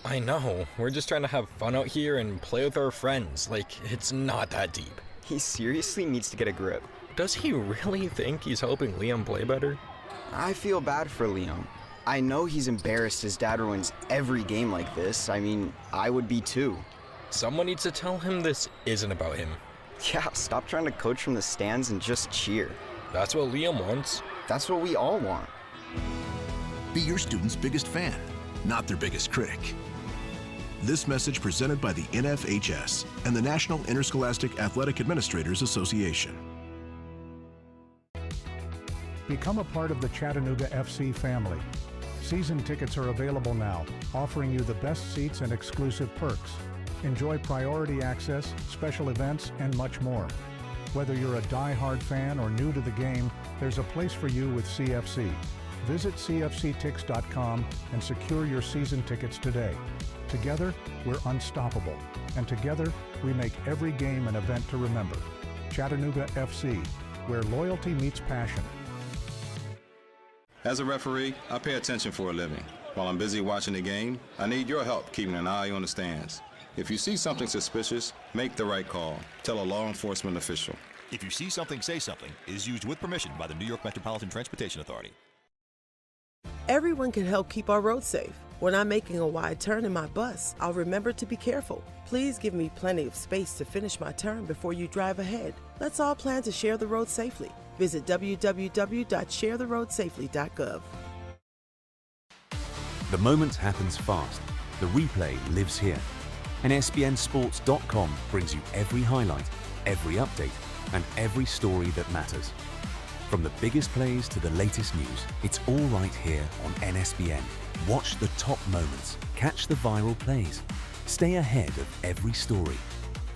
I know, we're just trying to have fun out here and play with our friends. Like, it's not that deep. He seriously needs to get a grip. Does he really think he's helping Liam play better? I feel bad for Liam. I know he's embarrassed his dad ruins every game like this. I mean, I would be too. Someone needs to tell him this isn't about him. Yeah, stop trying to coach from the stands and just cheer. That's what Liam wants. That's what we all want. Be your student's biggest fan, not their biggest critic. This message presented by the NFHS and the National Interscholastic Athletic Administrators Association. Become a part of the Chattanooga FC family. Season tickets are available now, offering you the best seats and exclusive perks. Enjoy priority access, special events, and much more. Whether you're a die-hard fan or new to the game, there's a place for you with CFC. Visit cfctix.com and secure your season tickets today. Together, we're unstoppable. And together, we make every game an event to remember. Chattanooga FC, where loyalty meets passion. As a referee, I pay attention for a living. While I'm busy watching the game, I need your help keeping an eye on the stands. If you see something suspicious, make the right call. Tell a law enforcement official. If you see something, say something is used with permission by the New York Metropolitan Transportation Authority. Everyone can help keep our roads safe. When I'm making a wide turn in my bus, I'll remember to be careful. Please give me plenty of space to finish my turn before you drive ahead. Let's all plan to share the road safely. Visit www.sharetheroadsafely.gov. The moment happens fast. The replay lives here. And ESPNSports.com brings you every highlight, every update, and every story that matters. From the biggest plays to the latest news, it's all right here on NSBN. Watch the top moments, catch the viral plays, stay ahead of every story.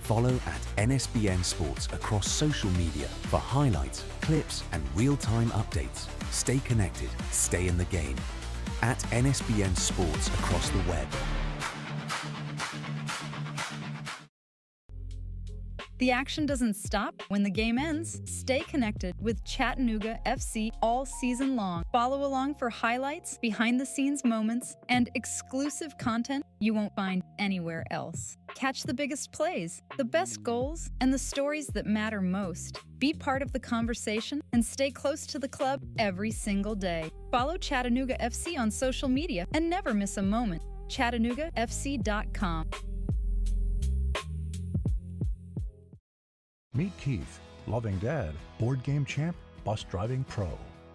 Follow at NSBN Sports across social media for highlights, clips, and real-time updates. Stay connected, stay in the game. At NSBN Sports across the web. The action doesn't stop when the game ends. Stay connected with Chattanooga FC all season long. Follow along for highlights, behind-the-scenes moments, and exclusive content you won't find anywhere else. Catch the biggest plays, the best goals, and the stories that matter most. Be part of the conversation and stay close to the club every single day. Follow Chattanooga FC on social media and never miss a moment. ChattanoogaFC.com. Meet Keith, loving dad, board game champ, bus driving pro.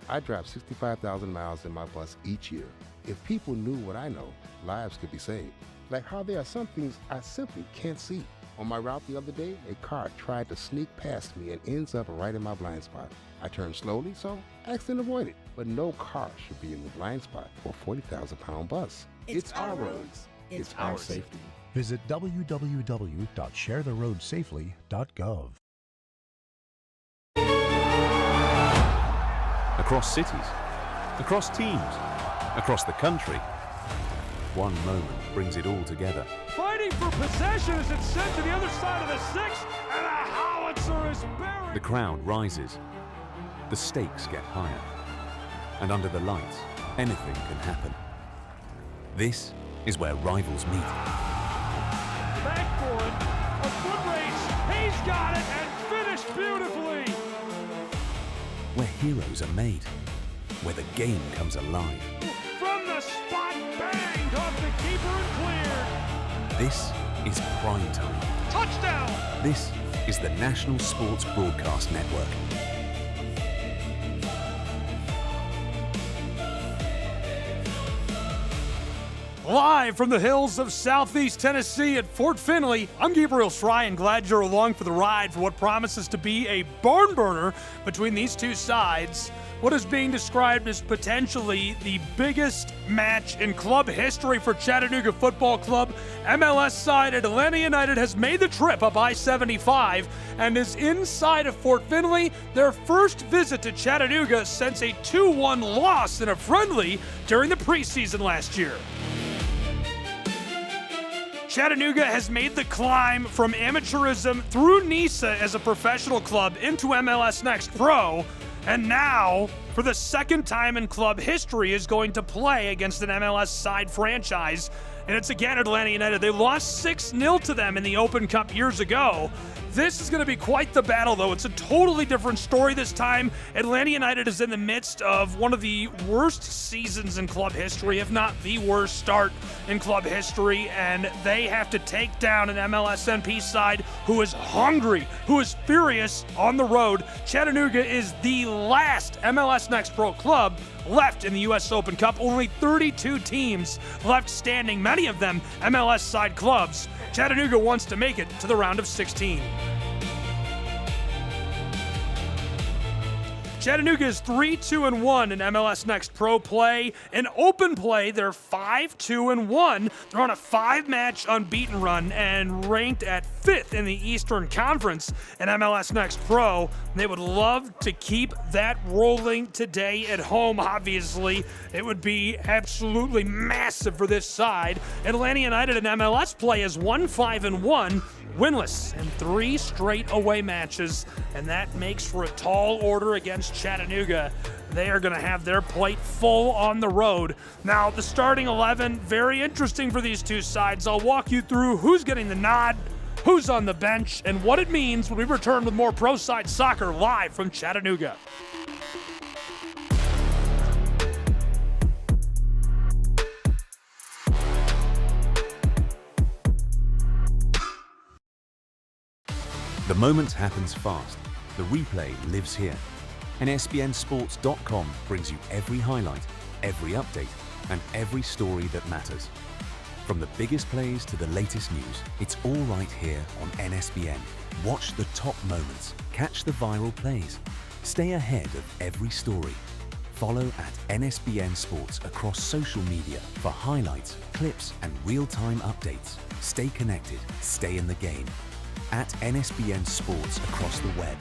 I drive 65,000 miles in my bus each year. If people knew what I know, lives could be saved. Like how there are some things I simply can't see. On my route the other day, a car tried to sneak past me and ends up right in my blind spot. I turned slowly, so accident avoided. But no car should be in the blind spot for a 40,000-pound bus. It's our roads. It's our safety. Visit www.sharetheroadsafely.gov. Across cities, across teams, across the country. One moment brings it all together. Fighting for possession as it's sent to the other side of the six, and the howitzer is buried. The crowd rises. The stakes get higher. And under the lights, anything can happen. This is where rivals meet. Back for it. A foot race. He's got it and finished beautifully. Where heroes are made. Where the game comes alive. From the spot, banged off the keeper and cleared. This is prime time. Touchdown! This is the National Sports Broadcast Network. Live from the hills of southeast Tennessee at Fort Finley, I'm Gabriel Fry and glad you're along for the ride for what promises to be a barn burner between these two sides. What is being described as potentially the biggest match in club history for Chattanooga Football Club. MLS side Atlanta United has made the trip up I-75 and is inside of Fort Finley, their first visit to Chattanooga since a 2-1 loss in a friendly during the preseason last year. Chattanooga has made the climb from amateurism through NISA as a professional club into MLS Next Pro, and now, for the second time in club history, is going to play against an MLS side franchise and it's again Atlanta United. They lost 6-0 to them in the Open Cup years ago. This is going to be quite the battle, though. It's a totally different story this time. Atlanta United is in the midst of one of the worst seasons in club history, if not the worst start in club history, and they have to take down an MLSNP side who is hungry, who is furious on the road. Chattanooga is the last MLS Next Pro club left in the U.S. Open Cup. Only 32 teams left standing, many of them MLS side clubs. Chattanooga wants to make it to the round of 16. Chattanooga is 3-2-1 in MLS Next Pro play. In Open play, they're 5-2-1. They're on a 5-match unbeaten run and ranked at 5th in the Eastern Conference in MLS Next Pro. They would love to keep that rolling today at home, obviously. It would be absolutely massive for this side. Atlanta United in MLS play is 1-5-1. Winless in 3 straight away matches, and that makes for a tall order against Chattanooga. They are going to have their plate full on the road. Now, the starting 11, very interesting for these two sides. I'll walk you through who's getting the nod, who's on the bench, and what it means when we return with more Pro Side Soccer live from Chattanooga. The moment happens fast. The replay lives here. And SBNSports.com brings you every highlight, every update, and every story that matters. From the biggest plays to the latest news, it's all right here on NSBN. Watch the top moments, catch the viral plays, stay ahead of every story. Follow at NSBN Sports across social media for highlights, clips, and real-time updates. Stay connected, stay in the game. At NSBN Sports across the web.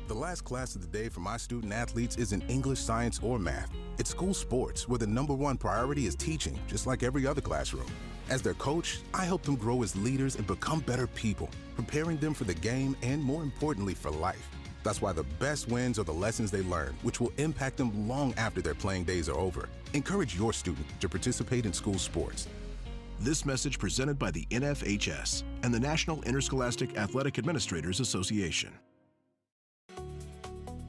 The last class of the day for my student athletes isn't English, science, or math. It's school sports, where the #1 priority is teaching, just like every other classroom. As their coach, I help them grow as leaders and become better people, preparing them for the game and, more importantly, for life. That's why the best wins are the lessons they learn, which will impact them long after their playing days are over. Encourage your student to participate in school sports. This message presented by the NFHS and the National Interscholastic Athletic Administrators Association.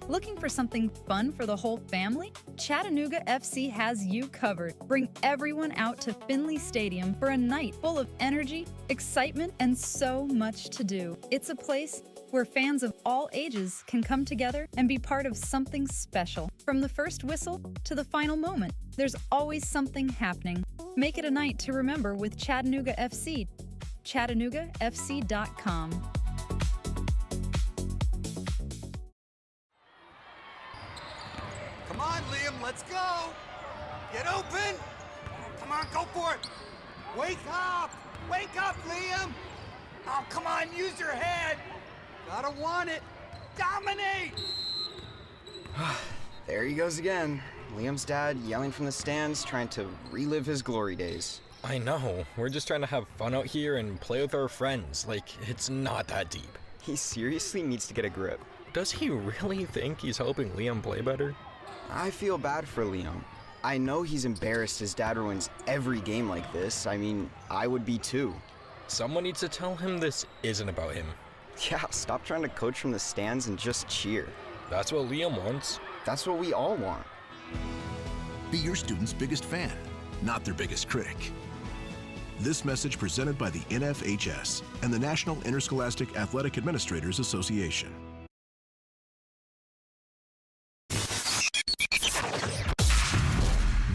Looking for something fun for the whole family? Chattanooga FC has you covered. Bring everyone out to Finley Stadium for a night full of energy, excitement, and so much to do. It's a place where fans of all ages can come together and be part of something special. From the first whistle to the final moment, there's always something happening. Make it a night to remember with Chattanooga FC. ChattanoogaFC.com. Come on, Liam, let's go! Get open! Come on, go for it! Wake up! Wake up, Liam! Oh, come on, use your head! Gotta want it! Dominate! There he goes again. Liam's dad yelling from the stands, trying to relive his glory days. I know. We're just trying to have fun out here and play with our friends. Like, it's not that deep. He seriously needs to get a grip. Does he really think he's helping Liam play better? I feel bad for Liam. I know he's embarrassed his dad ruins every game like this. I mean, I would be too. Someone needs to tell him this isn't about him. Yeah, stop trying to coach from the stands and just cheer. That's what Liam wants. That's what we all want. Be your student's biggest fan, not their biggest critic. This message presented by the NFHS and the National Interscholastic Athletic Administrators Association.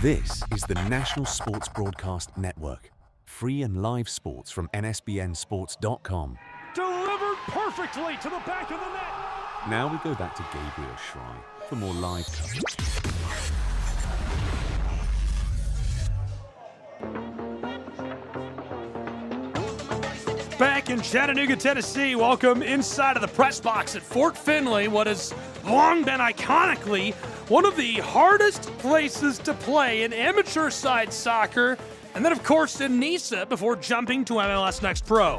This is the National Sports Broadcast Network. Free and live sports from NSBNSports.com. Delivered perfectly to the back of the net. Now we go back to Gabriel Schrei for more live coverage. Back in Chattanooga, Tennessee, welcome inside of the press box at Fort Finley, what has long been iconically one of the hardest places to play in amateur side soccer, and then of course in NISA before jumping to MLS Next Pro.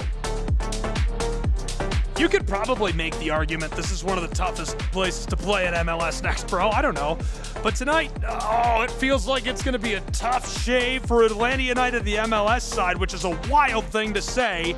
You could probably make the argument this is one of the toughest places to play at MLS Next Pro. I don't know. But tonight, it feels like it's going to be a tough shave for Atlanta United, the MLS side, which is a wild thing to say.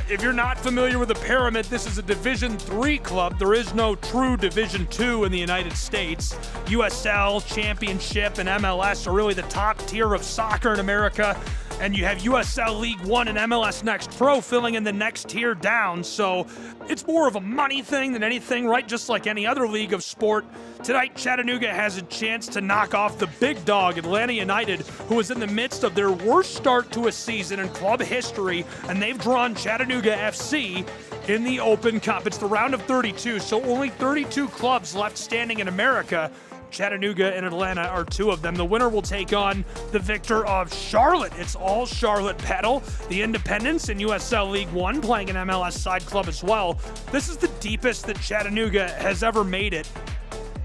If you're not familiar with the Pyramid, this is a Division III club. There is no true Division II in the United States. USL, Championship, and MLS are really the top tier of soccer in America. And you have USL League One and MLS Next Pro filling in the next tier down. So it's more of a money thing than anything, right? Just like any other league of sport. Tonight, Chattanooga has a chance to knock off the big dog, Atlanta United, who is in the midst of their worst start to a season in club history, and they've drawn Chattanooga FC in the Open Cup. It's the round of 32, so only 32 clubs left standing in America. Chattanooga and Atlanta are two of them. The winner will take on the victor of Charlotte. It's all Charlotte battle. The Independents in USL League One playing an MLS side club as well. This is the deepest that Chattanooga has ever made it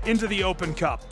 into the Open Cup.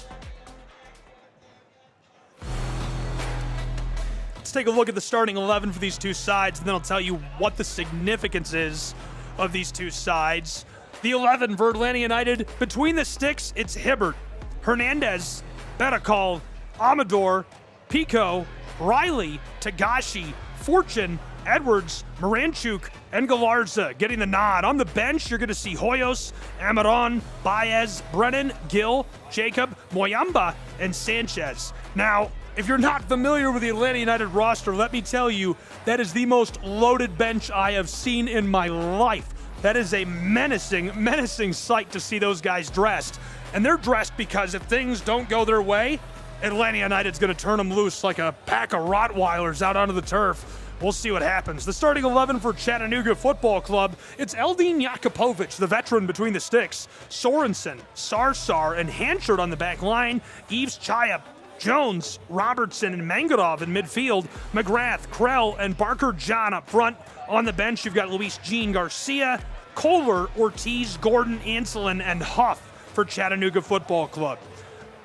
Let's take a look at the starting 11 for these two sides, and then I'll tell you what the significance is of these two sides. The 11 for Atlanta United, between the sticks, it's Hibbert, Hernandez, Betakal, Amador, Pico, Riley, Tagashi, Fortune, Edwards, Moranchuk, and Galarza getting the nod. On the bench, you're going to see Hoyos, Amaron, Baez, Brennan, Gill, Jacob, Moyamba, and Sanchez. Now, if you're not familiar with the Atlanta United roster, let me tell you, that is the most loaded bench I have seen in my life. That is a menacing sight to see those guys dressed. And they're dressed because if things don't go their way, Atlanta United's going to turn them loose like a pack of Rottweilers out onto the turf. We'll see what happens. The starting 11 for Chattanooga Football Club, it's Eldin Jakupovic, the veteran between the sticks, Sorensen, Sarsar, and Hanchard on the back line, Yves Chayap, Jones, Robertson, and Mangarov in midfield, McGrath, Krell, and Barker John up front. On the bench, you've got Luis Jean Garcia, Kohler, Ortiz, Gordon, Anselin, and Huff for Chattanooga Football Club.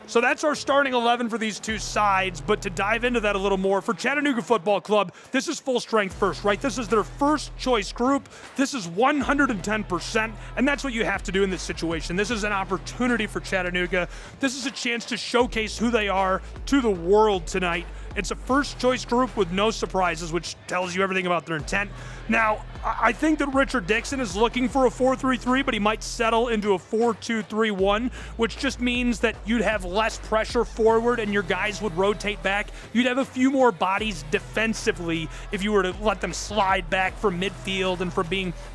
So that's our starting 11 for these two sides, but to dive into that a little more, for Chattanooga Football Club, this is full strength first, right? This is their first choice group. This is 110%, and that's what you have to do in this situation. This is an opportunity for Chattanooga. This is a chance to showcase who they are to the world tonight. It's a first choice group with no surprises, which tells you everything about their intent. Now, I think that Richard Dixon is looking for a 4-3-3, but he might settle into a 4-2-3-1, which just means that you'd have less pressure forward and your guys would rotate back. You'd have a few more bodies defensively if you were to let them slide back from midfield and from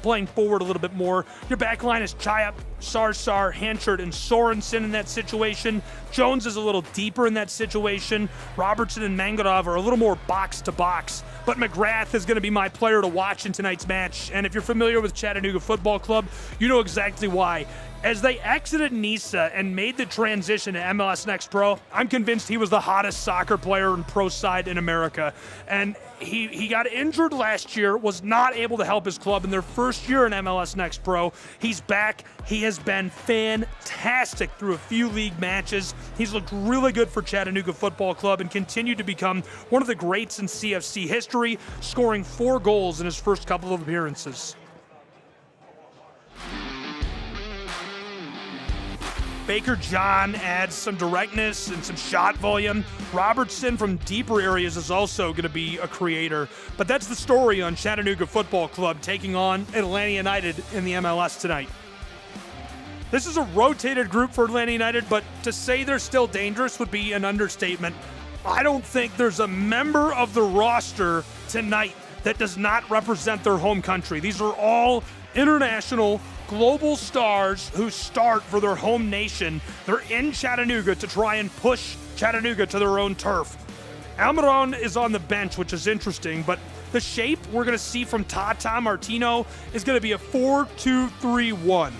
playing forward a little bit more. Your back line is Chayap, Sarsar, Hanchard, and Sorensen in that situation. Jones is a little deeper in that situation. Robertson and Mangarov are a little more box-to-box. But McGrath is going to be my player to watch in tonight's match. And if you're familiar with Chattanooga Football Club, you know exactly why. As they exited NISA and made the transition to MLS Next Pro, I'm convinced he was the hottest soccer player in pro side in America. And he got injured last year, was not able to help his club in their first year in MLS Next Pro. He's back. He has been fantastic through a few league matches. He's looked really good for Chattanooga Football Club and continued to become one of the greats in CFC history, scoring 4 goals in his first couple of appearances. Baker John adds some directness and some shot volume. Robertson from deeper areas is also going to be a creator. But that's the story on Chattanooga Football Club taking on Atlanta United in the MLS tonight. This is a rotated group for Atlanta United, but to say they're still dangerous would be an understatement. I don't think there's a member of the roster tonight that does not represent their home country. These are all international global stars who start for their home nation. They're in Chattanooga to try and push Chattanooga to their own turf. Almiron is on the bench, which is interesting, but the shape we're going to see from Tata Martino is going to be a 4-2-3-1.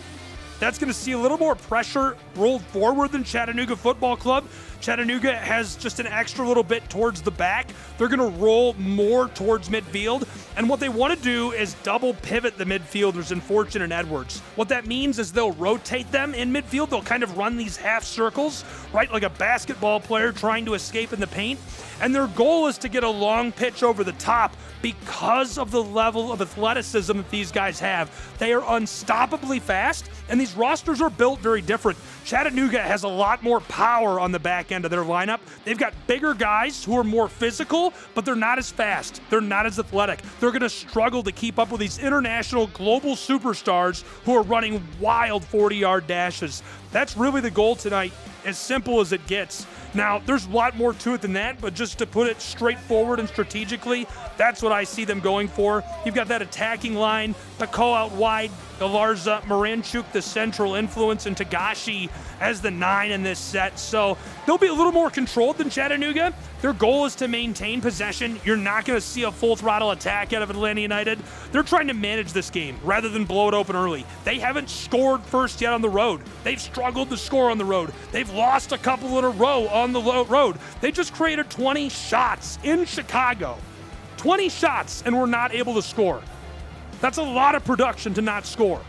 That's going to see a little more pressure rolled forward than Chattanooga Football Club. Chattanooga has just an extra little bit towards the back. They're going to roll more towards midfield. And what they want to do is double pivot the midfielders in Fortune and Edwards. What that means is they'll rotate them in midfield. They'll kind of run these half circles, right, like a basketball player trying to escape in the paint. And their goal is to get a long pitch over the top because of the level of athleticism that these guys have. They are unstoppably fast, and these rosters are built very different. Chattanooga has a lot more power on the back end of their lineup. They've got bigger guys who are more physical, but they're not as fast. They're not as athletic. They're going to struggle to keep up with these international global superstars who are running wild 40-yard dashes. That's really the goal tonight, as simple as it gets. Now, there's a lot more to it than that, but just to put it straightforward and strategically, that's what I see them going for. You've got that attacking line, Paco out wide, Galarza, Moranchuk, the central influence, and Tagashi as the 9 in this set. So they'll be a little more controlled than Chattanooga. Their goal is to maintain possession. You're not going to see a full throttle attack out of Atlanta United. They're trying to manage this game rather than blow it open early. They haven't scored first yet on the road. They've struggled to score on the road. They've lost a couple in a row on the road. They just created 20 shots in Chicago. 20 shots and were not able to score. That's a lot of production to not score.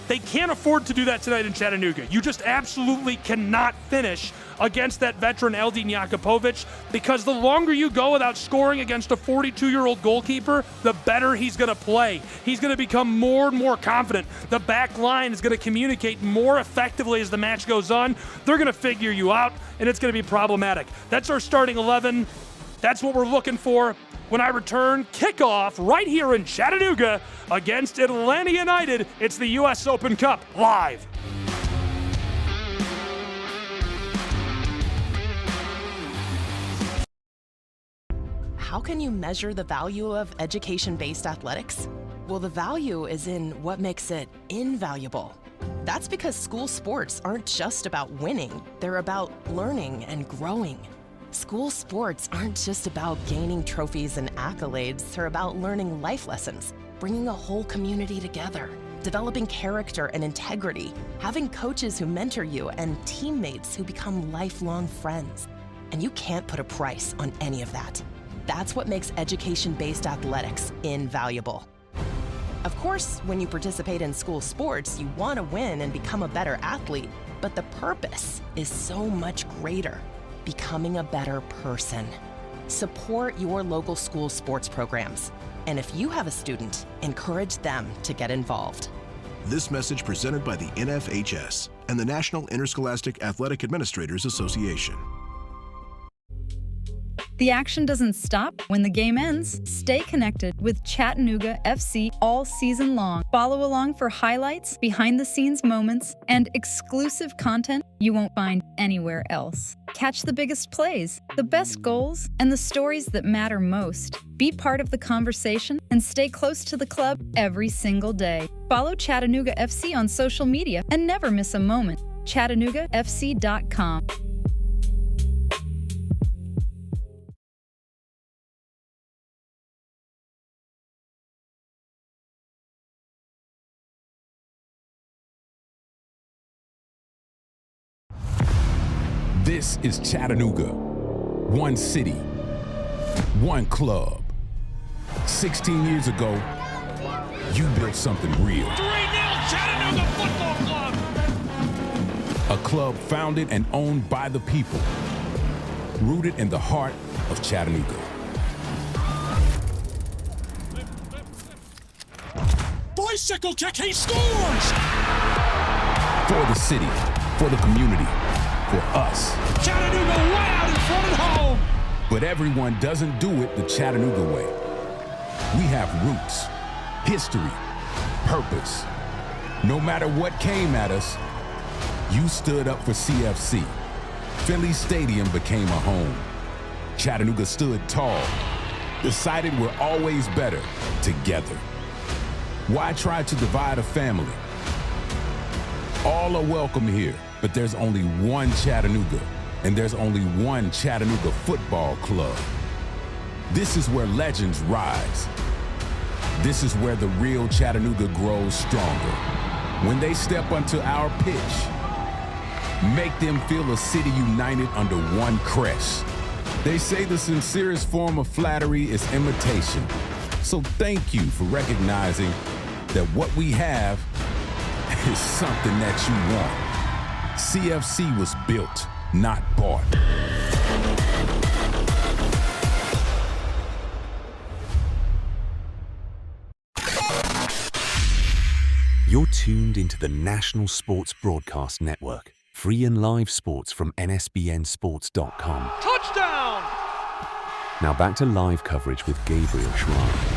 They can't afford to do that tonight in Chattanooga. You just absolutely cannot finish against that veteran Eldin Jakupovic, because the longer you go without scoring against a 42-year-old goalkeeper, the better he's going to play. He's going to become more and more confident. The back line is going to communicate more effectively as the match goes on. They're going to figure you out, and it's going to be problematic. That's our starting 11. That's what we're looking for when I return kickoff right here in Chattanooga against Atlanta United. It's the U.S. Open Cup live. How can you measure the value of education-based athletics? Well, the value is in what makes it invaluable. That's because school sports aren't just about winning, they're about learning and growing. School sports aren't just about gaining trophies and accolades, they're about learning life lessons, bringing a whole community together, developing character and integrity, having coaches who mentor you, and teammates who become lifelong friends. And you can't put a price on any of that. That's what makes education-based athletics invaluable. Of course, when you participate in school sports, you want to win and become a better athlete, but the purpose is so much greater. Becoming a better person. Support your local school sports programs. And if you have a student, encourage them to get involved. This message presented by the NFHS and the National Interscholastic Athletic Administrators Association. The action doesn't stop when the game ends. Stay connected with Chattanooga FC all season long. Follow along for highlights, behind-the-scenes moments, and exclusive content you won't find anywhere else. Catch the biggest plays, the best goals, and the stories that matter most. Be part of the conversation and stay close to the club every single day. Follow Chattanooga FC on social media and never miss a moment. ChattanoogaFC.com. This is Chattanooga. One city, one club. 16 years ago, you built something real. 3-0 Chattanooga Football Club! A club founded and owned by the people, rooted in the heart of Chattanooga. Bicycle kick, he scores! For the city, for the community, for us. Chattanooga way out in front at home! But everyone doesn't do it the Chattanooga way. We have roots, history, purpose. No matter what came at us, you stood up for CFC. Philly Stadium became a home. Chattanooga stood tall, decided we're always better together. Why try to divide a family? All are welcome here, but there's only one Chattanooga, and there's only one Chattanooga Football Club. This is where legends rise. This is where the real Chattanooga grows stronger. when they step onto our pitch, make them feel a city united under one crest. They say the sincerest form of flattery is imitation. So thank you for recognizing that what we have is something that you want. CFC was built, not bought. You're tuned into the National Sports Broadcast Network. Free and live sports from nsbnsports.com. Touchdown! Now back to live coverage with Gabriel Schrein.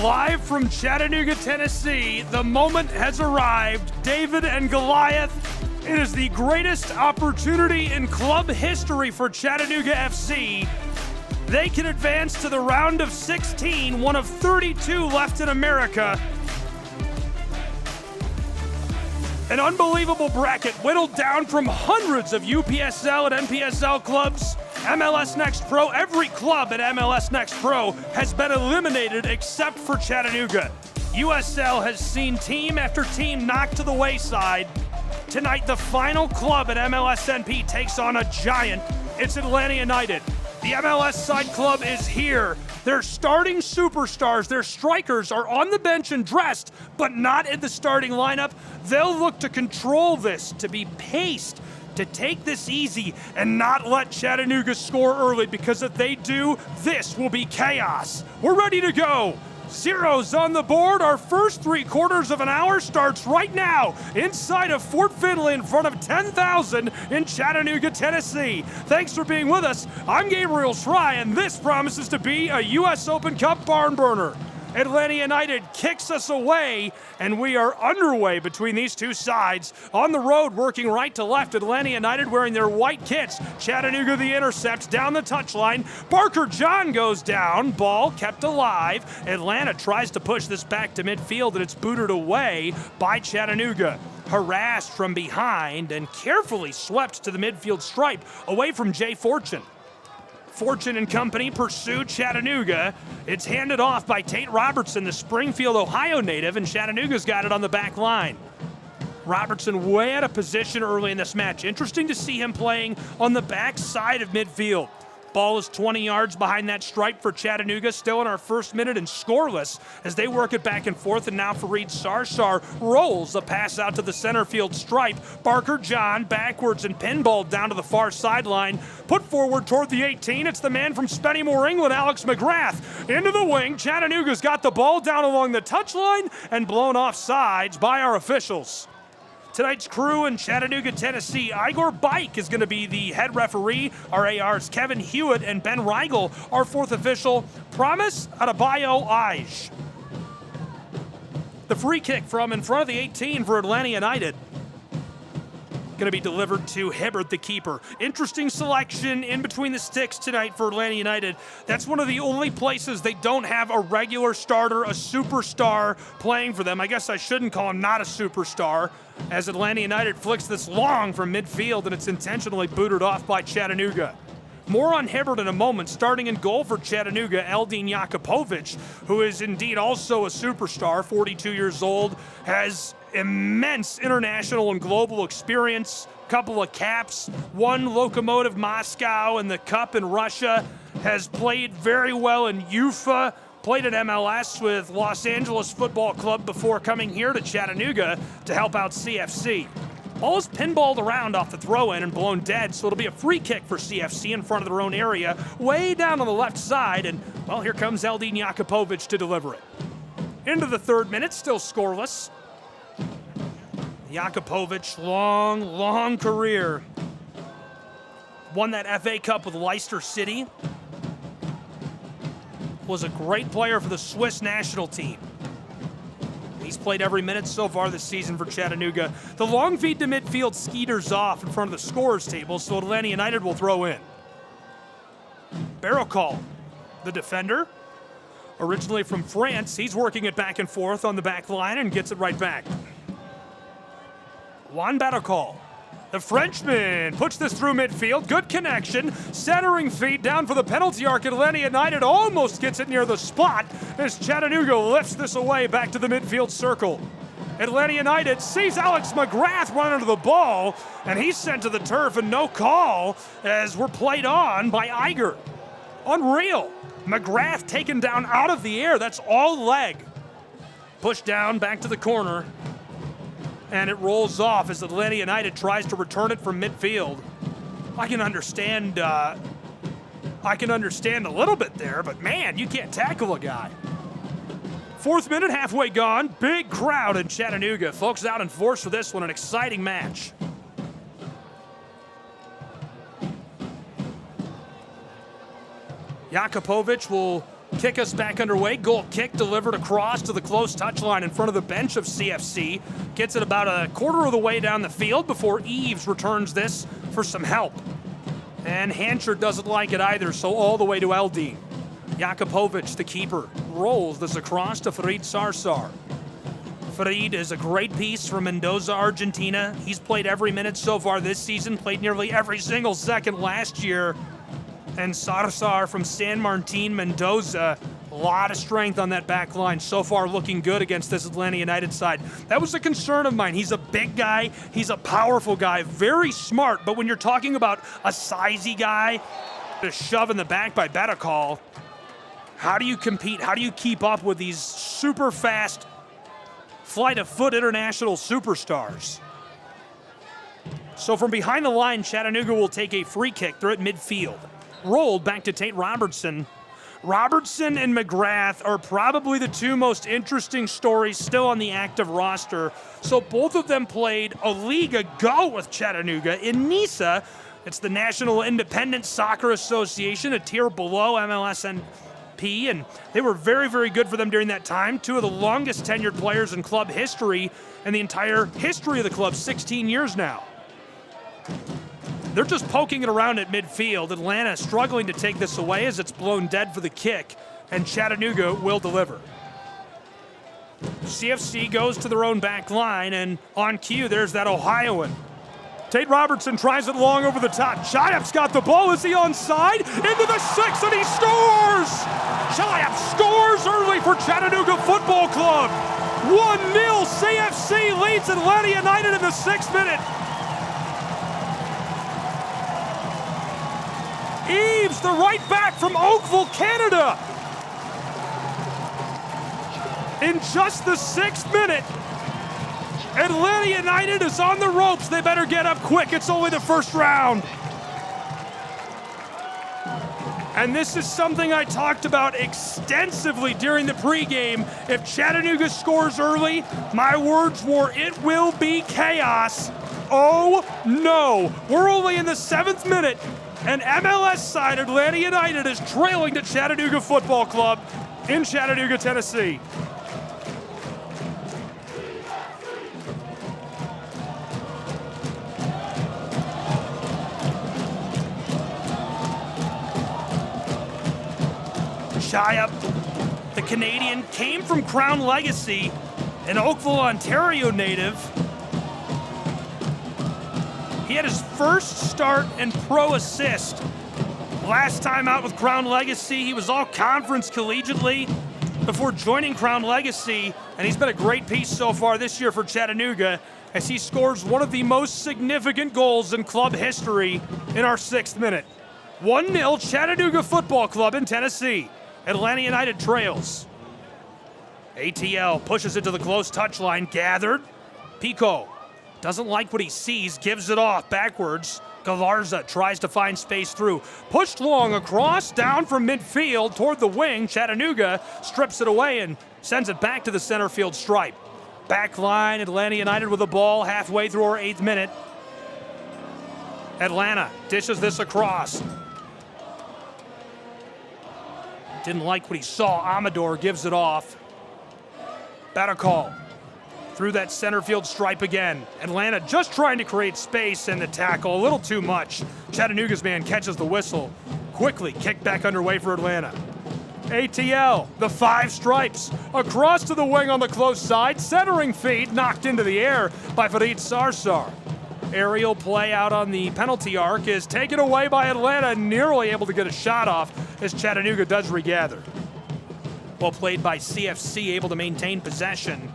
Live from Chattanooga, Tennessee, the moment has arrived. David and Goliath. It is the greatest opportunity in club history for Chattanooga FC. They can advance to the round of 16, one of 32 left in America. An unbelievable bracket whittled down from hundreds of UPSL and NPSL clubs. MLS Next Pro, every club at MLS Next Pro has been eliminated except for Chattanooga. USL has seen team after team knocked to the wayside. Tonight, the final club at MLS NP takes on a giant. It's Atlanta United. The MLS side club is here. Their starting superstars, their strikers, are on the bench and dressed, but not in the starting lineup. They'll look to control this, to be paced, to take this easy and not let Chattanooga score early, because if they do, this will be chaos. We're ready to go. Zeros on the board. Our first 3/4 of an hour starts right now inside of Fort Finley in front of 10,000 in Chattanooga, Tennessee. Thanks for being with us. I'm Gabriel Schrein, and this promises to be a U.S. Open Cup barn burner. Atlanta United kicks us away, and we are underway between these two sides. On the road, working right to left, Atlanta United wearing their white kits. Chattanooga the intercept down the touchline. Barker John goes down. Ball kept alive. Atlanta tries to push this back to midfield, and it's booted away by Chattanooga. Harassed from behind and carefully swept to the midfield stripe away from Jay Fortune. Fortune and company pursue Chattanooga. It's handed off by Tate Robertson, the Springfield, Ohio native, and Chattanooga's got it on the back line. Robertson way out of position early in this match. Interesting to see him playing on the back side of midfield. Ball is 20 yards behind that stripe for Chattanooga, still in our first minute and scoreless as they work it back and forth. And now Fareed Sarsar rolls a pass out to the center field stripe. Barker John backwards and pinball down to the far sideline. Put forward toward the 18. It's the man from Spennymoor, England, Alex McGrath. Into the wing. Chattanooga's got the ball down along the touchline and blown off sides by our officials. Tonight's crew in Chattanooga, Tennessee. Igor Bike is going to be the head referee. Our ARs, Kevin Hewitt and Ben Reigel. Our fourth official, Promise Adebayo Aj. The free kick from in front of the 18 for Atlanta United. Going to be delivered to Hibbert, the keeper. Interesting selection in between the sticks tonight for Atlanta United. That's one of the only places they don't have a regular starter, a superstar playing for them. I guess I shouldn't call him not a superstar, as Atlanta United flicks this long from midfield, and it's intentionally booted off by Chattanooga. More on Hibbert in a moment. Starting in goal for Chattanooga, Eldin Jakupovic, who is indeed also a superstar, 42 years old, has immense international and global experience, couple of caps, won Lokomotiv Moscow and the Cup in Russia, has played very well in UFA, played at MLS with Los Angeles Football Club before coming here to Chattanooga to help out CFC. Ball is pinballed around off the throw-in and blown dead, so it'll be a free kick for CFC in front of their own area, way down on the left side, and, well, here comes Eldin Jakupovic to deliver it. Into the third minute, still scoreless. Jakupovic, long career. Won that FA Cup with Leicester City. Was a great player for the Swiss national team. He's played every minute so far this season for Chattanooga. The long feed to midfield skeeters off in front of the scorers table, so Atlanta United will throw in. Barrocall, the defender. Originally from France, he's working it back and forth on the back line and gets it right back. Juan Barrocall The Frenchman puts this through midfield. Good connection. Centering feed down for the penalty arc. Atlanta United almost gets it near the spot as Chattanooga lifts this away back to the midfield circle. Atlanta United sees Alex McGrath run into the ball, and he's sent to the turf and no call as we're played on by Iger. Unreal. McGrath taken down out of the air. That's all leg. Pushed down back to the corner. And it rolls off as Atlanta United tries to return it from midfield. I can understand a little bit there, but man, you can't tackle a guy. 4th minute, halfway gone. Big crowd in Chattanooga. Folks out in force for this one, an exciting match. Jakupovic will kick us back underway. Goal kick delivered across to the close touchline in front of the bench of CFC. Gets it about a quarter of the way down the field before Eves returns this for some help. And Hanchard doesn't like it either, so all the way to Eldine. Jakupovic, the keeper, rolls this across to Farid Sarsar. Farid is a great piece from Mendoza, Argentina. He's played every minute so far this season, played nearly every single second last year. And Sarsar from San Martin, Mendoza. A lot of strength on that back line. So far looking good against this Atlanta United side. That was a concern of mine. He's a big guy. He's a powerful guy. Very smart. But when you're talking about a sizey guy, a shove in the back by Betakal, how do you compete? How do you keep up with these super fast flight-of-foot international superstars? So from behind the line, Chattanooga will take a free kick. They're at midfield. Rolled back to Tate Robertson. Robertson and McGrath are probably the two most interesting stories still on the active roster. So both of them played a league ago with Chattanooga in NISA. It's the National Independent Soccer Association, a tier below MLSNP, and they were very, very good for them during that time. Two of the longest tenured players in club history and the entire history of the club, 16 years now. They're just poking it around at midfield. Atlanta struggling to take this away as it's blown dead for the kick, and Chattanooga will deliver. CFC goes to their own back line, and on cue, there's that Ohioan. Tate Robertson tries it long over the top. Chiap's got the ball. Is he onside? Into the 6, and he scores! Chiap scores early for Chattanooga Football Club. 1-0, CFC leads Atlanta United in the 6th minute. Eves, the right back from Oakville, Canada. In just the 6th minute, Atlanta United is on the ropes. They better get up quick. It's only the first round. And this is something I talked about extensively during the pregame. If Chattanooga scores early, my words were, it will be chaos. Oh no, we're only in the 7th minute. And MLS side Atlanta United is trailing to Chattanooga Football Club in Chattanooga, Tennessee. Chiap, the Canadian, came from Crown Legacy, an Oakville, Ontario native. He had his first start and pro assist. Last time out with Crown Legacy, he was all conference collegiately before joining Crown Legacy, and he's been a great piece so far this year for Chattanooga as he scores one of the most significant goals in club history in our 6th minute. 1-0 Chattanooga Football Club in Tennessee. Atlanta United trails. ATL pushes it to the close touchline, gathered. Pico doesn't like what he sees, gives it off backwards. Galarza tries to find space through. Pushed long across, down from midfield toward the wing. Chattanooga strips it away and sends it back to the center field stripe. Back line, Atlanta United with the ball halfway through our 8th minute. Atlanta dishes this across. Didn't like what he saw. Amador gives it off. Betakal through that center field stripe again. Atlanta just trying to create space, and the tackle a little too much. Chattanooga's man catches the whistle. Quickly kicked back underway for Atlanta. ATL, the 5 stripes, across to the wing on the close side. Centering feed knocked into the air by Farid Sarsar. Aerial play out on the penalty arc is taken away by Atlanta, nearly able to get a shot off as Chattanooga does regather. Well played by CFC, able to maintain possession.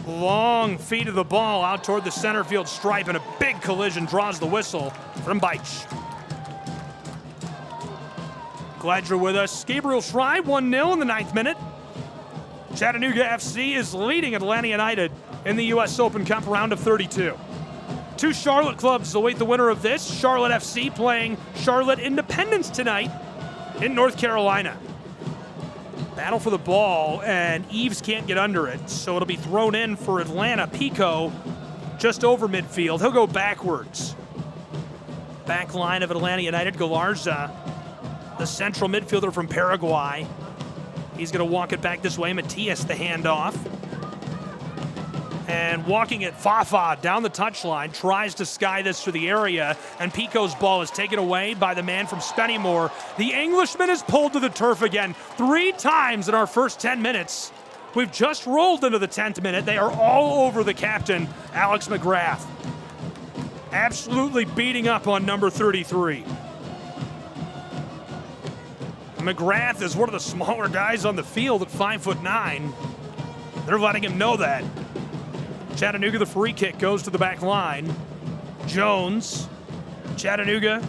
Long feed of the ball out toward the center field stripe, and a big collision draws the whistle from Beich. Glad you're with us. Gabriel Schrei, 1-0 in the 9th minute. Chattanooga FC is leading Atlanta United in the U.S. Open Cup round of 32. Two Charlotte clubs await the winner of this. Charlotte FC playing Charlotte Independence tonight in North Carolina. Battle for the ball, and Eves can't get under it, so it'll be thrown in for Atlanta. Pico just over midfield. He'll go backwards. Back line of Atlanta United, Galarza, the central midfielder from Paraguay. He's going to walk it back this way. Matias the handoff. And walking it, Fafa down the touchline, tries to sky this through the area, and Pico's ball is taken away by the man from Spennymoor. The Englishman is pulled to the turf again 3 times in our first 10 minutes. We've just rolled into the 10th minute. They are all over the captain, Alex McGrath. Absolutely beating up on number 33. McGrath is one of the smaller guys on the field at 5'9". They're letting him know that. Chattanooga, the free kick goes to the back line. Jones, Chattanooga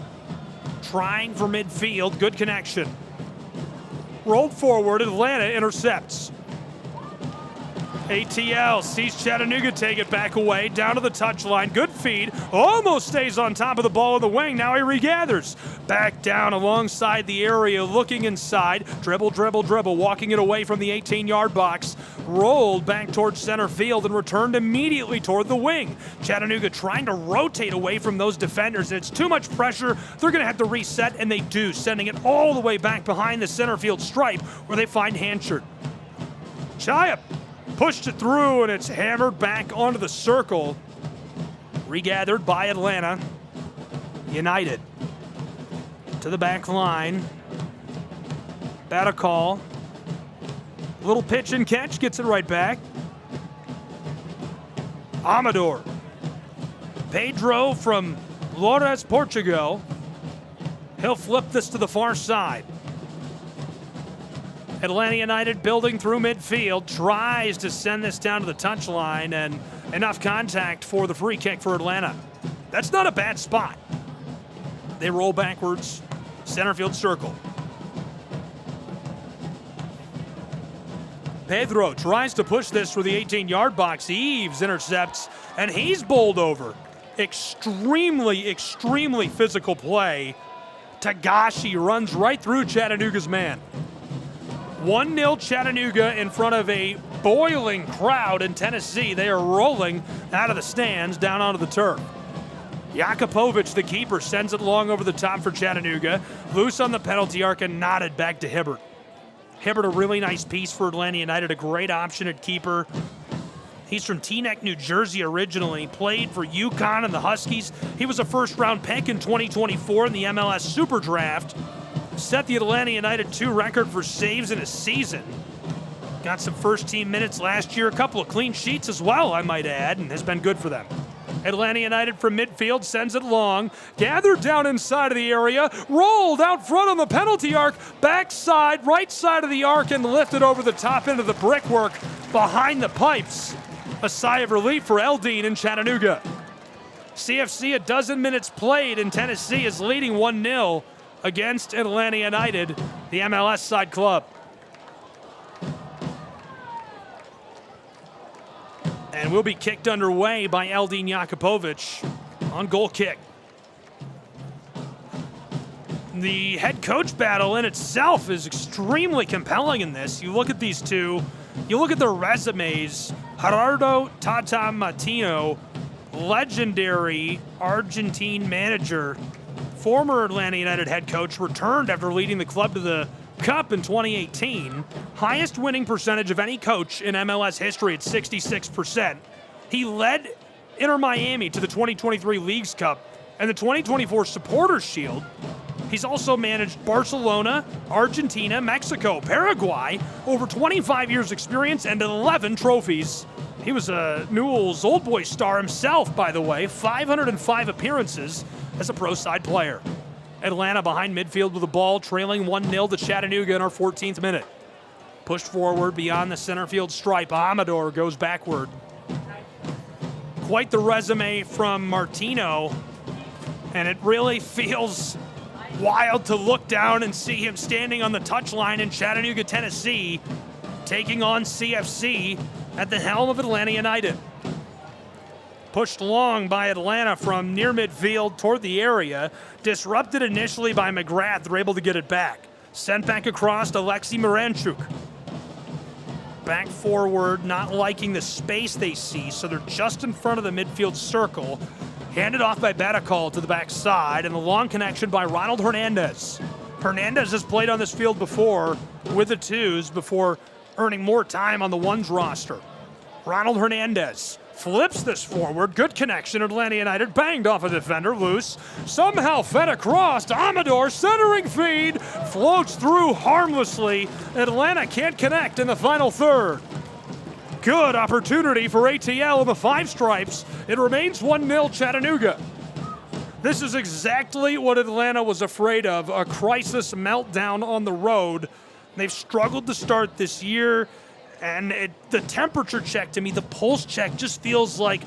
trying for midfield. Good connection. Rolled forward, Atlanta intercepts. ATL sees Chattanooga take it back away, down to the touchline. Good feed, almost stays on top of the ball in the wing. Now he regathers. Back down alongside the area, looking inside. Dribble, dribble, dribble, walking it away from the 18-yard box. Rolled back towards center field and returned immediately toward the wing. Chattanooga trying to rotate away from those defenders. It's too much pressure. They're going to have to reset, and they do, sending it all the way back behind the center field stripe where they find Hanchard. Chayap pushed it through, and it's hammered back onto the circle. Regathered by Atlanta United. To the back line. Batakal. Little pitch and catch, gets it right back. Amador. Pedro from Lourdes, Portugal. He'll flip this to the far side. Atlanta United building through midfield, tries to send this down to the touchline, and enough contact for the free kick for Atlanta. That's not a bad spot. They roll backwards, center field circle. Pedro tries to push this through the 18-yard box. Eves intercepts, and he's bowled over. Extremely, extremely physical play. Tagashi runs right through Chattanooga's man. 1-0 Chattanooga in front of a boiling crowd in Tennessee. They are rolling out of the stands down onto the turf. Jakupovic, the keeper, sends it long over the top for Chattanooga. Loose on the penalty arc and nodded back to Hibbert. Hibbert, a really nice piece for Atlanta United, a great option at keeper. He's from Teaneck, New Jersey originally, played for UConn and the Huskies. He was a first-round pick in 2024 in the MLS Super Draft. Set the Atlanta United 2 record for saves in a season. Got some first-team minutes last year, a couple of clean sheets as well, I might add, and has been good for them. Atlanta United from midfield sends it long, gathered down inside of the area, rolled out front on the penalty arc, backside, right side of the arc, and lifted over the top end of the brickwork behind the pipes. A sigh of relief for Eldine in Chattanooga. CFC, a dozen minutes played in Tennessee, is leading 1-0 against Atlanta United, the MLS side club. And will be kicked underway by Eldine Jakupovic on goal kick. The head coach battle in itself is extremely compelling in this. You look at these two, you look at their resumes. Gerardo Tata Martino, legendary Argentine manager, former Atlanta United head coach, returned after leading the club to the Cup in 2018. Highest winning percentage of any coach in MLS history at 66%. He led Inter Miami to the 2023 Leagues Cup and the 2024 Supporters Shield. He's also managed Barcelona, Argentina, Mexico, Paraguay, over 25 years experience and 11 trophies. He was a Newell's Old Boy star himself, by the way. 505 appearances as a pro side player. Atlanta behind midfield with the ball, trailing 1-0 to Chattanooga in our 14th minute. Pushed forward beyond the center field stripe. Amador goes backward. Quite the resume from Martino, and it really feels wild to look down and see him standing on the touchline in Chattanooga, Tennessee, taking on CFC at the helm of Atlanta United. Pushed long by Atlanta from near midfield toward the area. Disrupted initially by McGrath. They're able to get it back. Sent back across to Alexei Miranchuk. Back forward, not liking the space they see, so they're just in front of the midfield circle. Handed off by Batakal to the backside, and a long connection by Ronald Hernandez. Hernandez has played on this field before with the twos before earning more time on the ones roster. Ronald Hernandez flips this forward. Good connection. Atlanta United banged off a defender loose. Somehow fed across to Amador. Centering feed. Floats through harmlessly. Atlanta can't connect in the final third. Good opportunity for ATL in the five stripes. It remains 1-0 Chattanooga. This is exactly what Atlanta was afraid of. A crisis meltdown on the road. They've struggled to start this year. And the temperature check to me, the pulse check just feels like,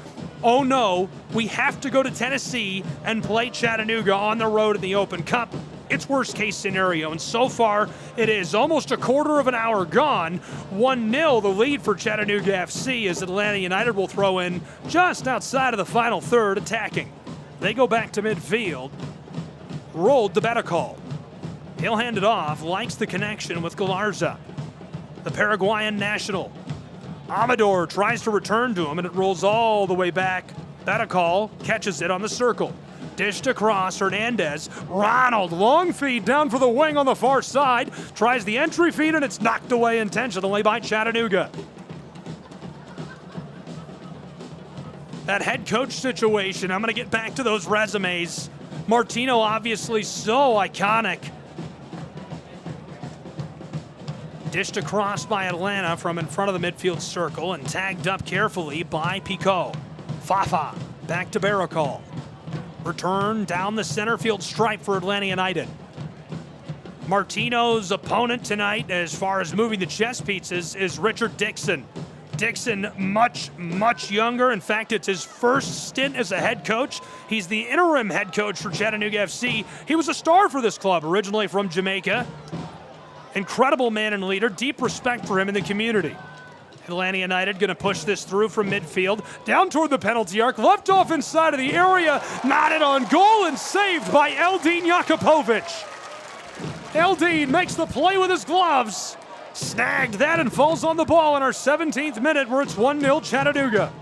oh no, we have to go to Tennessee and play Chattanooga on the road in the Open Cup. It's worst case scenario, and so far it is almost a quarter of an hour gone. 1-0 the lead for Chattanooga FC as Atlanta United will throw in just outside of the final third attacking. They go back to midfield. Rolled to Batakal. He'll hand it off, likes the connection with Galarza. The Paraguayan national. Amador tries to return to him, and it rolls all the way back. Batakal catches it on the circle. Dished across, Hernandez. Ronald, long feed down for the wing on the far side. Tries the entry feed, and it's knocked away intentionally by Chattanooga. That head coach situation, I'm going to get back to those resumes. Martino, obviously so iconic. Dished across by Atlanta from in front of the midfield circle and tagged up carefully by Pico. Fafa back to Barakal. Return down the center field stripe for Atlanta United. Martino's opponent tonight, as far as moving the chess pieces, is Richard Dixon. Dixon, much, much younger. In fact, it's his first stint as a head coach. He's the interim head coach for Chattanooga FC. He was a star for this club, originally from Jamaica. Incredible man and leader, deep respect for him in the community. Atlanta United going to push this through from midfield, down toward the penalty arc, left off inside of the area, knotted on goal and saved by Eldin Jakupovic. Eldin makes the play with his gloves, snagged that and falls on the ball in our 17th minute where it's 1-0 Chattanooga.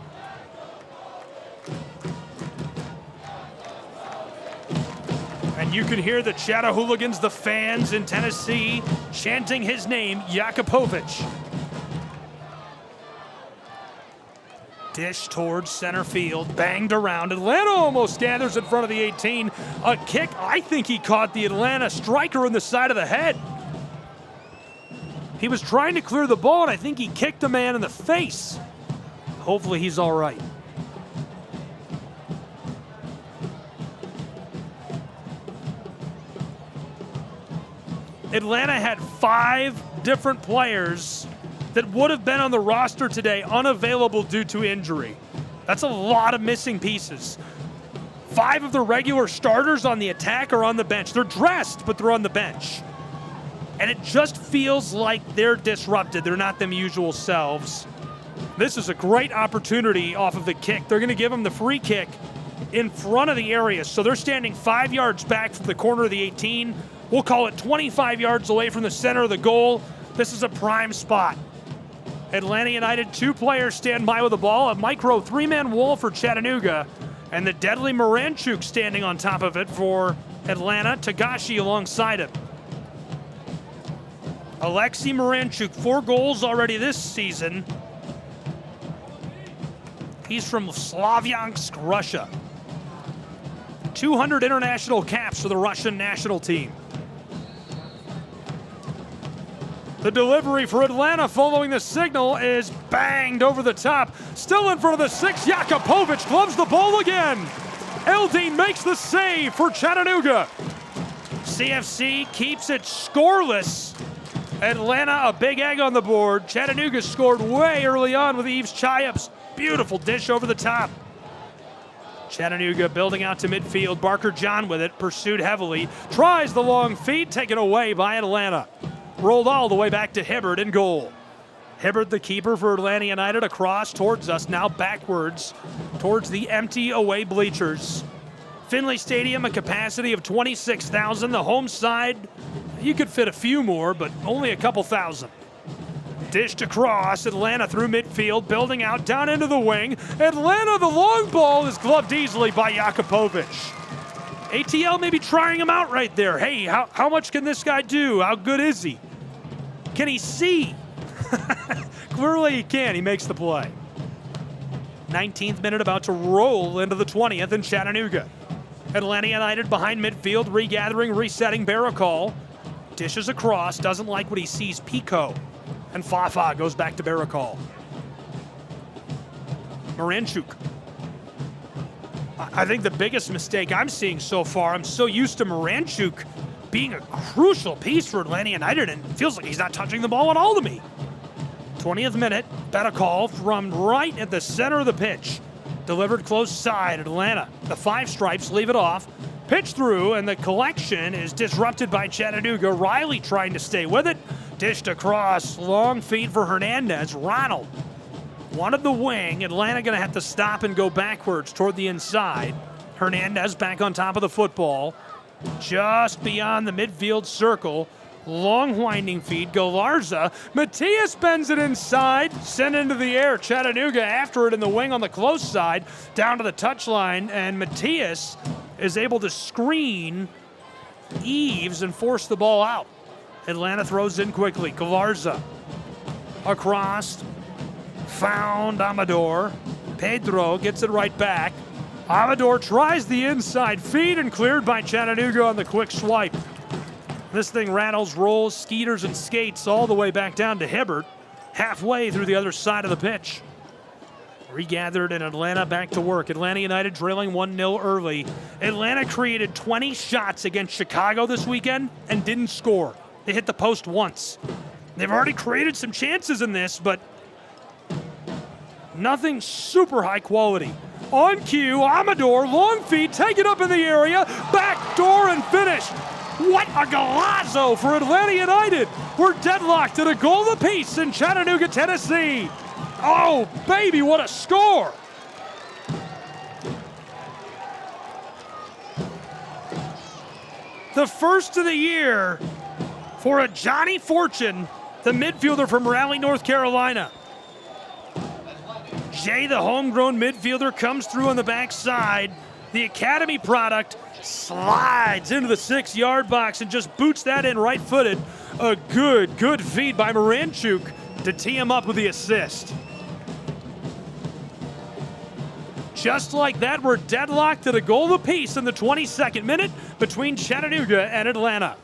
And you can hear the Chattahooligans, the fans in Tennessee, chanting his name, Jakupovic. Dish towards center field, banged around. Atlanta almost gathers in front of the 18. A kick, I think he caught the Atlanta striker in the side of the head. He was trying to clear the ball, and I think he kicked a man in the face. Hopefully he's all right. Atlanta had 5 different players that would have been on the roster today unavailable due to injury. That's a lot of missing pieces. 5 of the regular starters on the attack are on the bench. They're dressed, but they're on the bench. And it just feels like they're disrupted. They're not them usual selves. This is a great opportunity off of the kick. They're going to give them the free kick in front of the area. So they're standing 5 yards back from the corner of the 18. We'll call it 25 yards away from the center of the goal. This is a prime spot. Atlanta United, 2 players stand by with the ball. A micro 3-man wall for Chattanooga. And the deadly Miranchuk standing on top of it for Atlanta. Tagashi alongside him. Alexei Miranchuk, 4 goals already this season. He's from Slavyansk, Russia. 200 international caps for the Russian national team. The delivery for Atlanta following the signal is banged over the top. Still in front of the 6, Jakupovic gloves the ball again. Eldine makes the save for Chattanooga. CFC keeps it scoreless. Atlanta, a big egg on the board. Chattanooga scored way early on with Yves Chayap's beautiful dish over the top. Chattanooga building out to midfield. Barker John with it, pursued heavily. Tries the long feed, taken away by Atlanta. Rolled all the way back to Hibbert in goal. Hibbert, the keeper for Atlanta United, across towards us, now backwards towards the empty away bleachers. Finley Stadium, a capacity of 26,000. The home side, you could fit a few more, but only a couple thousand. Dished across, Atlanta through midfield, building out down into the wing. Atlanta, the long ball is gloved easily by Jakupovic. ATL maybe trying him out right there. Hey, how much can this guy do? How good is he? Can he see? Clearly he can. He makes the play. 19th minute about to roll into the 20th in Chattanooga. Atlanta United behind midfield, regathering, resetting. Baracol dishes across, doesn't like what he sees. Pico. And Fafa goes back to Baracol. Moranchuk. I think the biggest mistake I'm seeing so far, I'm so used to Moranchuk being a crucial piece for Atlanta United, and it feels like he's not touching the ball at all to me. 20th minute, Baracol from right at the center of the pitch. Delivered close side, Atlanta. The 5 stripes leave it off. Pitch through, and the collection is disrupted by Chattanooga. Riley trying to stay with it. Dished across, long feed for Hernandez. Ronald wanted the wing. Atlanta going to have to stop and go backwards toward the inside. Hernandez back on top of the football. Just beyond the midfield circle. Long winding feed. Galarza. Matias bends it inside. Sent into the air. Chattanooga after it in the wing on the close side. Down to the touchline. And Matias is able to screen Eves and force the ball out. Atlanta throws in quickly. Galarza. Across. Found Amador. Pedro gets it right back. Amador tries the inside feed and cleared by Chattanooga on the quick swipe. This thing rattles, rolls, skeeters, and skates all the way back down to Hibbert, halfway through the other side of the pitch. Regathered in Atlanta, back to work. Atlanta United trailing 1-0 early. Atlanta created 20 shots against Chicago this weekend and didn't score. They hit the post once. They've already created some chances in this, but nothing super high quality. On cue, Amador, long feed, take it up in the area, back door and finished. What a golazo for Atlanta United. We're deadlocked at a goal apiece in Chattanooga, Tennessee. Oh, baby, what a score. The first of the year for a Johnny Fortune, the midfielder from Raleigh, North Carolina. Jay, the homegrown midfielder, comes through on the backside. The academy product slides into the 6-yard box and just boots that in right-footed. A good feed by Moranchuk to tee him up with the assist. Just like that, we're deadlocked at a goal apiece in the 22nd minute between Chattanooga and Atlanta.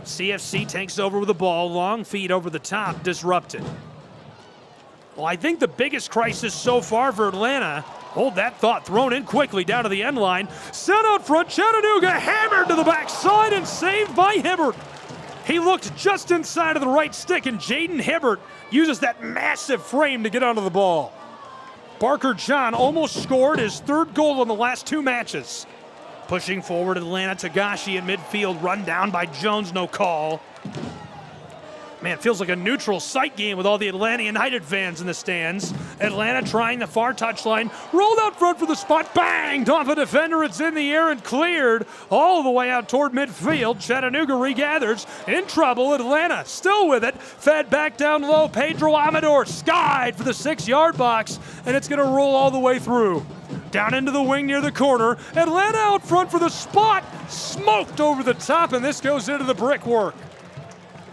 CFC takes over with the ball, long feed over the top, disrupted. Well, I think the biggest crisis so far for Atlanta, hold that thought, thrown in quickly down to the end line, set out front, Chattanooga hammered to the backside and saved by Hibbert. He looked just inside of the right stick, and Jaden Hibbert uses that massive frame to get onto the ball. Barker John almost scored his 3rd goal in the last 2 matches. Pushing forward, Atlanta, Tagashi in midfield, run down by Jones, no call. Man, it feels like a neutral site game with all the Atlanta United fans in the stands. Atlanta trying the far touchline, rolled out front for the spot, banged off a defender, it's in the air and cleared all the way out toward midfield. Chattanooga regathers, in trouble, Atlanta still with it, fed back down low, Pedro Amador skied for the 6-yard box, and it's gonna roll all the way through. Down into the wing near the corner, Atlanta out front for the spot, smoked over the top, and this goes into the brickwork.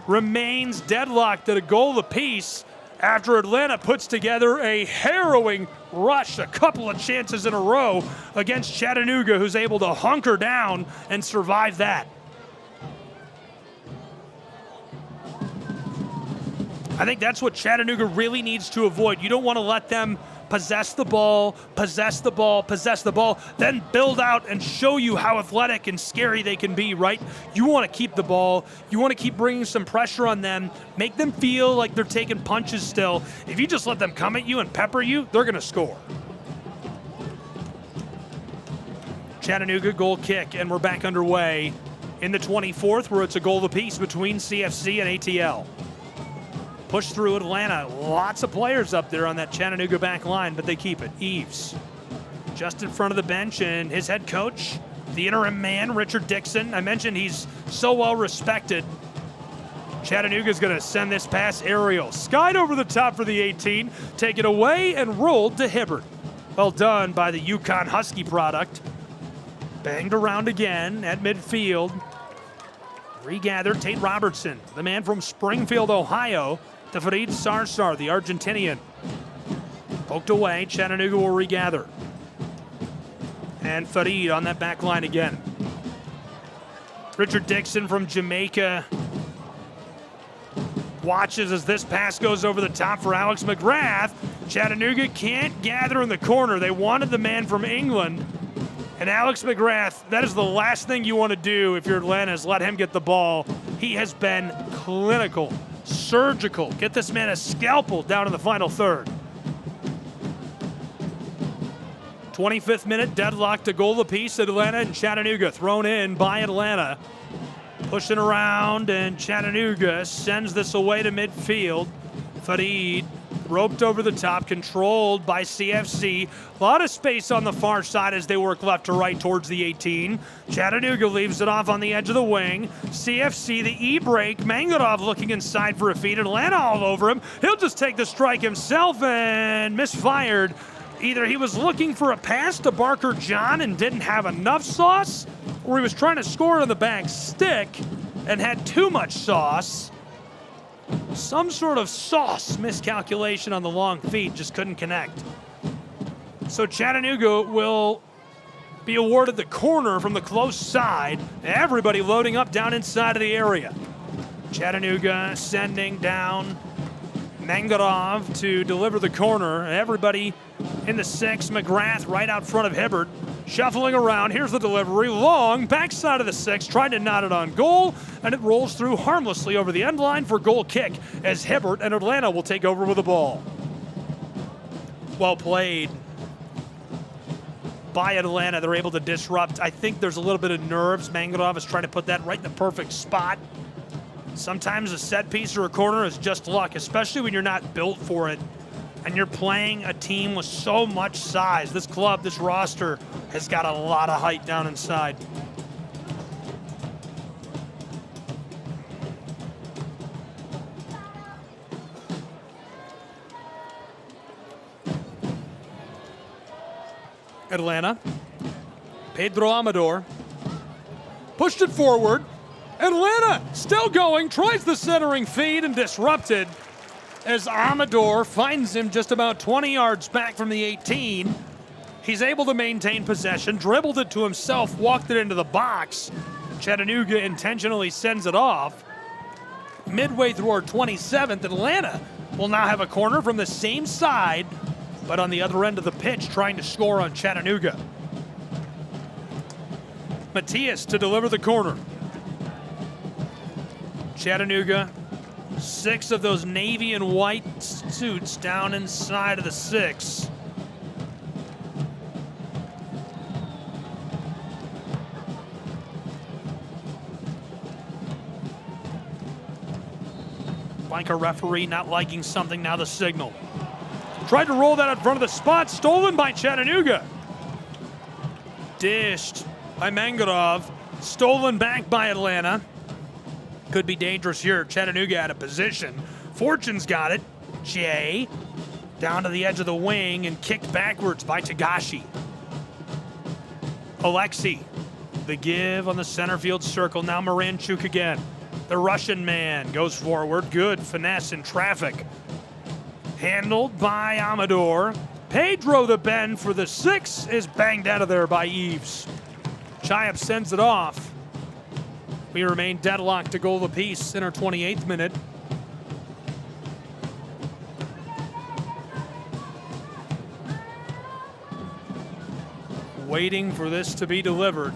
Remains deadlocked at a goal apiece after Atlanta puts together a harrowing rush, a couple of chances in a row against Chattanooga, who's able to hunker down and survive that. I think that's what Chattanooga really needs to avoid. You don't want to let them possess the ball, then build out and show you how athletic and scary they can be, right? You want to keep the ball. You want to keep bringing some pressure on them, make them feel like they're taking punches still. If you just let them come at you and pepper you, they're going to score. Chattanooga goal kick, and we're back underway in the 24th, where it's a goal apiece between CFC and ATL. Push through Atlanta. Lots of players up there on that Chattanooga back line, but they keep it. Eves just in front of the bench, and his head coach, the interim man, Richard Dixon. I mentioned he's so well respected. Chattanooga's going to send this pass aerial. Skied over the top for the 18, take it away and rolled to Hibbert. Well done by the Yukon Husky product. Banged around again at midfield. Regathered Tate Robertson, the man from Springfield, Ohio, to Farid Sarsar, the Argentinian. Poked away, Chattanooga will regather. And Farid on that back line again. Richard Dixon from Jamaica watches as this pass goes over the top for Alex McGrath. Chattanooga can't gather in the corner. They wanted the man from England. And Alex McGrath, that is the last thing you want to do if you're Atlanta, is let him get the ball. He has been clinical, surgical. Get this man a scalpel down in the final third. 25th minute, deadlock to goal apiece. Atlanta and Chattanooga thrown in by Atlanta. Pushing around, and Chattanooga sends this away to midfield. Farid roped over the top, controlled by CFC. A lot of space on the far side as they work left to right towards the 18. Chattanooga leaves it off on the edge of the wing. CFC, the E-break. Mangadov looking inside for a feed. Atlanta all over him. He'll just take the strike himself and misfired. Either he was looking for a pass to Barker John and didn't have enough sauce, or he was trying to score on the back stick and had too much sauce. Some sort of sauce miscalculation on the long feet, just couldn't connect. So Chattanooga will be awarded the corner from the close side. Everybody loading up down inside of the area. Chattanooga sending down Mangarov to deliver the corner. Everybody in the 6. McGrath right out front of Hibbert. Shuffling around, here's the delivery, long, backside of the 6, trying to knot it on goal, and it rolls through harmlessly over the end line for goal kick as Hibbert and Atlanta will take over with the ball. Well played by Atlanta. They're able to disrupt. I think there's a little bit of nerves. Mangadov is trying to put that right in the perfect spot. Sometimes a set piece or a corner is just luck, especially when you're not built for it. And you're playing a team with so much size. This club, this roster, has got a lot of height down inside. Atlanta. Pedro Amador. Pushed it forward. Atlanta still going, tries the centering feed and disrupted as Amador finds him just about 20 yards back from the 18. He's able to maintain possession, dribbled it to himself, walked it into the box. Chattanooga intentionally sends it off. Midway through our 27th, Atlanta will now have a corner from the same side, but on the other end of the pitch, trying to score on Chattanooga. Matias to deliver the corner. Chattanooga, 6 of those navy and white suits down inside of the 6. Like a referee not liking something, now the signal. Tried to roll that in front of the spot, stolen by Chattanooga. Dished by Mangarov, stolen back by Atlanta. Could be dangerous here. Chattanooga out of position. Fortune's got it. Jay down to the edge of the wing and kicked backwards by Tagashi. Alexi, the give on the center field circle. Now Moranchuk again. The Russian man goes forward. Good finesse in traffic. Handled by Amador. Pedro, the bend for the 6, is banged out of there by Eves. Chiap sends it off. We remain deadlocked to goal apiece in our 28th minute. waiting for this to be delivered.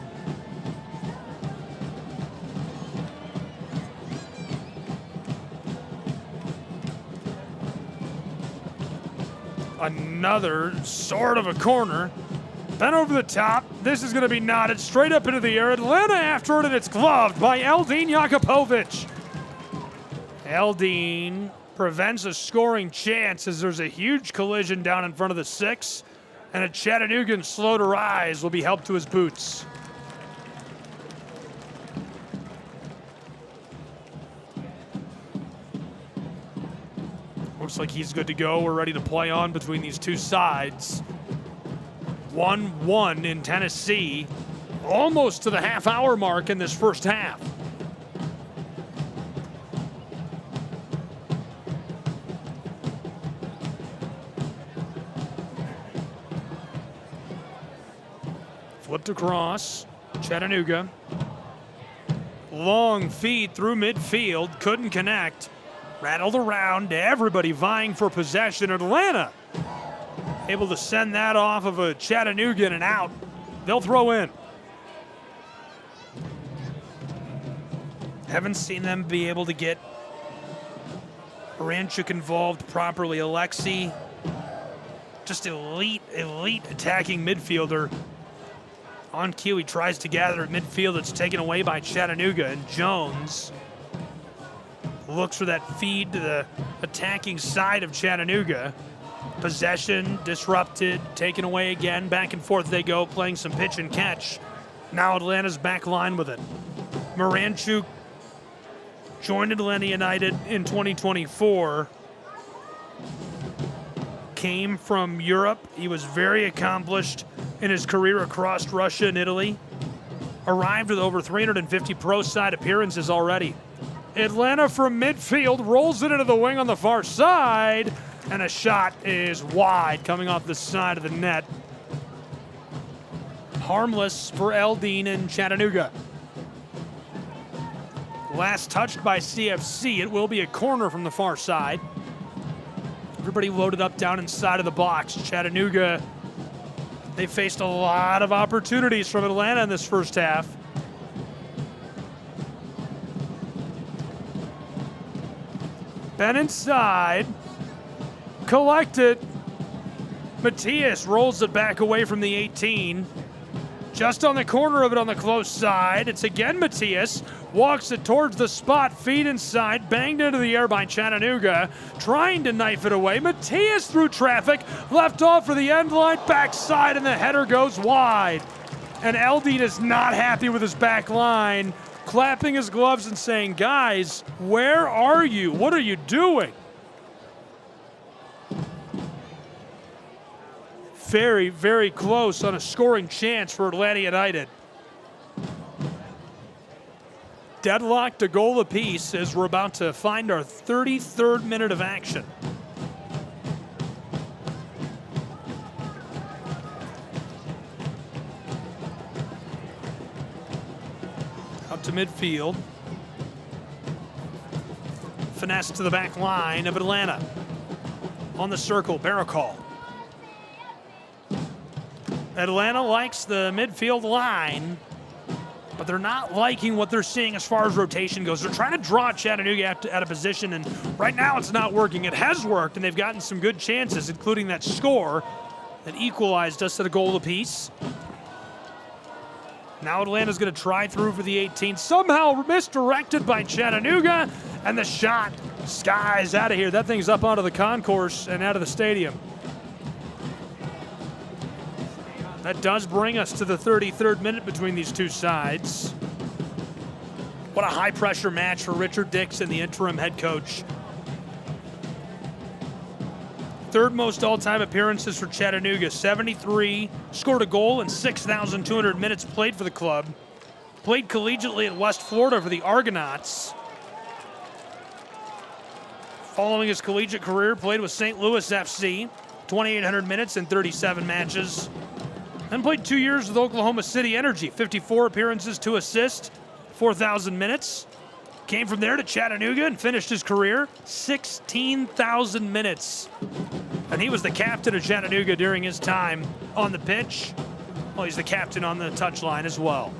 Another sort of a corner. Bent over the top. This is going to be knotted straight up into the air. Atlanta after it, and it's gloved by Eldin Jakupovic. Eldin prevents a scoring chance as there's a huge collision down in front of the 6, and a Chattanoogan slow to rise will be helped to his boots. Looks like he's good to go. We're ready to play on between these two sides. 1-1 in Tennessee, almost to the half-hour mark in this first half. Flipped across, Chattanooga. Long feed through midfield, couldn't connect. Rattled around, everybody vying for possession. Atlanta able to send that off of a Chattanooga and out. They'll throw in. Haven't seen them be able to get Ranchuk involved properly. Alexi, just elite attacking midfielder. On cue, he tries to gather at midfield. It's taken away by Chattanooga, and Jones looks for that feed to the attacking side of Chattanooga. Possession disrupted, taken away again. Back and forth they go, playing some pitch and catch. Now Atlanta's back line with it. Moranchuk joined Atlanta United in 2024. Came from Europe. He was very accomplished in his career across Russia and Italy. Arrived with over 350 pro side appearances already. Atlanta from midfield rolls it into the wing on the far side, and a shot is wide coming off the side of the net. Harmless for Eldin and Chattanooga. Last touched by CFC. It will be a corner from the far side. Everybody loaded up down inside of the box. Chattanooga, they faced a lot of opportunities from Atlanta in this first half. Ben inside, collected. Matias rolls it back away from the 18. Just on the corner of it on the close side. It's again Matias. Walks it towards the spot. Feet inside. Banged into the air by Chattanooga. Trying to knife it away. Matias through traffic. Left off for the end line. Backside, and the header goes wide. And Eldin is not happy with his back line. Clapping his gloves and saying, guys, where are you? What are you doing? Very, very close on a scoring chance for Atlanta United. Deadlocked, a goal apiece as we're about to find our 33rd minute of action. Out to midfield. Finesse to the back line of Atlanta. On the circle, Barakal. Atlanta likes the midfield line, but they're not liking what they're seeing as far as rotation goes. They're trying to draw Chattanooga out of position, and right now it's not working. It has worked, and they've gotten some good chances, including that score that equalized us at a goal apiece. Now Atlanta's going to try through for the 18. Somehow misdirected by Chattanooga, and the shot skies out of here. That thing's up onto the concourse and out of the stadium. That does bring us to the 33rd minute between these two sides. What a high-pressure match for Richard Dixon, the interim head coach. Third most all-time appearances for Chattanooga, 73. Scored a goal in 6,200 minutes played for the club. Played collegiately at West Florida for the Argonauts. Following his collegiate career, played with St. Louis FC, 2,800 minutes in 37 matches. Then played 2 years with Oklahoma City Energy, 54 appearances, 2 assists, 4,000 minutes. Came from there to Chattanooga and finished his career 16,000 minutes. And he was the captain of Chattanooga during his time on the pitch. Well, he's the captain on the touchline as well.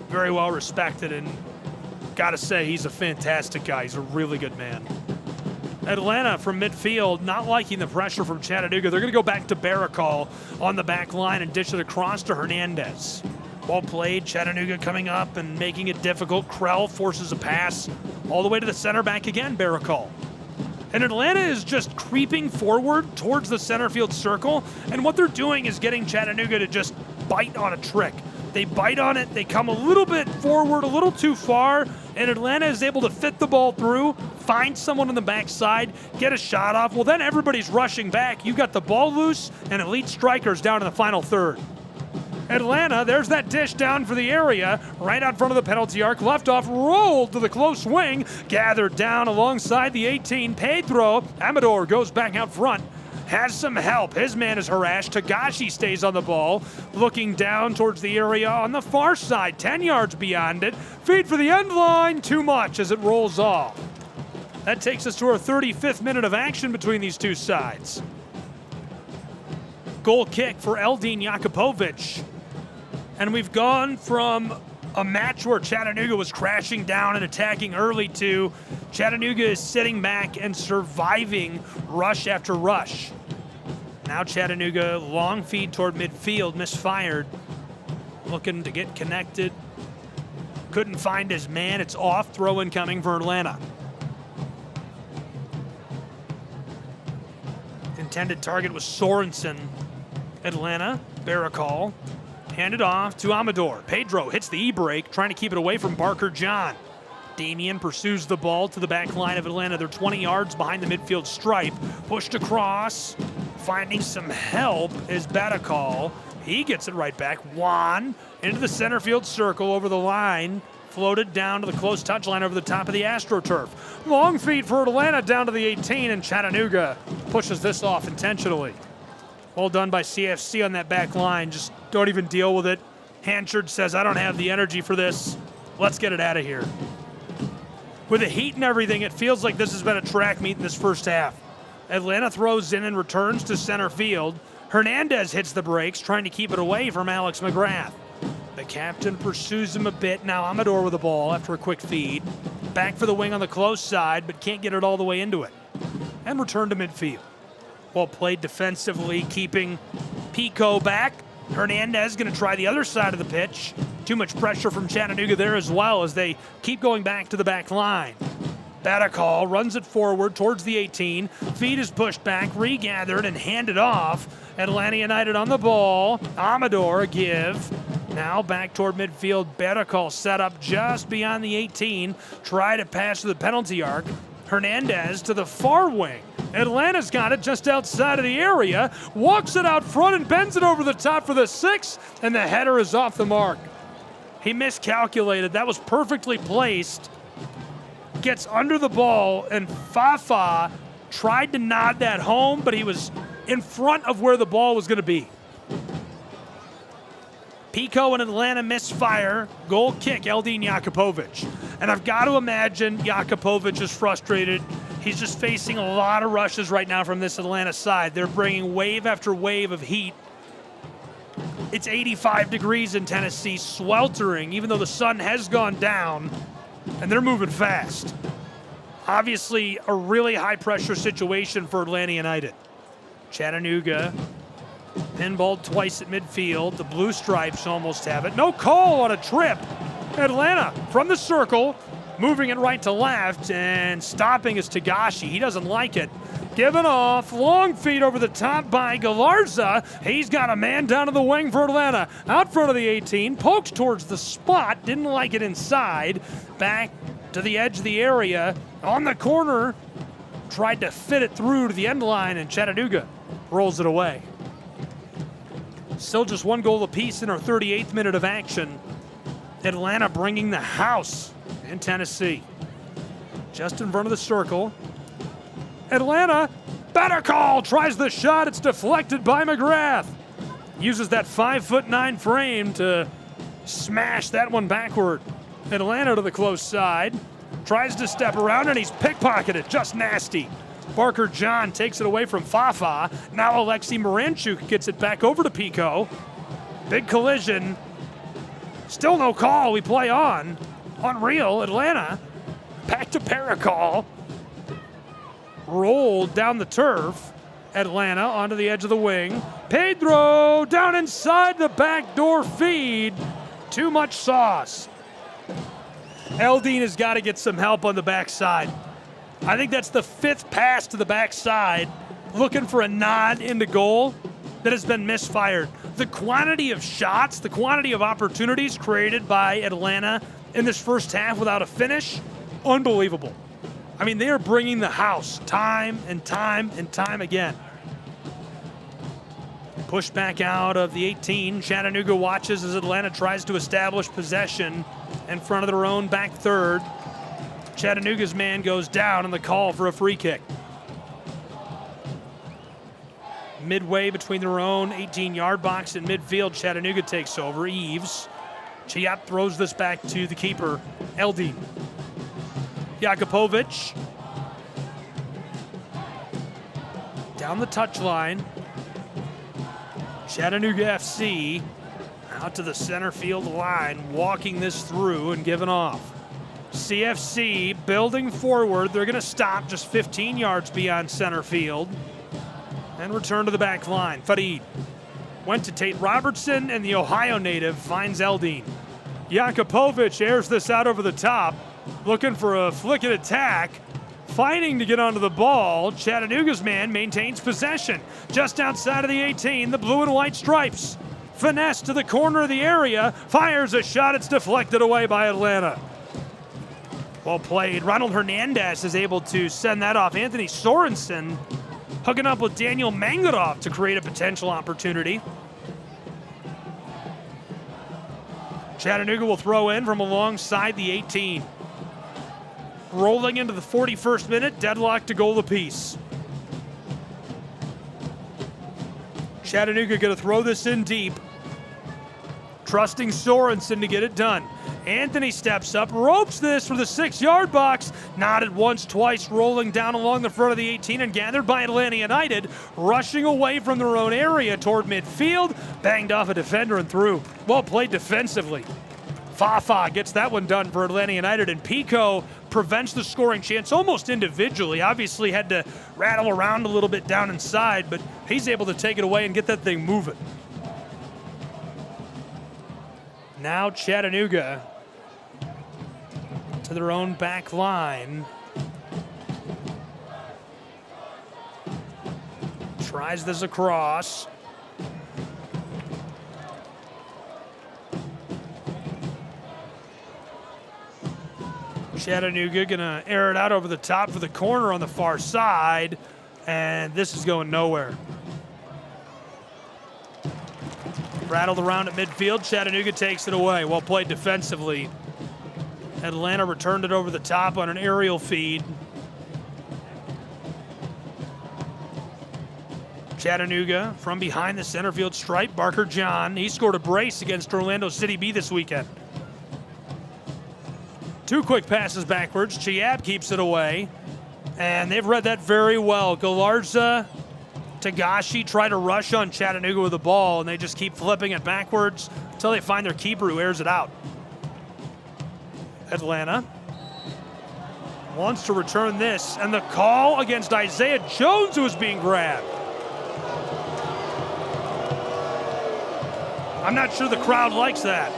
Very well respected, and gotta say, he's a fantastic guy. He's a really good man. Atlanta from midfield, not liking the pressure from Chattanooga. They're going to go back to Baracol on the back line and dish it across to Hernandez. Well played. Chattanooga coming up and making it difficult. Krell forces a pass all the way to the center back again, Baracol. And Atlanta is just creeping forward towards the center field circle, and what they're doing is getting Chattanooga to just bite on a trick. They bite on it, they come a little bit forward, a little too far, and Atlanta is able to fit the ball through, find someone on the backside, get a shot off. Well, then everybody's rushing back. You've got the ball loose and elite strikers down in the final third. Atlanta, there's that dish down for the area, right out front of the penalty arc, left off, rolled to the close wing, gathered down alongside the 18, Pedro. Amador goes back out front, has some help. His man is harassed. Tagashi stays on the ball, looking down towards the area on the far side, 10 yards beyond it. Feed for the end line, too much as it rolls off. That takes us to our 35th minute of action between these two sides. Goal kick for Eldin Jakupovic. And we've gone from a match where Chattanooga was crashing down and attacking early to Chattanooga is sitting back and surviving rush after rush. Now Chattanooga, long feed toward midfield, misfired. Looking to get connected. Couldn't find his man. It's off. Throw incoming for Atlanta. Intended target was Sorensen. Atlanta, Baracol. Handed off to Amador. Pedro hits the e-brake, trying to keep it away from Barker John. Damian pursues the ball to the back line of Atlanta. They're 20 yards behind the midfield stripe. Pushed across. Finding some help is Baracol. He gets it right back. Juan into the center field circle over the line. Floated down to the close touch line over the top of the AstroTurf. Long feed for Atlanta down to the 18, and Chattanooga pushes this off intentionally. Well done by CFC on that back line. Just don't even deal with it. Hanchard says, I don't have the energy for this. Let's get it out of here. With the heat and everything, it feels like this has been a track meet in this first half. Atlanta throws in and returns to center field. Hernandez hits the brakes, trying to keep it away from Alex McGrath. The captain pursues him a bit. Now Amador with the ball after a quick feed. Back for the wing on the close side, but can't get it all the way into it. And return to midfield. Well played defensively, keeping Pico back. Hernandez going to try the other side of the pitch. Too much pressure from Chattanooga there as well as they keep going back to the back line. Baracol runs it forward towards the 18. Feed is pushed back, regathered, and handed off. Atlanta United on the ball. Amador a give. Now back toward midfield. Baracol set up just beyond the 18. Try to pass to the penalty arc. Hernandez to the far wing. Atlanta's got it just outside of the area. Walks it out front and bends it over the top for the 6. And the header is off the mark. He miscalculated. That was perfectly placed. Gets under the ball, and Fafa tried to nod that home, but he was in front of where the ball was going to be. Pico and Atlanta misfire. Goal kick, Eldin Jakupovic. And I've got to imagine Jakupovic is frustrated. He's just facing a lot of rushes right now from this Atlanta side. They're bringing wave after wave of heat. It's 85 degrees in Tennessee, sweltering, even though the sun has gone down, and they're moving fast. Obviously, a really high-pressure situation for Atlanta United. Chattanooga pinballed twice at midfield. The Blue Stripes almost have it. No call on a trip. Atlanta from the circle, moving it right to left, and stopping is Tagashi. He doesn't like it. Given off, long feed over the top by Galarza. He's got a man down to the wing for Atlanta. Out front of the 18, poked towards the spot, didn't like it inside. Back to the edge of the area, on the corner, tried to fit it through to the end line, and Chattanooga rolls it away. Still just one goal apiece in our 38th minute of action. Atlanta bringing the house in Tennessee. Just in front of the circle. Atlanta, Baracol tries the shot. It's deflected by McGrath. Uses that 5'9" frame to smash that one backward. Atlanta to the close side. Tries to step around, and he's pickpocketed. Just nasty. Barker John takes it away from Fafa. Now Alexei Moranchuk gets it back over to Pico. Big collision. Still no call. We play on. Unreal. Atlanta. Back to Paracall. Rolled down the turf. Atlanta onto the edge of the wing. Pedro down inside the backdoor feed. Too much sauce. Eldine has got to get some help on the backside. I think that's the 5th pass to the backside, looking for a nod into goal that has been misfired. The quantity of shots, the quantity of opportunities created by Atlanta in this first half without a finish, unbelievable. I mean, they are bringing the house time and time and time again. Pushed back out of the 18. Chattanooga watches as Atlanta tries to establish possession in front of their own back third. Chattanooga's man goes down on the call for a free kick. Midway between their own 18-yard box and midfield, Chattanooga takes over. Eves. Chiap throws this back to the keeper, Eldine. Jakupovic. Down the touchline. Chattanooga FC out to the center field line, walking this through and giving off. CFC building forward. They're going to stop just 15 yards beyond center field and return to the back line. Farid went to Tate Robertson, and the Ohio native finds Eldine. Jakupovic airs this out over the top, looking for a flick and attack. Fighting to get onto the ball, Chattanooga's man maintains possession. Just outside of the 18, the blue and white stripes. Finesse to the corner of the area, fires a shot, it's deflected away by Atlanta. Well played. Ronald Hernandez is able to send that off. Anthony Sorensen hooking up with Daniel Mangarov to create a potential opportunity. Chattanooga will throw in from alongside the 18. Rolling into the 41st minute, deadlock to goal apiece. Chattanooga going to throw this in deep, trusting Sorensen to get it done. Anthony steps up, ropes this for the 6-yard box, knotted once, twice, rolling down along the front of the 18 and gathered by Atlanta United, rushing away from their own area toward midfield, banged off a defender and through. Well played defensively. Fafa gets that one done for Atlanta United, and Pico prevents the scoring chance almost individually. Obviously had to rattle around a little bit down inside, but he's able to take it away and get that thing moving. Now Chattanooga to their own back line. Tries this across. Chattanooga gonna air it out over the top for the corner on the far side, and this is going nowhere. Rattled around at midfield, Chattanooga takes it away. Well played defensively. Atlanta returned it over the top on an aerial feed. Chattanooga from behind the center field stripe, Barker John. He scored a brace against Orlando City B this weekend. 2 quick passes backwards. Chiab keeps it away, and they've read that very well. Galarza, Tagashi try to rush on Chattanooga with the ball, and they just keep flipping it backwards until they find their keeper who airs it out. Atlanta wants to return this, and the call against Isaiah Jones, who is being grabbed. I'm not sure the crowd likes that.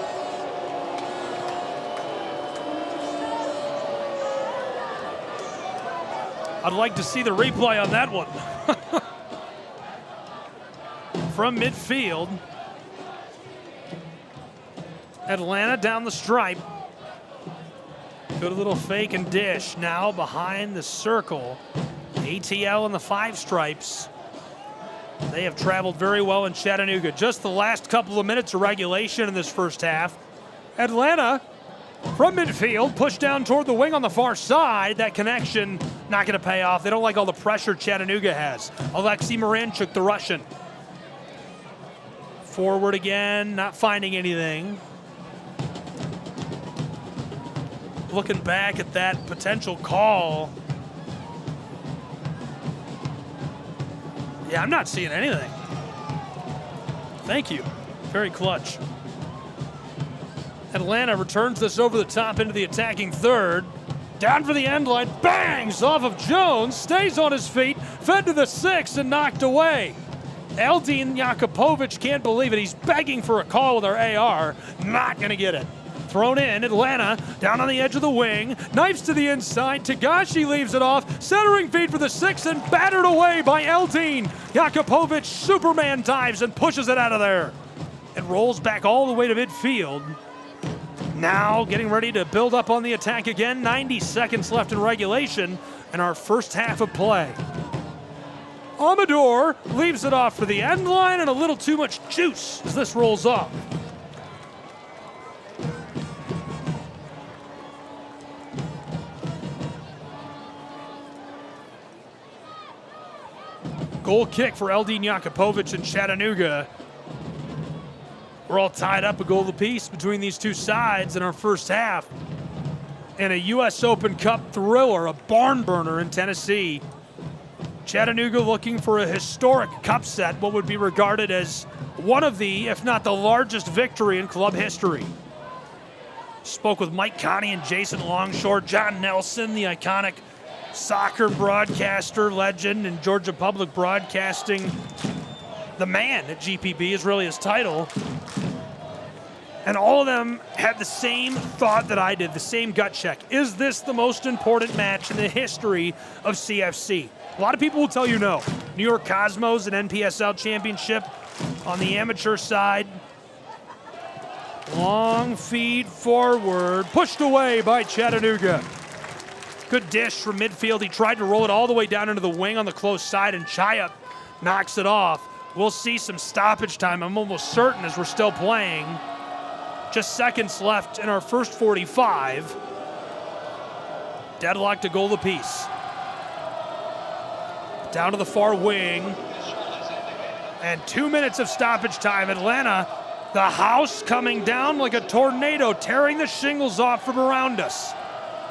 I'd like to see the replay on that one. From midfield, Atlanta down the stripe. Good little fake and dish. Now behind the circle. ATL and the 5 stripes. They have traveled very well in Chattanooga. Just the last couple of minutes of regulation in this first half. Atlanta from midfield, pushed down toward the wing on the far side. That connection not going to pay off. They don't like all the pressure Chattanooga has. Alexei Moranchuk, the Russian. Forward again, not finding anything. Looking back at that potential call. Yeah, I'm not seeing anything. Thank you. Very clutch. Atlanta returns this over the top into the attacking third. Down for the end line, bangs off of Jones, stays on his feet, fed to the 6 and knocked away. Eldin Jakupovic can't believe it. He's begging for a call with our AR. Not going to get it. Thrown in, Atlanta down on the edge of the wing. Knifes to the inside. Tagashi leaves it off. Centering feed for the 6 and battered away by Eldin. Jakupovic Superman dives and pushes it out of there. It rolls back all the way to midfield. Now getting ready to build up on the attack again. 90 seconds left in regulation and our first half of play. Amador leaves it off for the end line and a little too much juice as this rolls off. Goal kick for Eldin Jakupovic in Chattanooga. We're all tied up a goal apiece between these two sides in our first half. And a U.S. Open Cup thriller, a barn burner in Tennessee. Chattanooga looking for a historic cup set, what would be regarded as one of the, if not the largest victory in club history. Spoke with Mike Connie and Jason Longshore, John Nelson, the iconic soccer broadcaster legend in Georgia Public Broadcasting. The man at GPB is really his title. And all of them had the same thought that I did, the same gut check. Is this the most important match in the history of CFC? A lot of people will tell you no. New York Cosmos, an NPSL championship on the amateur side. Long feed forward, pushed away by Chattanooga. Good dish from midfield. He tried to roll it all the way down into the wing on the close side, and Chayap knocks it off. We'll see some stoppage time, I'm almost certain, as we're still playing. Just seconds left in our first 45. Deadlocked a goal apiece. Down to the far wing. And 2 minutes of stoppage time. Atlanta, the house coming down like a tornado, tearing the shingles off from around us.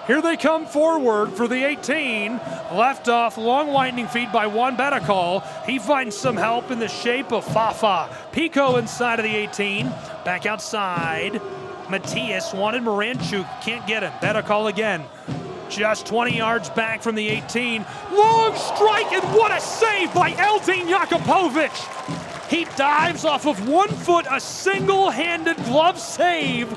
Here they come forward for the 18. Left off, long winding feed by Juan Betakal. He finds some help in the shape of Fafa. Pico inside of the 18. Back outside. Matias wanted Moranchuk. Can't get him. Betakal again. Just 20 yards back from the 18. Long strike, and what a save by Eldin Jakupovic. He dives off of 1 foot, a single-handed glove save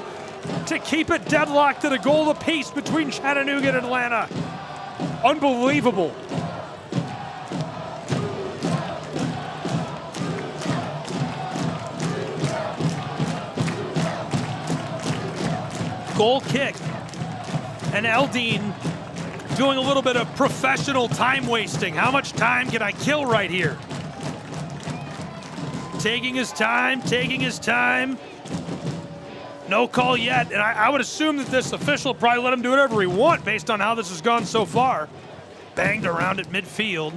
to keep it deadlocked at a goal apiece between Chattanooga and Atlanta. Unbelievable. Goal kick. And Eldin doing a little bit of professional time wasting. How much time can I kill right here? Taking his time. No call yet, and I would assume that this official probably let him do whatever he wants based on how this has gone so far. Banged around at midfield.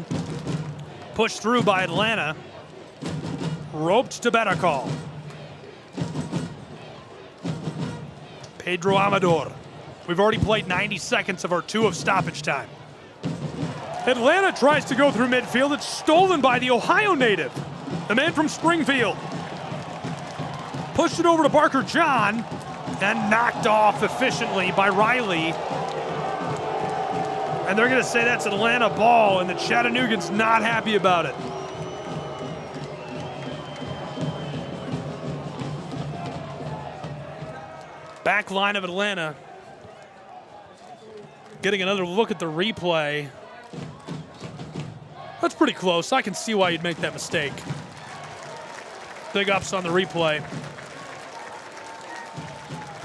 Pushed through by Atlanta. Roped to Betakal. Pedro Amador. We've already played 90 seconds of our 2 of stoppage time. Atlanta tries to go through midfield. It's stolen by the Ohio native, the man from Springfield. Pushed it over to Barker John and knocked off efficiently by Riley. And they're going to say that's Atlanta ball, and the Chattanoogan's not happy about it. Back line of Atlanta. Getting another look at the replay. That's pretty close. I can see why you'd make that mistake. Big ups on the replay.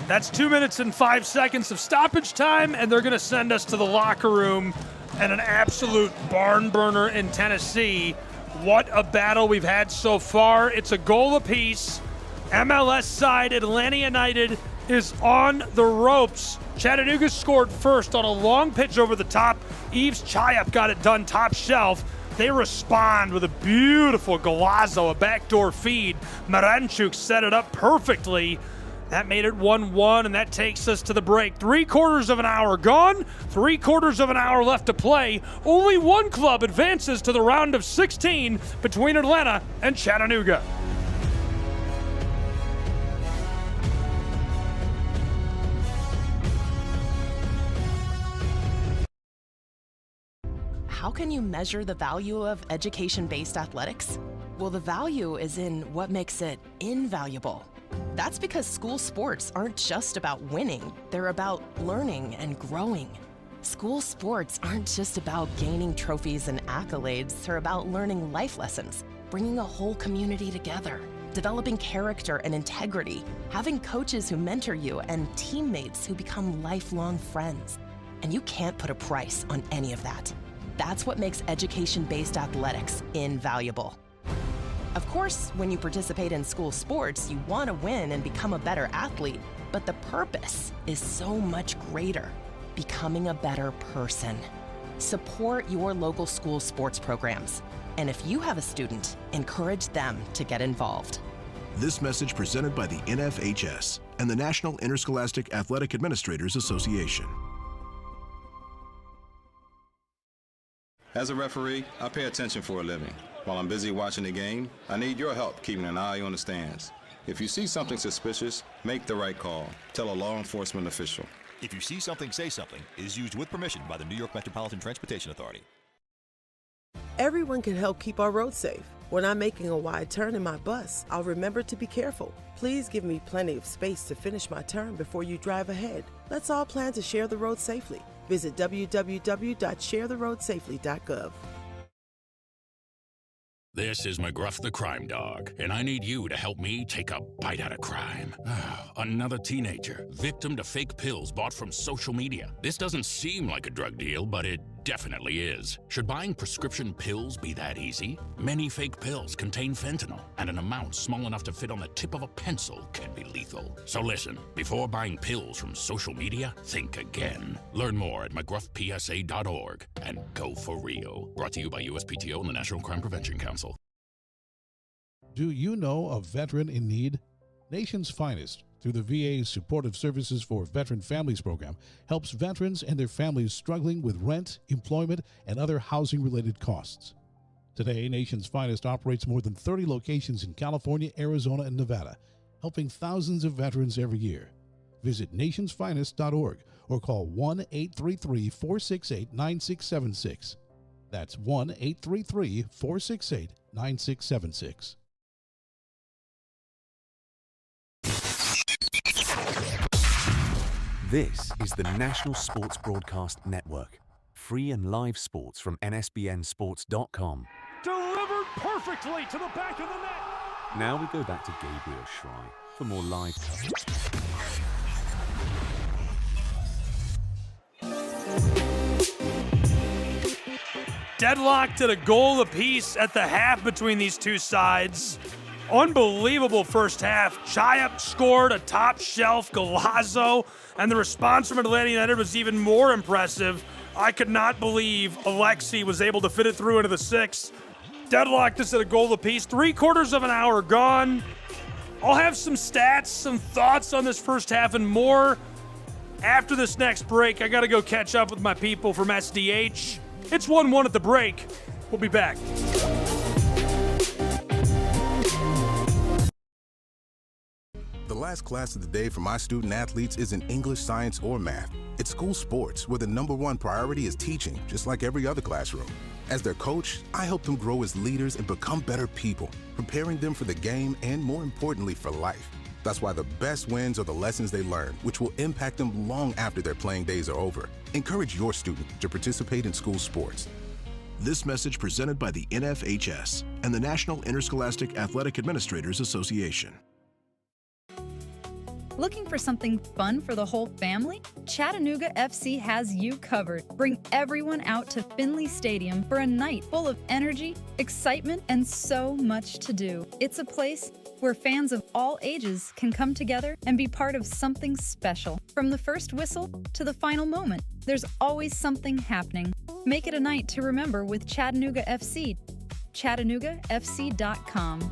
That's 2 minutes and 5 seconds of stoppage time, and they're going to send us to the locker room and an absolute barn burner in Tennessee. What a battle we've had so far. It's a goal apiece. MLS side, Atlanta United is on the ropes. Chattanooga scored first on a long pitch over the top. Yves Chayap got it done top shelf. They respond with a beautiful golazo, a backdoor feed. Moranchuk set it up perfectly. That made it 1-1, and that takes us to the break. 3/4 of an hour gone, 3/4 of an hour left to play. Only one club advances to the round of 16 between Atlanta and Chattanooga. How can you measure the value of education-based athletics? Well, the value is in what makes it invaluable. That's because school sports aren't just about winning, they're about learning and growing. School sports aren't just about gaining trophies and accolades, they're about learning life lessons, bringing a whole community together, developing character and integrity, having coaches who mentor you, and teammates who become lifelong friends. And you can't put a price on any of that. That's what makes education-based athletics invaluable. Of course, when you participate in school sports, you want to win and become a better athlete, but the purpose is so much greater, becoming a better person. Support your local school sports programs. And if you have a student, encourage them to get involved. This message presented by the NFHS and the National Interscholastic Athletic Administrators Association. As a referee, I pay attention for a living. While I'm busy watching the game, I need your help keeping an eye on the stands. If you see something suspicious, make the right call. Tell a law enforcement official. If you see something, say something is used with permission by the New York Metropolitan Transportation Authority. Everyone can help keep our roads safe. When I'm making a wide turn in my bus, I'll remember to be careful. Please give me plenty of space to finish my turn before you drive ahead. Let's all plan to share the road safely. Visit www.sharetheroadsafely.gov. This is McGruff the Crime Dog, and I need you to help me take a bite out of crime. Another teenager, victim to fake pills bought from social media. This doesn't seem like a drug deal, but it definitely is. Should buying prescription pills be that easy? Many fake pills contain fentanyl, and an amount small enough to fit on the tip of a pencil can be lethal. So listen, before buying pills from social media, think again. Learn more at mcgruffpsa.org and go for real. Brought to you by USPTO and the National Crime Prevention Council. Do you know a veteran in need? Nation's Finest, through the VA's Supportive Services for Veteran Families program, helps veterans and their families struggling with rent, employment, and other housing-related costs. Today, Nation's Finest operates more than 30 locations in California, Arizona, and Nevada, helping thousands of veterans every year. Visit nationsfinest.org or call 1-833-468-9676. That's 1-833-468-9676. This is the National Sports Broadcast Network. Free and live sports from NSBNsports.com. Delivered perfectly to the back of the net. Now we go back to Gabriel Schrei for more live coverage. Deadlocked at a goal apiece at the half between these two sides. Unbelievable first half. Chayap scored a top-shelf golazo, and the response from Atlanta United was even more impressive. I could not believe Alexi was able to fit it through into the six. Deadlocked us at a goal apiece. 3/4 of an hour gone. I'll have some stats, some thoughts on this first half, and more after this next break. I got to go catch up with my people from SDH. It's 1-1 at the break. We'll be back. The last class of the day for my student athletes isn't English, science, or math. It's school sports, where the #1 priority is teaching, just like every other classroom. As their coach, I help them grow as leaders and become better people, preparing them for the game and, more importantly, for life. That's why the best wins are the lessons they learn, which will impact them long after their playing days are over. Encourage your student to participate in school sports. This message presented by the NFHS and the National Interscholastic Athletic Administrators Association. Looking for something fun for the whole family? Chattanooga FC has you covered. Bring everyone out to Finley Stadium for a night full of energy, excitement, and so much to do. It's a place where fans of all ages can come together and be part of something special. From the first whistle to the final moment, there's always something happening. Make it a night to remember with Chattanooga FC. ChattanoogaFC.com.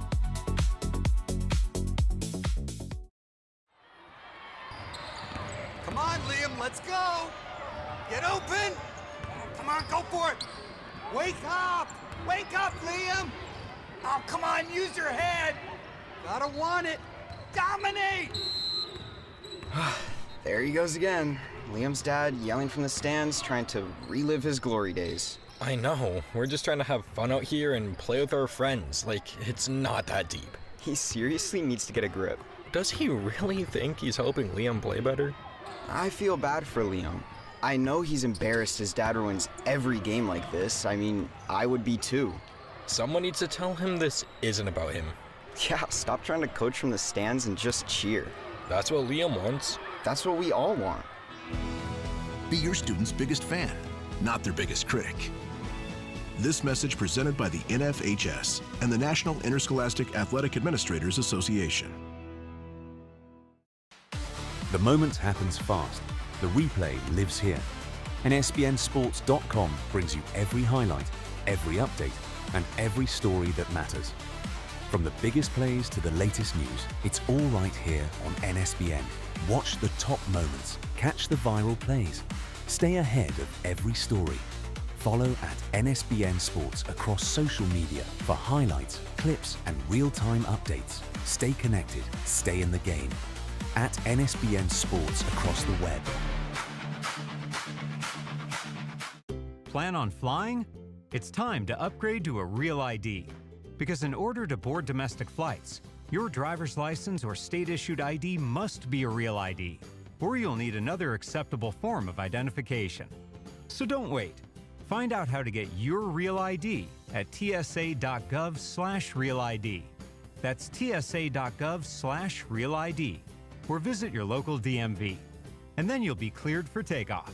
Come on, Liam, let's go! Get open! Come on, go for it! Wake up! Wake up, Liam! Oh, come on, use your head! Gotta want it! Dominate! There he goes again. Liam's dad yelling from the stands, trying to relive his glory days. I know, we're just trying to have fun out here and play with our friends. Like, it's not that deep. He seriously needs to get a grip. Does he really think he's helping Liam play better? I feel bad for Liam. I know he's embarrassed his dad ruins every game like this. I mean, I would be too. Someone needs to tell him this isn't about him. Yeah, stop trying to coach from the stands and just cheer. That's what Liam wants. That's what we all want. Be your student's biggest fan, not their biggest critic. This message presented by the NFHS and the National Interscholastic Athletic Administrators Association. The moment happens fast. The replay lives here. And ESPNSports.com brings you every highlight, every update, and every story that matters. From the biggest plays to the latest news, it's all right here on NSBN. Watch the top moments, catch the viral plays, stay ahead of every story. Follow at NSBN Sports across social media for highlights, clips, and real-time updates. Stay connected, stay in the game. At NSBN Sports across the web. Plan on flying? It's time to upgrade to a Real ID. Because in order to board domestic flights, your driver's license or state-issued ID must be a Real ID, or you'll need another acceptable form of identification. So don't wait. Find out how to get your Real ID at tsa.gov/RealID. That's tsa.gov/RealID. Or visit your local DMV. And then you'll be cleared for takeoff.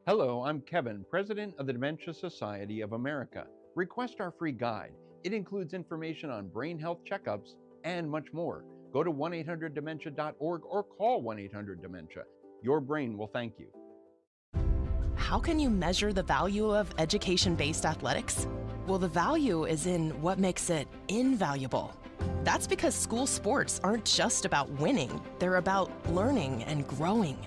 Hello, I'm Kevin, President of the Dementia Society of America. Request our free guide. It includes information on brain health checkups and much more. Go to 1-800-DEMENTIA.org or call 1-800-DEMENTIA. Your brain will thank you. How can you measure the value of education-based athletics? Well, the value is in what makes it invaluable. That's because school sports aren't just about winning, they're about learning and growing.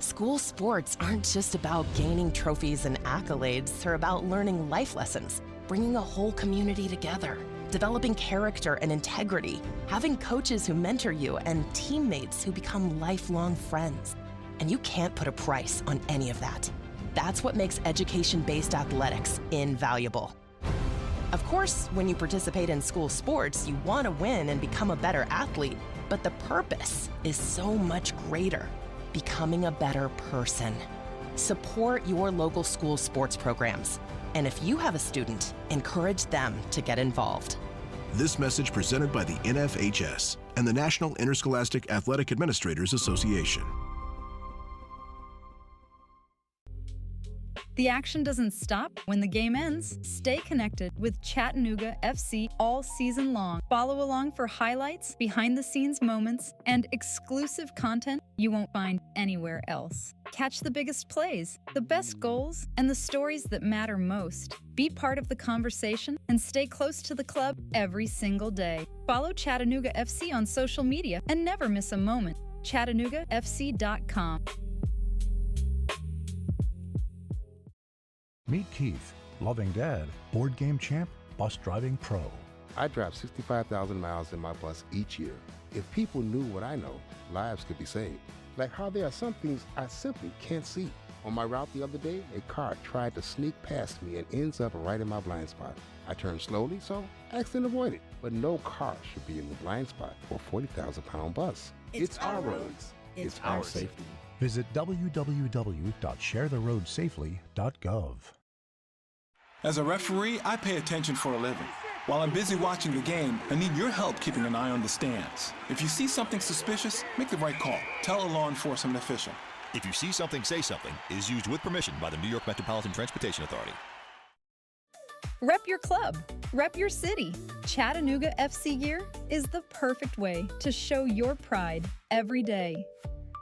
School sports aren't just about gaining trophies and accolades, they're about learning life lessons, bringing a whole community together, developing character and integrity, having coaches who mentor you, and teammates who become lifelong friends. And you can't put a price on any of that. That's what makes education-based athletics invaluable. Of course, when you participate in school sports, you want to win and become a better athlete, but the purpose is so much greater, becoming a better person. Support your local school sports programs. And if you have a student, encourage them to get involved. This message presented by the NFHS and the National Interscholastic Athletic Administrators Association. The action doesn't stop when the game ends. Stay connected with Chattanooga FC all season long. Follow along for highlights, behind-the-scenes moments, and exclusive content you won't find anywhere else. Catch the biggest plays, the best goals, and the stories that matter most. Be part of the conversation and stay close to the club every single day. Follow Chattanooga FC on social media and never miss a moment. ChattanoogaFC.com. Meet Keith, loving dad, board game champ, bus driving pro. I drive 65,000 miles in my bus each year. If people knew what I know, lives could be saved. Like how there are some things I simply can't see. On my route the other day, a car tried to sneak past me and ends up right in my blind spot. I turned slowly, so accident avoided. But no car should be in the blind spot for a 40,000-pound bus. It's our roads. It's our safety. Visit www.sharetheroadsafely.gov. As a referee, I pay attention for a living. While I'm busy watching the game, I need your help keeping an eye on the stands. If you see something suspicious, make the right call. Tell a law enforcement official. If you see something, say something is used with permission by the New York Metropolitan Transportation Authority. Rep your club. Rep your city. Chattanooga FC gear is the perfect way to show your pride every day.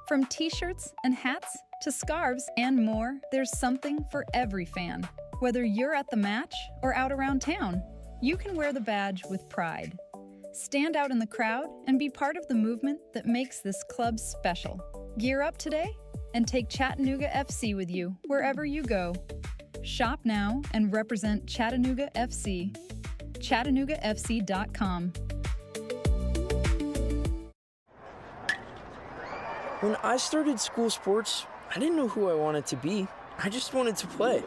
From t-shirts and hats to scarves and more, there's something for every fan. Whether you're at the match or out around town, you can wear the badge with pride. Stand out in the crowd and be part of the movement that makes this club special. Gear up today and take Chattanooga FC with you wherever you go. Shop now and represent Chattanooga FC. ChattanoogaFC.com. When I started school sports, I didn't know who I wanted to be. I just wanted to play.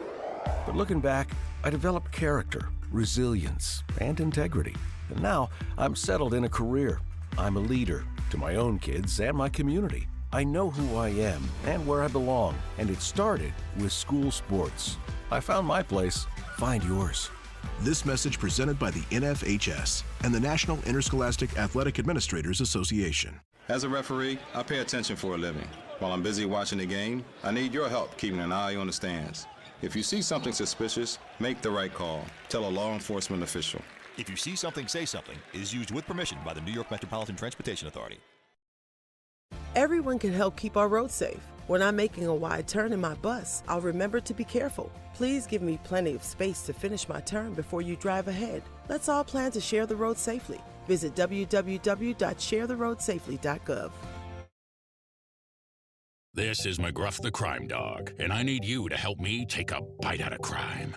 But looking back, I developed character, resilience, and integrity. And now I'm settled in a career. I'm a leader to my own kids and my community. I know who I am and where I belong, and it started with school sports. I found my place. Find yours. This message presented by the NFHS and the National Interscholastic Athletic Administrators Association. As a referee, I pay attention for a living. While I'm busy watching the game, I need your help keeping an eye on the stands. If you see something suspicious, make the right call. Tell a law enforcement official. If you see something, say something is used with permission by the New York Metropolitan Transportation Authority. Everyone can help keep our roads safe. When I'm making a wide turn in my bus, I'll remember to be careful. Please give me plenty of space to finish my turn before you drive ahead. Let's all plan to share the road safely. Visit www.sharetheroadsafely.gov. This is McGruff the Crime Dog, and I need you to help me take a bite out of crime.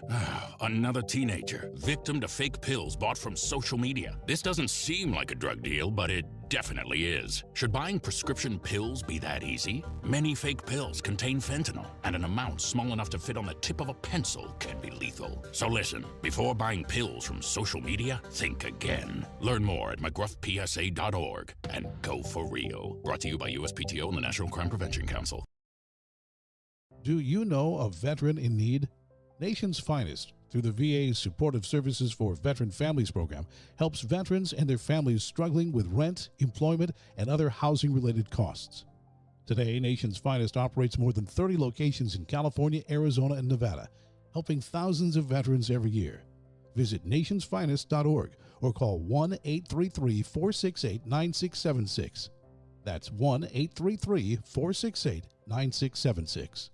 Another teenager, victim to fake pills bought from social media. This doesn't seem like a drug deal, but it definitely is. Should buying prescription pills be that easy? Many fake pills contain fentanyl, and an amount small enough to fit on the tip of a pencil can be lethal. So listen, before buying pills from social media, think again. Learn more at mcgruffpsa.org and go for real. Brought to you by USPTO and the National Crime Prevention Council. Do you know a veteran in need? Nation's Finest, through the VA's Supportive Services for Veteran Families program, helps veterans and their families struggling with rent, employment, and other housing-related costs. Today, Nation's Finest operates more than 30 locations in California, Arizona, and Nevada, helping thousands of veterans every year. Visit nationsfinest.org or call 1-833-468-9676. That's 1-833-468-9676.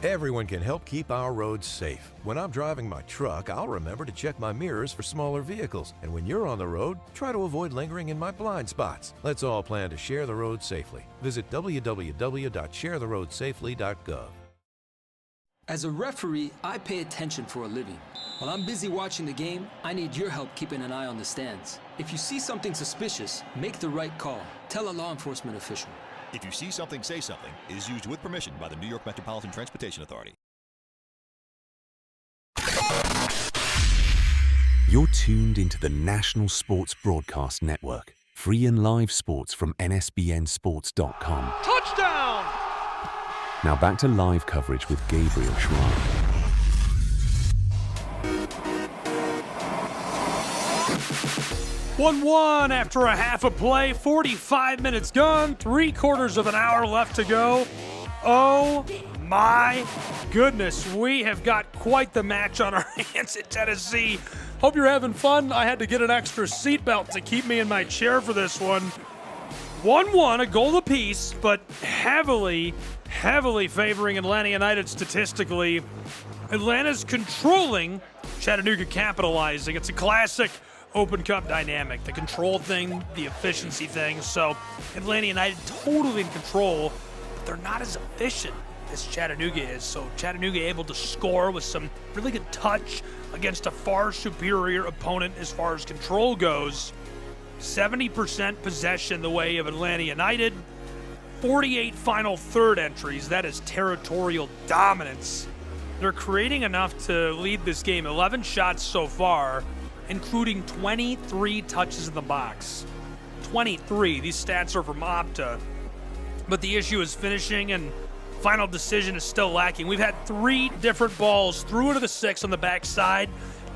Everyone can help keep our roads safe. When I'm driving my truck, I'll remember to check my mirrors for smaller vehicles. And when you're on the road, try to avoid lingering in my blind spots. Let's all plan to share the road safely. Visit www.sharetheroadsafely.gov. As a referee, I pay attention for a living. While I'm busy watching the game, I need your help keeping an eye on the stands. If you see something suspicious, make the right call. Tell a law enforcement official. If you see something, say something is used with permission by the New York Metropolitan Transportation Authority. You're tuned into the National Sports Broadcast Network. Free and live sports from nsbnsports.com. Touchdown! Now back to live coverage with Gabriel Schreier. 1-1 after a half a play, 45 minutes gone, 3/4 of an hour left to go. Oh my goodness, we have got quite the match on our hands at Tennessee. Hope you're having fun. I had to get an extra seatbelt to keep me in my chair for this one. 1-1, a goal apiece, but heavily favoring Atlanta United statistically. Atlanta's controlling, Chattanooga capitalizing. It's a classic Open Cup dynamic, the control thing, the efficiency thing. So Atlanta United totally in control, but they're not as efficient as Chattanooga is. So Chattanooga able to score with some really good touch against a far superior opponent as far as control goes. 70% possession the way of Atlanta United. 48 final third entries. That is territorial dominance. They're creating enough to lead this game. 11 shots so far, including 23 touches in the box. 23. These stats are from Opta. But the issue is finishing, and final decision is still lacking. We've had 3 different balls through into the 6 on the backside.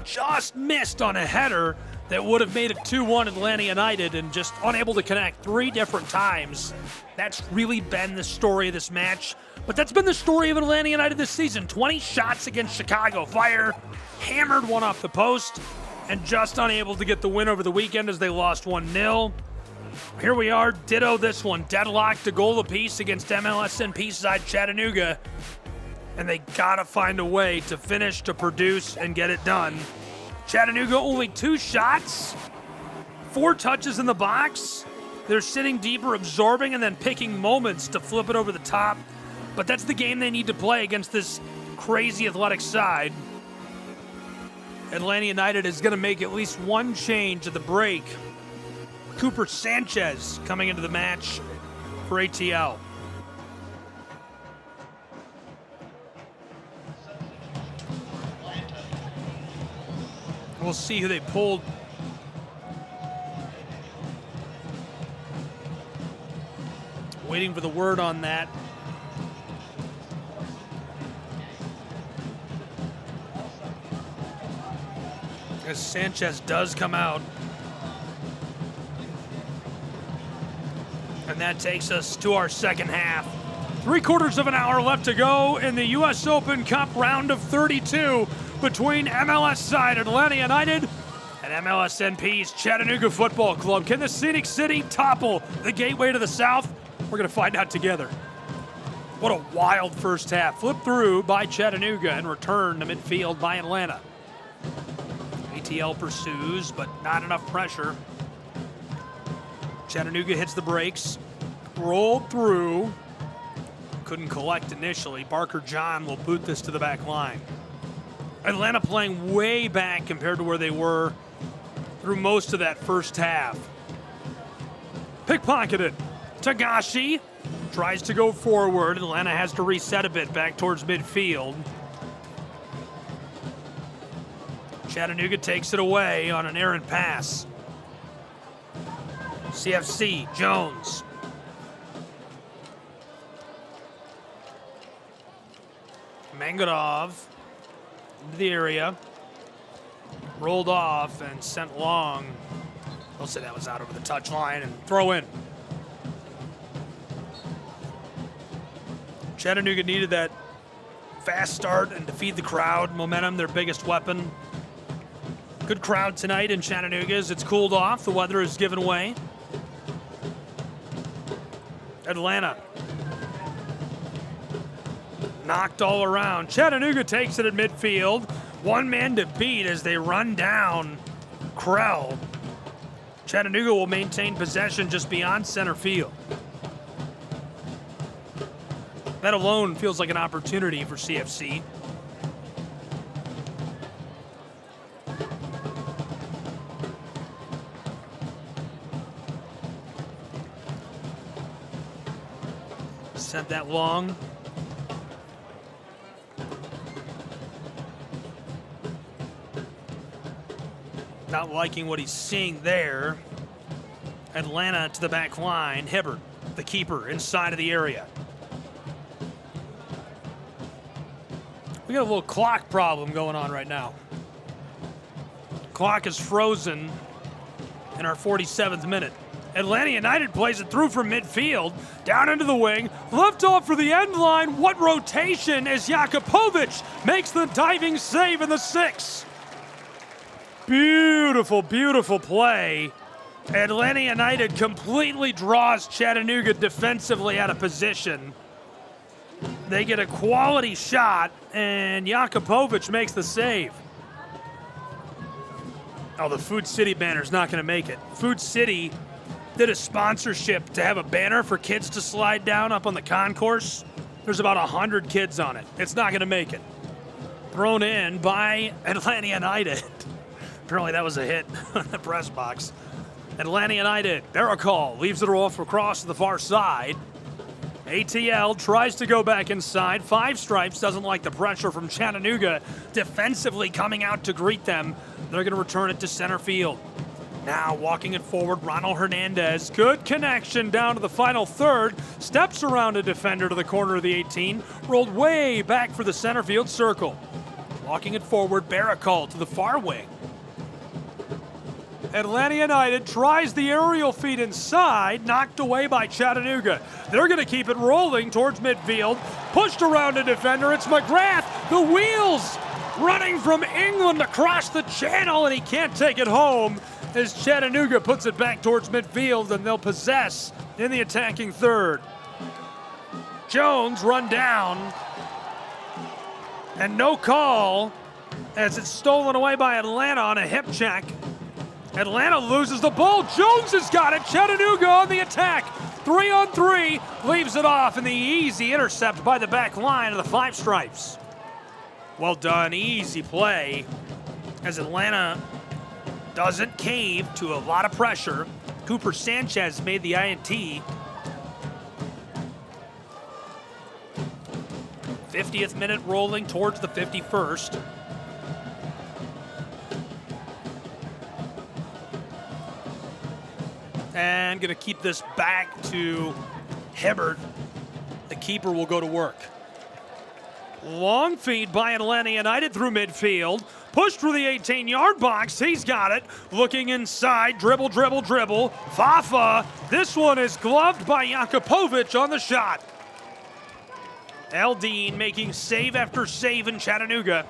Just missed on a header that would have made it 2-1 Atlanta United, and just unable to connect 3 different times. That's really been the story of this match. But that's been the story of Atlanta United this season. 20 shots against Chicago Fire. Hammered one off the post, and just unable to get the win over the weekend as they lost 1-0. Here we are, ditto this one. Deadlocked a goal apiece against MLSNP side Chattanooga. And they gotta find a way to finish, to produce, and get it done. Chattanooga only 2 shots, 4 touches in the box. They're sitting deeper, absorbing, and then picking moments to flip it over the top. But that's the game they need to play against this crazy athletic side. Atlanta United is going to make at least one change at the break. Cooper Sanchez coming into the match for ATL. we'll see who they pulled. Waiting for the word on that. As Sanchez does come out. And that takes us to our second half. 3/4 of an hour left to go in the U.S. Open Cup round of 32 between MLS side Atlanta United and MLSNP's Chattanooga Football Club. Can the Scenic City topple the gateway to the South? We're going to find out together. What a wild first half. Flipped through by Chattanooga and returned to midfield by Atlanta. ATL pursues, but not enough pressure. Chattanooga hits the brakes. Rolled through. Couldn't collect initially. Barker John will boot this to the back line. Atlanta playing way back compared to where they were through most of that first half. Pickpocketed. Tagashi tries to go forward. Atlanta has to reset a bit back towards midfield. Chattanooga takes it away on an errant pass. CFC, Jones. Mangadov into the area. Rolled off and sent long. They'll say that was out over the touchline and throw in. Chattanooga needed that fast start and to feed the crowd. Momentum, their biggest weapon. Good crowd tonight in Chattanooga as it's cooled off. The weather has given way. Atlanta. Knocked all around. Chattanooga takes it at midfield. One man to beat as they run down Krell. Chattanooga will maintain possession just beyond center field. That alone feels like an opportunity for CFC. Sent that long. Not liking what he's seeing there. Atlanta to the back line. Hibbert, the keeper, inside of the area. We got a little clock problem going on right now. Clock is frozen in our 47th minute. Atlanta United plays it through from midfield, down into the wing, left off for the end line. What rotation as Jakupovic makes the diving save in the 6. Beautiful, beautiful play. Atlanta United completely draws Chattanooga defensively out of position. They get a quality shot, and Jakupovic makes the save. Oh, the Food City banner's not going to make it. Food City did a sponsorship to have a banner for kids to slide down up on the concourse. There's about 100 kids on it. It's not going to make it. Thrown in by Atlanta United. Apparently that was a hit on the press box. Atlanta United, Barakal leaves it off across to the far side. ATL tries to go back inside. Five Stripes doesn't like the pressure from Chattanooga defensively coming out to greet them. They're going to return it to center field. Now walking it forward, Ronald Hernandez. Good connection down to the final third. Steps around a defender to the corner of the 18. Rolled way back for the center field circle. Walking it forward, Barakal to the far wing. Atlanta United tries the aerial feed inside, knocked away by Chattanooga. They're going to keep it rolling towards midfield. Pushed around a defender, it's McGrath. The wheels running from England across the channel, and he can't take it home as Chattanooga puts it back towards midfield, and they'll possess in the attacking third. Jones run down, and no call as it's stolen away by Atlanta on a hip check. Atlanta loses the ball. Jones has got it. Chattanooga on the attack. 3-on-3. Leaves it off in the easy intercept by the back line of the Five Stripes. Well done. Easy play as Atlanta doesn't cave to a lot of pressure. Cooper Sanchez made the INT. 50th minute rolling towards the 51st. And going to keep this back to Hibbert. The keeper will go to work. Long feed by Atlanta United through midfield. Push through the 18-yard box. He's got it. Looking inside. Dribble, dribble, dribble. Fafa. This one is gloved by Jakupovic on the shot. Eldine making save after save in Chattanooga.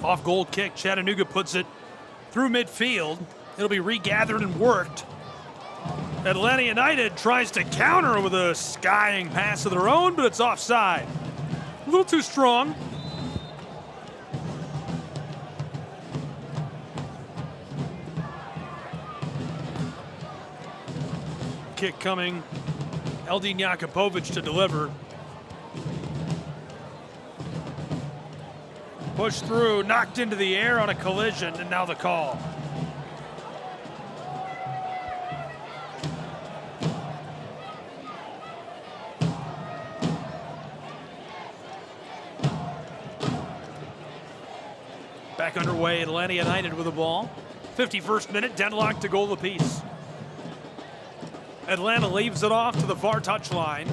Off goal kick, Chattanooga puts it through midfield. It'll be regathered and worked. Atlanta United tries to counter with a skying pass of their own, but it's offside. A little too strong. Kick coming. Eldine Jakupovic to deliver. Pushed through, knocked into the air on a collision, and now the call. Back underway, Atlanta United with the ball. 51st minute, deadlock to goal apiece. Atlanta leaves it off to the far touchline.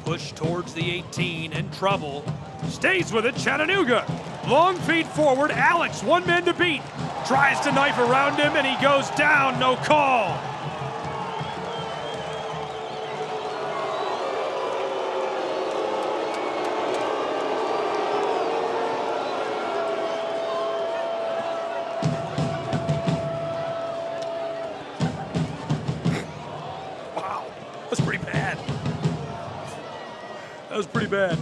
Push towards the 18, in trouble. Stays with it, Chattanooga. Long feed forward, Alex, one man to beat. Tries to knife around him, and he goes down, no call. Wow, that's pretty bad. That was pretty bad.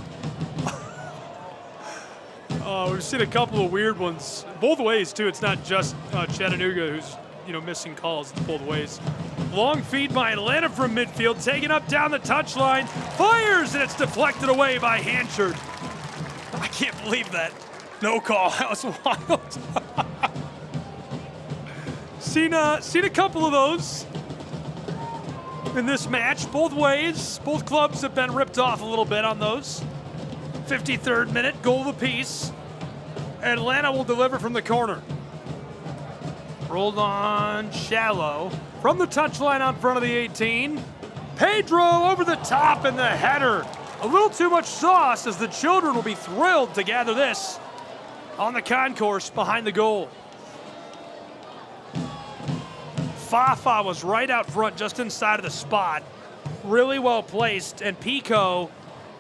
We've seen a couple of weird ones, both ways too. It's not just Chattanooga who's missing calls. It's both ways. Long feed by Atlanta from midfield, taken up down the touchline, fires, and it's deflected away by Hanchard. I can't believe that. No call. That was wild. Seen a couple of those in this match, both ways. Both clubs have been ripped off a little bit on those. 53rd minute, goal apiece. Atlanta will deliver from the corner. Rolled on shallow. From the touchline out front of the 18. Pedro over the top and the header. A little too much sauce, as the children will be thrilled to gather this on the concourse behind the goal. Fafa was right out front, just inside of the spot. Really well placed, and Pico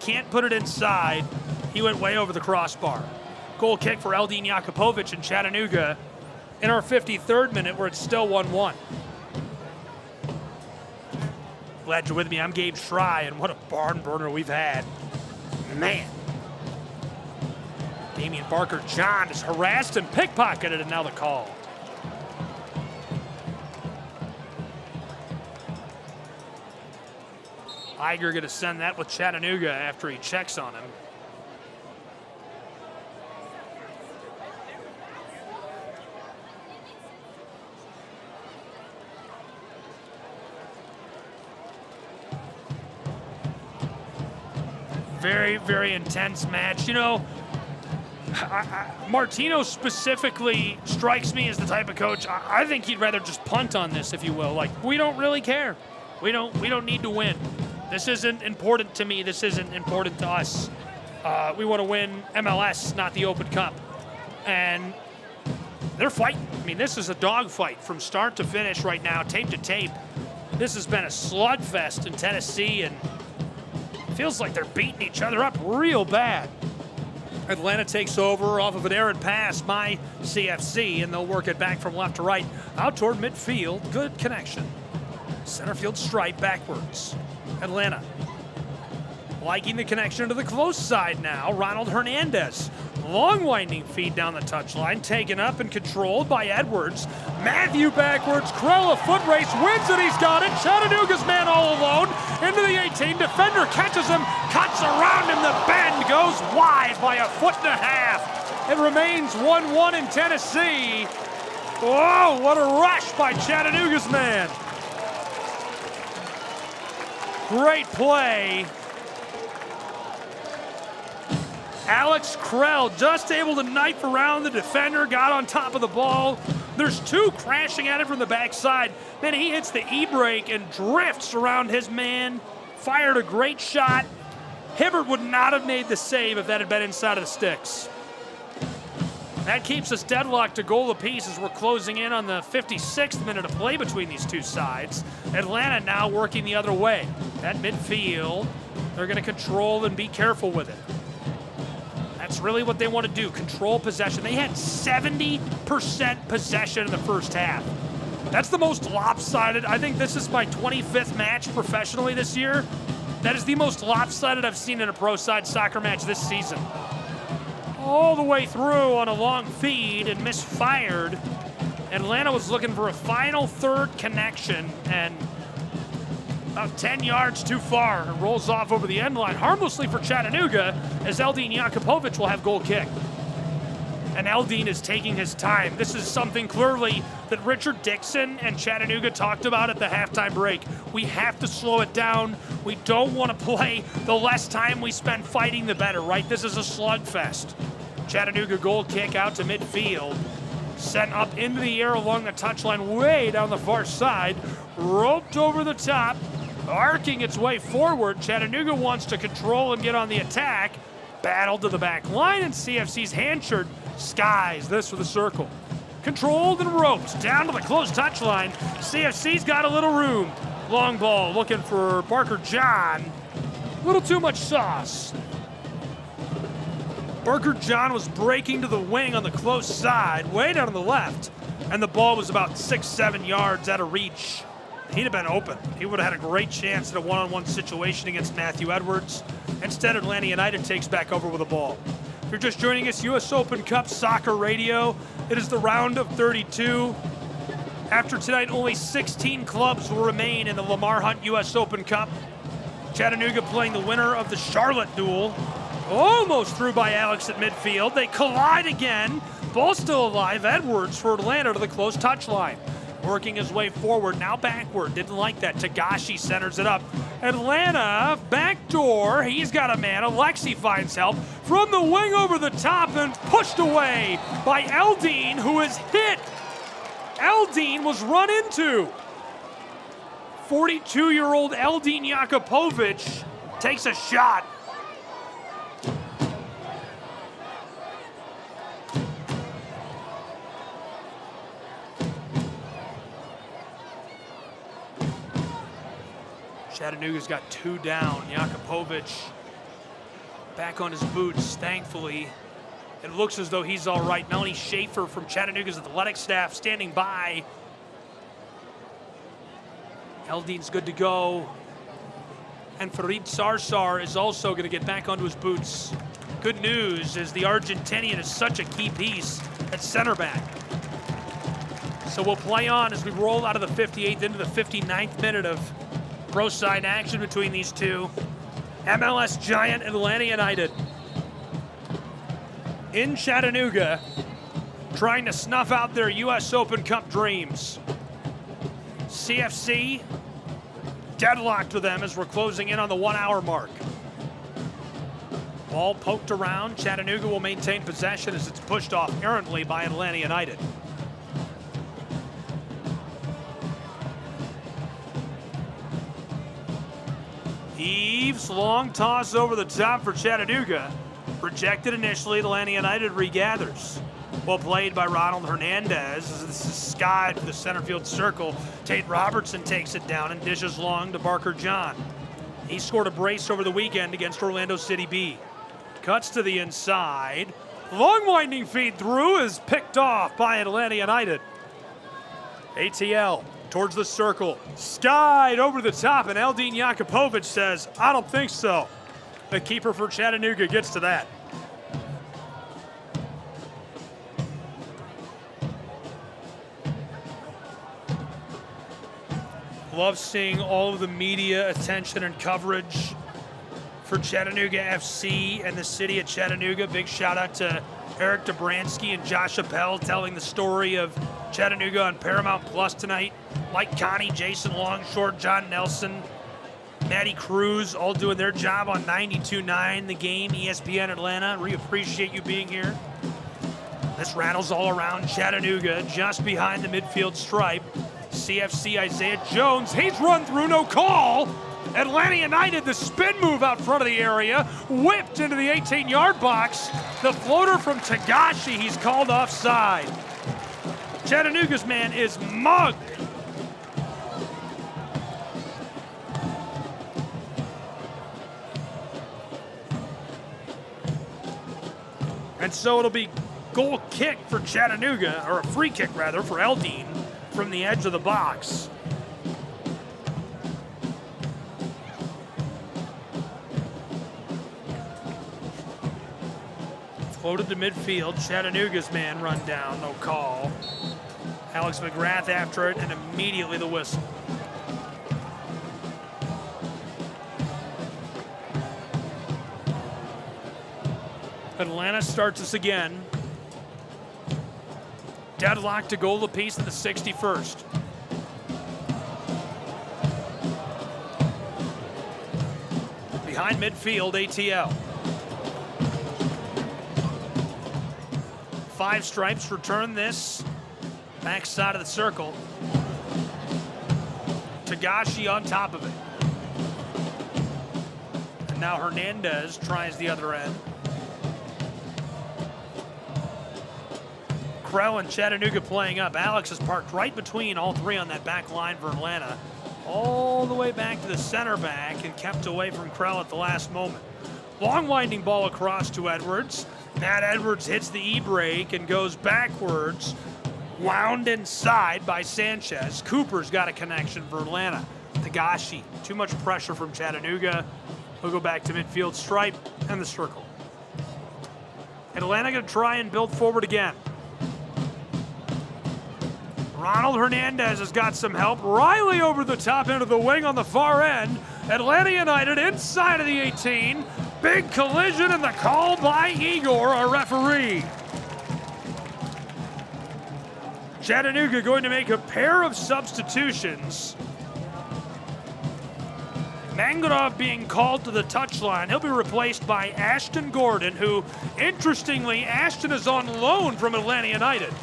can't put it inside. He went way over the crossbar. Goal kick for Eldine Jakupovic in Chattanooga in our 53rd minute, where it's still 1-1. Glad you're with me. I'm Gabe Schrei, and what a barn burner we've had. Man. Damian Barker-John is harassed and pickpocketed, and now the call. Iger going to send that with Chattanooga after he checks on him. Very, very intense match. Martino specifically strikes me as the type of coach, I think he'd rather just punt on this, if you will. Like, we don't really care. We don't need to win. This isn't important to me. This isn't important to us. We want to win MLS, not the Open Cup. And they're fighting. I mean, this is a dogfight from start to finish right now, tape to tape. This has been a slugfest in Tennessee, and feels like they're beating each other up real bad. Atlanta takes over off of an errant pass by CFC, and they'll work it back from left to right, out toward midfield. Good connection. Center field stripe backwards. Atlanta liking the connection to the close side now. Ronald Hernandez. Long winding feed down the touchline, taken up and controlled by Edwards. Matthew backwards, Krell a foot race, wins it, he's got it. Chattanooga's man all alone, into the 18, defender catches him, cuts around him, the bend goes wide by a foot and a half. It remains 1-1 in Tennessee. Whoa, what a rush by Chattanooga's man. Great play. Alex Krell just able to knife around the defender, got on top of the ball. There's two crashing at it from the backside. Then he hits the e-brake and drifts around his man. Fired a great shot. Hibbert would not have made the save if that had been inside of the sticks. That keeps us deadlocked to goal apiece as we're closing in on the 56th minute of play between these two sides. Atlanta now working the other way. At midfield, they're going to control and be careful with it. That's really what they want to do, control possession. They had 70% possession in the first half. That's the most lopsided. I think this is my 25th match professionally this year. That is the most lopsided I've seen in a pro side soccer match this season. All the way through on a long feed and misfired. Atlanta was looking for a final third connection and about 10 yards too far and rolls off over the end line harmlessly for Chattanooga as Eldin Jakupovic will have goal kick. And Eldin is taking his time. This is something clearly that Richard Dixon and Chattanooga talked about at the halftime break. We have to slow it down. We don't want to play. The less time we spend fighting, the better, right? This is a slugfest. Chattanooga goal kick out to midfield. Sent up into the air along the touchline, way down the far side. Roped over the top, arcing its way forward. Chattanooga wants to control and get on the attack. Battle to the back line, and CFC's Hanchard skies this for the circle. Controlled and roped down to the close touchline. CFC's got a little room. Long ball looking for Barker John. A little too much sauce. Barker John was breaking to the wing on the close side, way down on the left, and the ball was about 6-7 yards out of reach. He'd have been open. He would have had a great chance in a one-on-one situation against Matthew Edwards. Instead, Atlanta United takes back over with the ball. If you're just joining us, U.S. Open Cup Soccer Radio. It is the round of 32. After tonight, only 16 clubs will remain in the Lamar Hunt U.S. Open Cup. Chattanooga playing the winner of the Charlotte duel. Almost through by Alex at midfield. They collide again. Ball still alive. Edwards for Atlanta to the close touchline. Working his way forward, now backward. Didn't like that. Tagashi centers it up. Atlanta, backdoor. He's got a man. Alexi finds help from the wing over the top and pushed away by Eldin, who is hit. Eldin was run into. 42-year-old Eldin Jakupovic takes a shot. Chattanooga's got two down. Jakupovic back on his boots, thankfully. It looks as though he's all right. Melanie Schaefer from Chattanooga's athletic staff standing by. Eldin's good to go. And Farid Sarsar is also going to get back onto his boots. Good news is the Argentinian is such a key piece at center back. So we'll play on as we roll out of the 58th into the 59th minute of pro side action between these two. MLS giant Atlanta United in Chattanooga trying to snuff out their U.S. Open Cup dreams. CFC deadlocked with them as we're closing in on the 1 hour mark. Ball poked around. Chattanooga will maintain possession as it's pushed off errantly by Atlanta United. Eves, long toss over the top for Chattanooga. Rejected initially, Atlanta United regathers. Well played by Ronald Hernandez as this is skied for the center field circle. Tate Robertson takes it down and dishes long to Barker John. He scored a brace over the weekend against Orlando City B. Cuts to the inside. Long winding feed through is picked off by Atlanta United. ATL towards the circle. Skied over the top, and Eldin Jakupovic says, I don't think so. The keeper for Chattanooga gets to that. Love seeing all of the media attention and coverage for Chattanooga FC and the city of Chattanooga. Big shout out to Eric Dobransky and Josh Appel telling the story of Chattanooga on Paramount Plus tonight. Mike Connie, Jason Longshore, John Nelson, Matty Cruz, all doing their job on 92.9 The Game, ESPN Atlanta. We appreciate you being here. This rattles all around Chattanooga, just behind the midfield stripe. CFC Isaiah Jones, he's run through, no call. Atlanta United, the spin move out front of the area, whipped into the 18-yard box. The floater from Tagashi, he's called offside. Chattanooga's man is mugged. And so it'll be goal kick for Chattanooga, or a free kick rather, for Eldine from the edge of the box. Floated to midfield, Chattanooga's man run down, no call. Alex McGrath after it, and immediately the whistle. Atlanta starts us again. Deadlock to goal apiece at the 61st. Behind midfield, ATL. 5 Stripes return this. Backside of the circle. Tagashi on top of it. And now Hernandez tries the other end. Krell and Chattanooga playing up. Alex is parked right between all three on that back line for Atlanta. All the way back to the center back and kept away from Krell at the last moment. Long winding ball across to Edwards. Matt Edwards hits the e-brake and goes backwards. Wound inside by Sanchez. Cooper's got a connection for Atlanta. Tagashi, too much pressure from Chattanooga. He'll go back to midfield stripe and the circle. Atlanta gonna try and build forward again. Ronald Hernandez has got some help. Riley over the top end of the wing on the far end. Atlanta United inside of the 18. Big collision and the call by Igor, our referee. Chattanooga going to make a pair of substitutions. Mangrove being called to the touchline. He'll be replaced by Ashton Gordon, who, interestingly, Ashton is on loan from Atlanta United.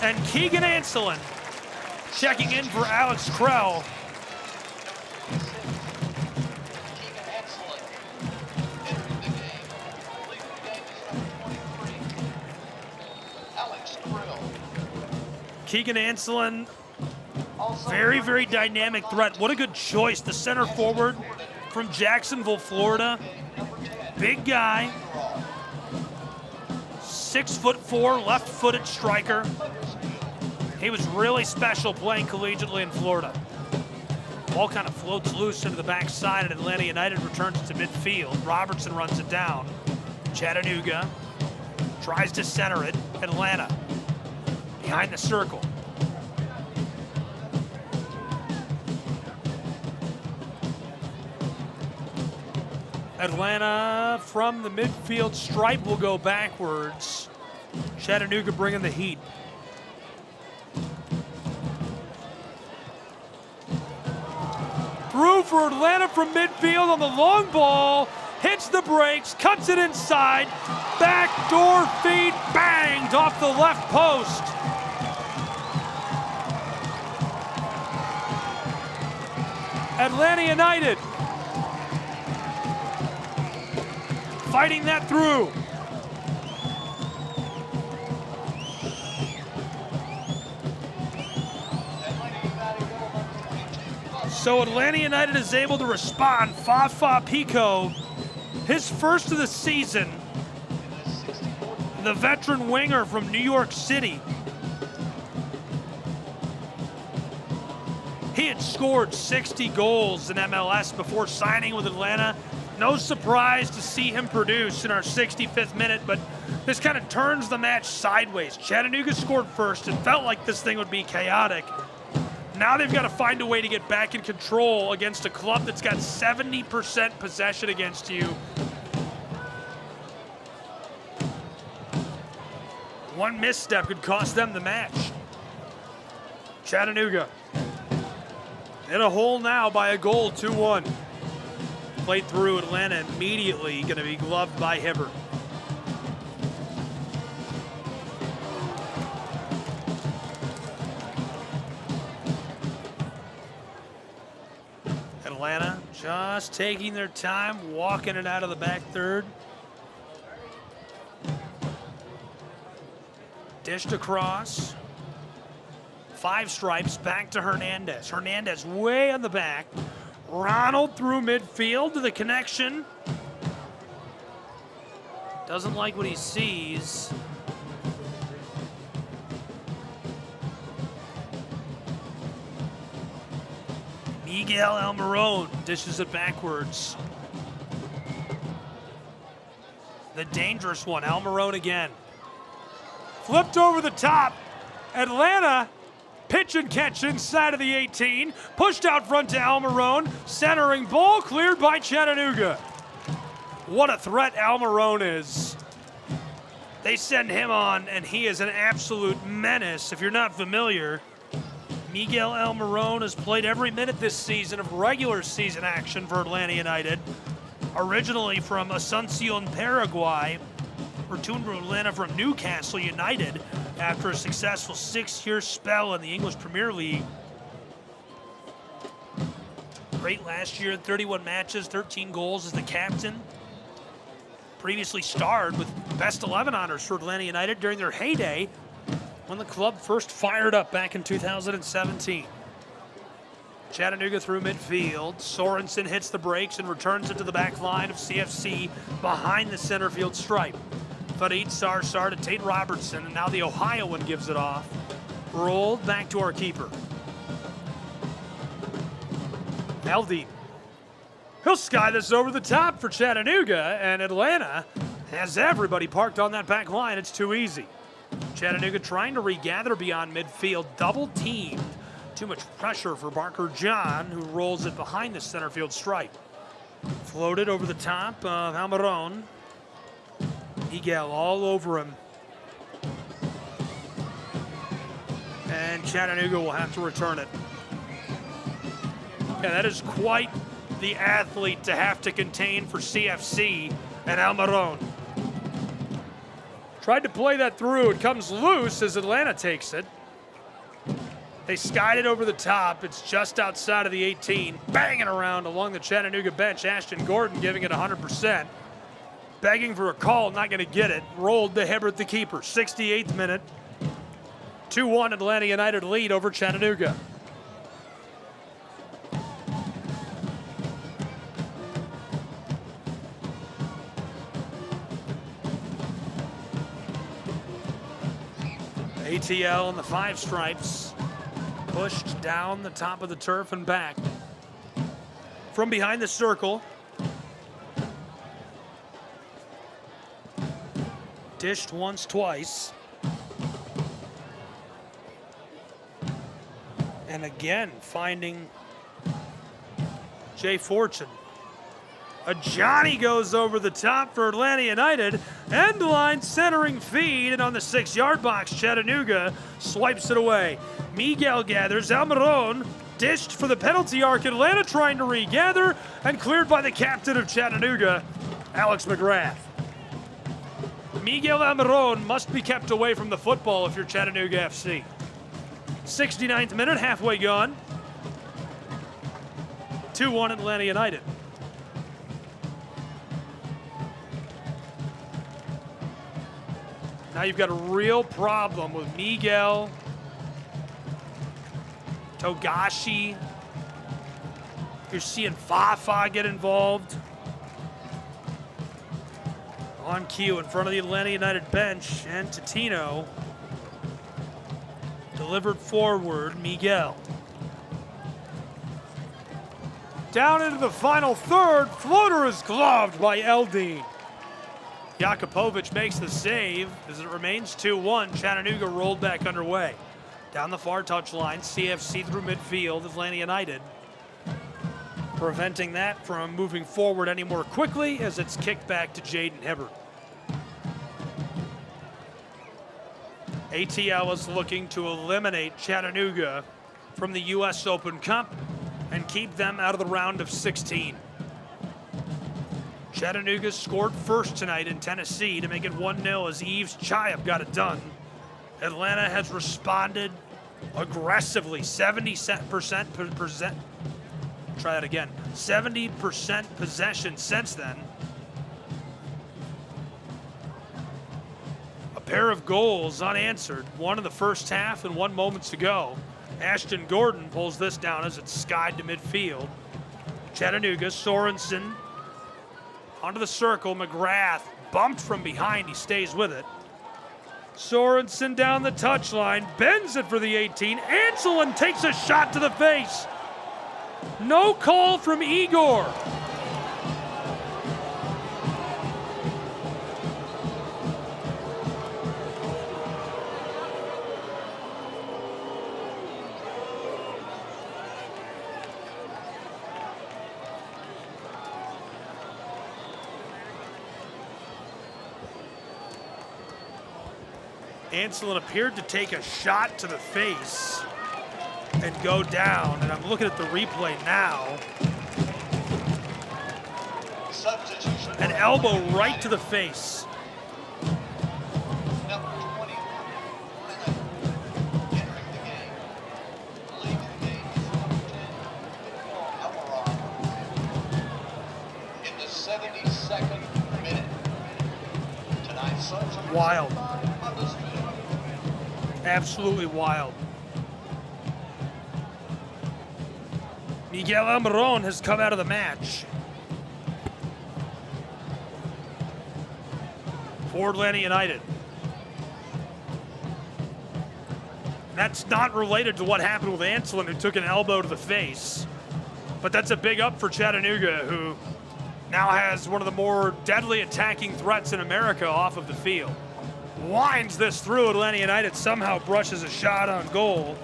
And Keegan Anselin checking in for Alex Krell. Keegan Anselin, very, very dynamic threat. What a good choice. The center forward from Jacksonville, Florida. Big guy. 6'4", left-footed striker. He was really special playing collegiately in Florida. Ball kind of floats loose into the backside, and Atlanta United returns to midfield. Robertson runs it down. Chattanooga tries to center it. Atlanta behind the circle. Atlanta from the midfield stripe will go backwards. Chattanooga bringing the heat. Through for Atlanta from midfield on the long ball. Hits the brakes, cuts it inside. Backdoor feed banged off the left post. Atlanta United fighting that through. So Atlanta United is able to respond. Fafa Pico, his first of the season. The veteran winger from New York City. He had scored 60 goals in MLS before signing with Atlanta. No surprise to see him produce in our 65th minute, but this kind of turns the match sideways. Chattanooga scored first. It felt like this thing would be chaotic. Now they've got to find a way to get back in control against a club that's got 70% possession against you. One misstep could cost them the match. Chattanooga in a hole now by a goal, 2-1. Played through. Atlanta immediately going to be gloved by Hibbert. Atlanta just taking their time, walking it out of the back third. Dished across. 5 stripes, back to Hernandez. Hernandez way on the back. Ronald through midfield to the connection. Doesn't like what he sees. Miguel Almiron dishes it backwards. The dangerous one, Almiron again. Flipped over the top. Atlanta, pitch and catch inside of the 18. Pushed out front to Almiron. Centering ball cleared by Chattanooga. What a threat Almiron is. They send him on, and he is an absolute menace. If you're not familiar, Miguel Almiron has played every minute this season of regular season action for Atlanta United. Originally from Asuncion, Paraguay, returned to Atlanta from Newcastle United after a successful 6-year spell in the English Premier League. Great last year, 31 matches, 13 goals as the captain. Previously starred with best 11 honors for Atlanta United during their heyday when the club first fired up back in 2017. Chattanooga through midfield. Sorensen hits the brakes and returns it to the back line of CFC behind the center field stripe. Farid Sarsar to Tate Robertson, and now the Ohioan gives it off. Rolled back to our keeper. Eldine. He'll sky this over the top for Chattanooga, and Atlanta has everybody parked on that back line. It's too easy. Chattanooga trying to regather beyond midfield, double teamed. Too much pressure for Barker John, who rolls it behind the center field stripe. Floated over the top of Almiron. Miguel all over him. And Chattanooga will have to return it. Yeah, that is quite the athlete to have to contain for CFC and Almiron. Tried to play that through. It comes loose as Atlanta takes it. They skied it over the top. It's just outside of the 18. Banging around along the Chattanooga bench. Ashton Gordon giving it 100%. Begging for a call, not going to get it. Rolled to Hibbert, the keeper. 68th minute. 2-1 Atlanta United lead over Chattanooga. ATL and the 5 stripes pushed down the top of the turf and back. From behind the circle. Dished once, twice. And again, finding Jay Fortune. A Johnny goes over the top for Atlanta United. End line centering feed, and on the 6-yard box, Chattanooga swipes it away. Miguel gathers. Almiron dished for the penalty arc. Atlanta trying to regather, and cleared by the captain of Chattanooga, Alex McGrath. Miguel Almiron must be kept away from the football if you're Chattanooga FC. 69th minute, halfway gone. 2-1 Atlanta United. Now you've got a real problem with Miguel, Togashi. You're seeing Fafa get involved. On cue in front of the Atlanta United bench, and Totino delivered forward, Miguel. Down into the final third, floater is gloved by Eldine. Jakupovic makes the save as it remains 2-1. Chattanooga rolled back underway. Down the far touchline, CFC through midfield, Atlanta United preventing that from moving forward any more quickly as it's kicked back to Jaden Hibbert. ATL is looking to eliminate Chattanooga from the U.S. Open Cup and keep them out of the round of 16. Chattanooga scored first tonight in Tennessee to make it 1-0 as Yves Chaib got it done. Atlanta has responded aggressively, 70% possession since then. A pair of goals unanswered, one in the first half and one moments ago. Ashton Gordon pulls this down as it's skied to midfield. Chattanooga, Sorensen onto the circle. McGrath bumped from behind, he stays with it. Sorensen down the touchline, bends it for the 18. Anselin takes a shot to the face. No call from Igor. Anselin appeared to take a shot to the face and go down, and I'm looking at the replay now. An elbow right to the face. In the 72nd minute, tonight's Wild. Absolutely wild. Miguel Almiron has come out of the match for Atlanta United. That's not related to what happened with Anselin, who took an elbow to the face. But that's a big up for Chattanooga, who now has one of the more deadly attacking threats in America off of the field. Winds this through. Atlanta United somehow brushes a shot on goal.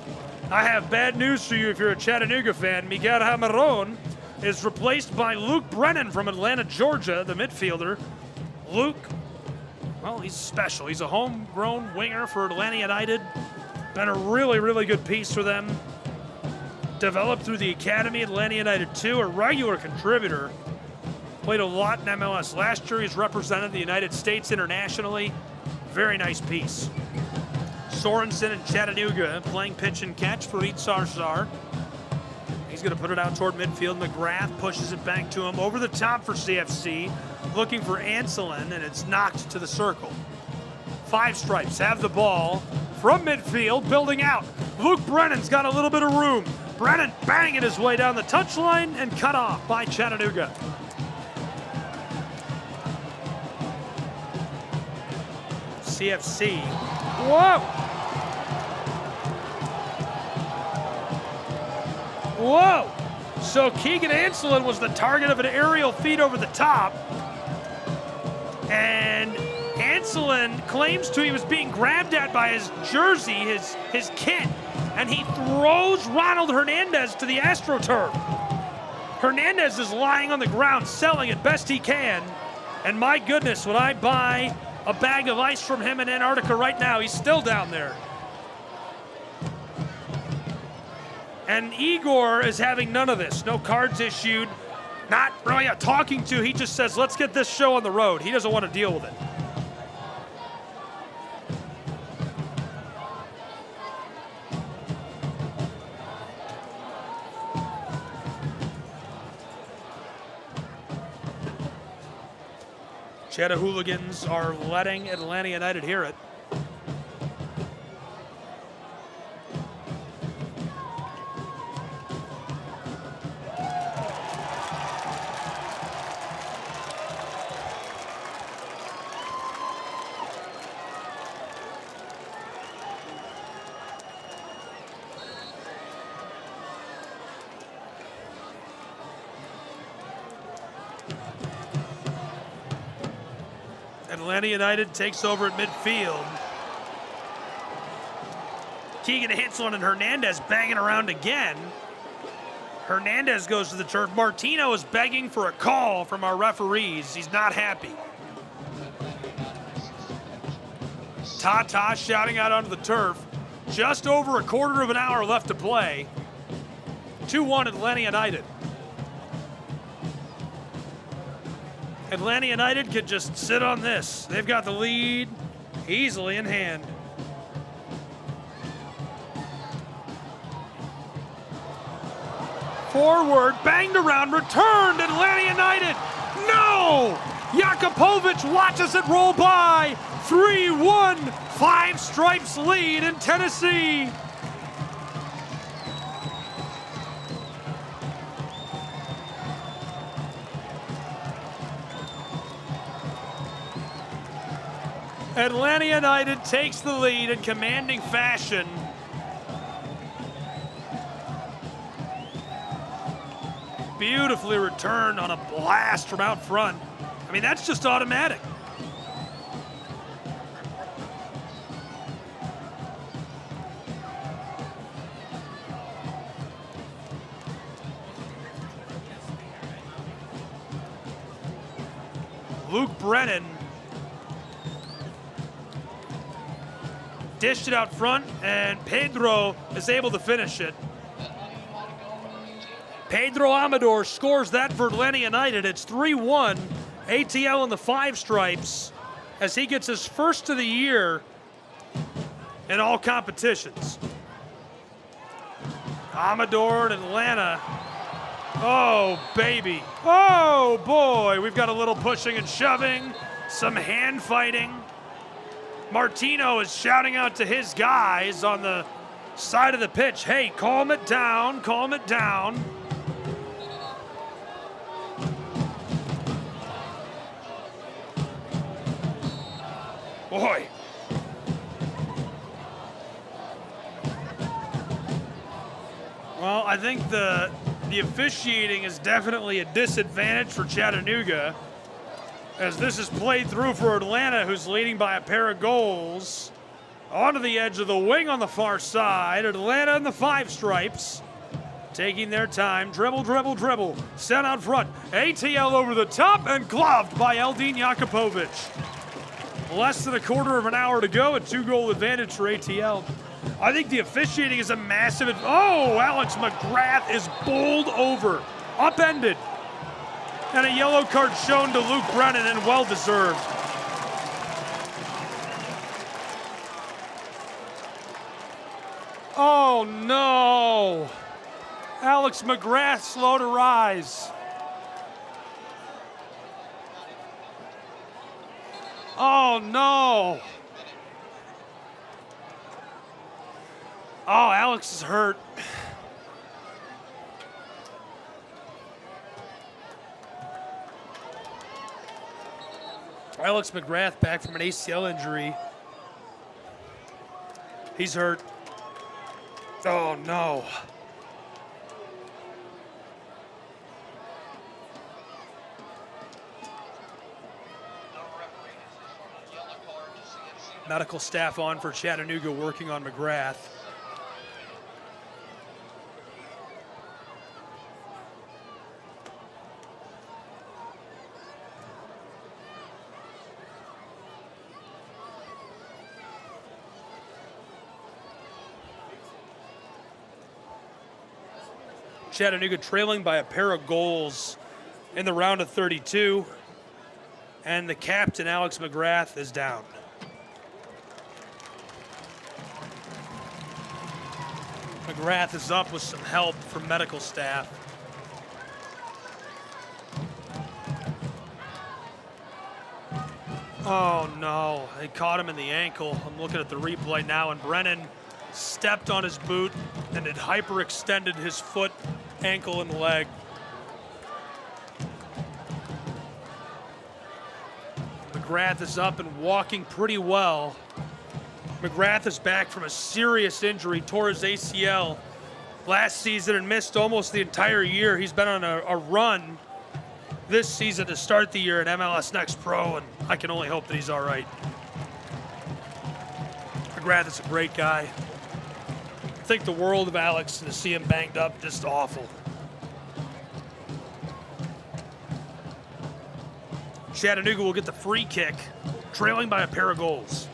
I have bad news for you if you're a Chattanooga fan. Miguel Almiron is replaced by Luke Brennan from Atlanta, Georgia, the midfielder. Luke, well, he's special. He's a homegrown winger for Atlanta United. Been a really, really good piece for them. Developed through the academy, Atlanta United 2, a regular contributor. Played a lot in MLS last year. He's represented the United States internationally. Very nice piece. Sorensen and Chattanooga playing pitch and catch for Eid Sarsar. He's going to put it out toward midfield. McGrath pushes it back to him. Over the top for CFC. Looking for Anselin, and it's knocked to the circle. Five Stripes have the ball from midfield, building out. Luke Brennan's got a little bit of room. Brennan banging his way down the touchline and cut off by Chattanooga. CFC. Whoa! Whoa! So Keegan Anselin was the target of an aerial feed over the top. And Anselin claims he was being grabbed at by his jersey, his kit, and he throws Ronald Hernandez to the AstroTurf. Hernandez is lying on the ground, selling it best he can. And my goodness, would I buy a bag of ice from him in Antarctica right now? He's still down there. And Igor is having none of this. No cards issued. Not really a talking to. He just says, let's get this show on the road. He doesn't want to deal with it. Chattahooligans are letting Atlanta United hear it. Atlanta United takes over at midfield. Keegan Anselin and Hernandez banging around again. Hernandez goes to the turf. Martino is begging for a call from our referees. He's not happy. Ta-ta shouting out onto the turf. Just over a quarter of an hour left to play. 2-1 Atlanta United. Atlanta United could just sit on this. They've got the lead easily in hand. Forward, banged around, returned, Atlanta United. No! Jakupovic watches it roll by. 3-1, 5 stripes lead in Tennessee. Atlanta United takes the lead in commanding fashion. Beautifully returned on a blast from out front. I mean, that's just automatic. Luke Brennan dished it out front, and Pedro is able to finish it. Pedro Amador scores that for Atlanta United. It's 3-1. ATL in the 5 stripes as he gets his first of the year in all competitions. Amador and Atlanta. Oh, baby. Oh, boy. We've got a little pushing and shoving, some hand fighting. Martino is shouting out to his guys on the side of the pitch. Hey, calm it down, calm it down. Boy. Well, I think the officiating is definitely a disadvantage for Chattanooga, as this is played through for Atlanta, who's leading by a pair of goals. Onto the edge of the wing on the far side. Atlanta in the 5 stripes, taking their time. Dribble, dribble, dribble. Sent out front. ATL over the top and gloved by Eldin Jakupovic. Less than a quarter of an hour to go. A 2-goal advantage for ATL. I think the officiating is a massive. Oh, Alex McGrath is bowled over, upended. And a yellow card shown to Luke Brennan, and well-deserved. Oh, no. Alex McGrath slow to rise. Oh, no. Oh, Alex is hurt. Alex McGrath back from an ACL injury. He's hurt. Oh, no. Medical staff on for Chattanooga working on McGrath. Chattanooga trailing by a pair of goals in the round of 32. And the captain, Alex McGrath, is down. McGrath is up with some help from medical staff. Oh no, they caught him in the ankle. I'm looking at the replay now, and Brennan stepped on his boot and it hyperextended his foot, ankle, and leg. McGrath is up and walking pretty well. McGrath is back from a serious injury, tore his ACL last season and missed almost the entire year. He's been on a run this season to start the year at MLS Next Pro, and I can only hope that he's all right. McGrath is a great guy. I think the world of Alex, and to see him banged up, just awful. Chattanooga will get the free kick, trailing by a pair of goals.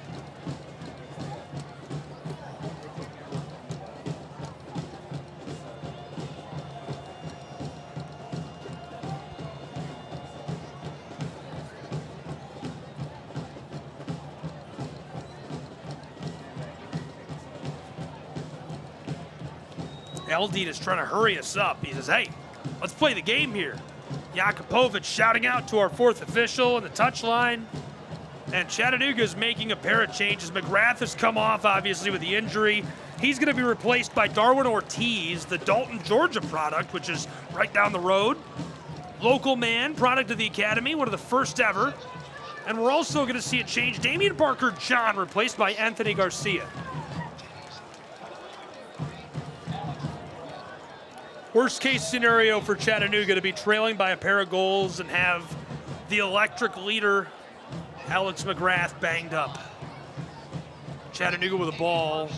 Eldin is trying to hurry us up. He says, hey, let's play the game here. Jakupovic shouting out to our fourth official on the touchline. And Chattanooga is making a pair of changes. McGrath has come off, obviously, with the injury. He's going to be replaced by Darwin Ortiz, the Dalton, Georgia product, which is right down the road. Local man, product of the academy, one of the first ever. And we're also going to see a change. Damian Barker-John replaced by Anthony Garcia. Worst case scenario for Chattanooga to be trailing by a pair of goals and have the electric leader, Alex McGrath, banged up. Chattanooga with a ball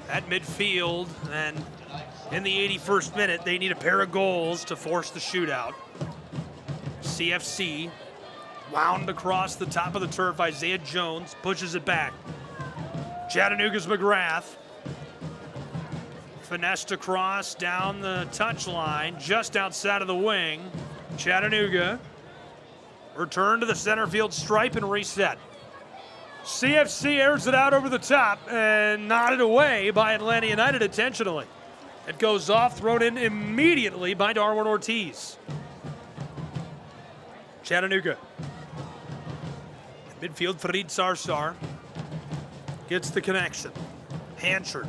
at midfield, and in the 81st minute, they need a pair of goals to force the shootout. CFC wound across the top of the turf. Isaiah Jones pushes it back. Chattanooga's McGrath. Finessed across down the touchline, just outside of the wing. Chattanooga return to the center field stripe and reset. CFC airs it out over the top and nodded away by Atlanta United intentionally. It goes off, thrown in immediately by Darwin Ortiz. Chattanooga. Midfield, Farid Sarsar gets the connection. Hanchard.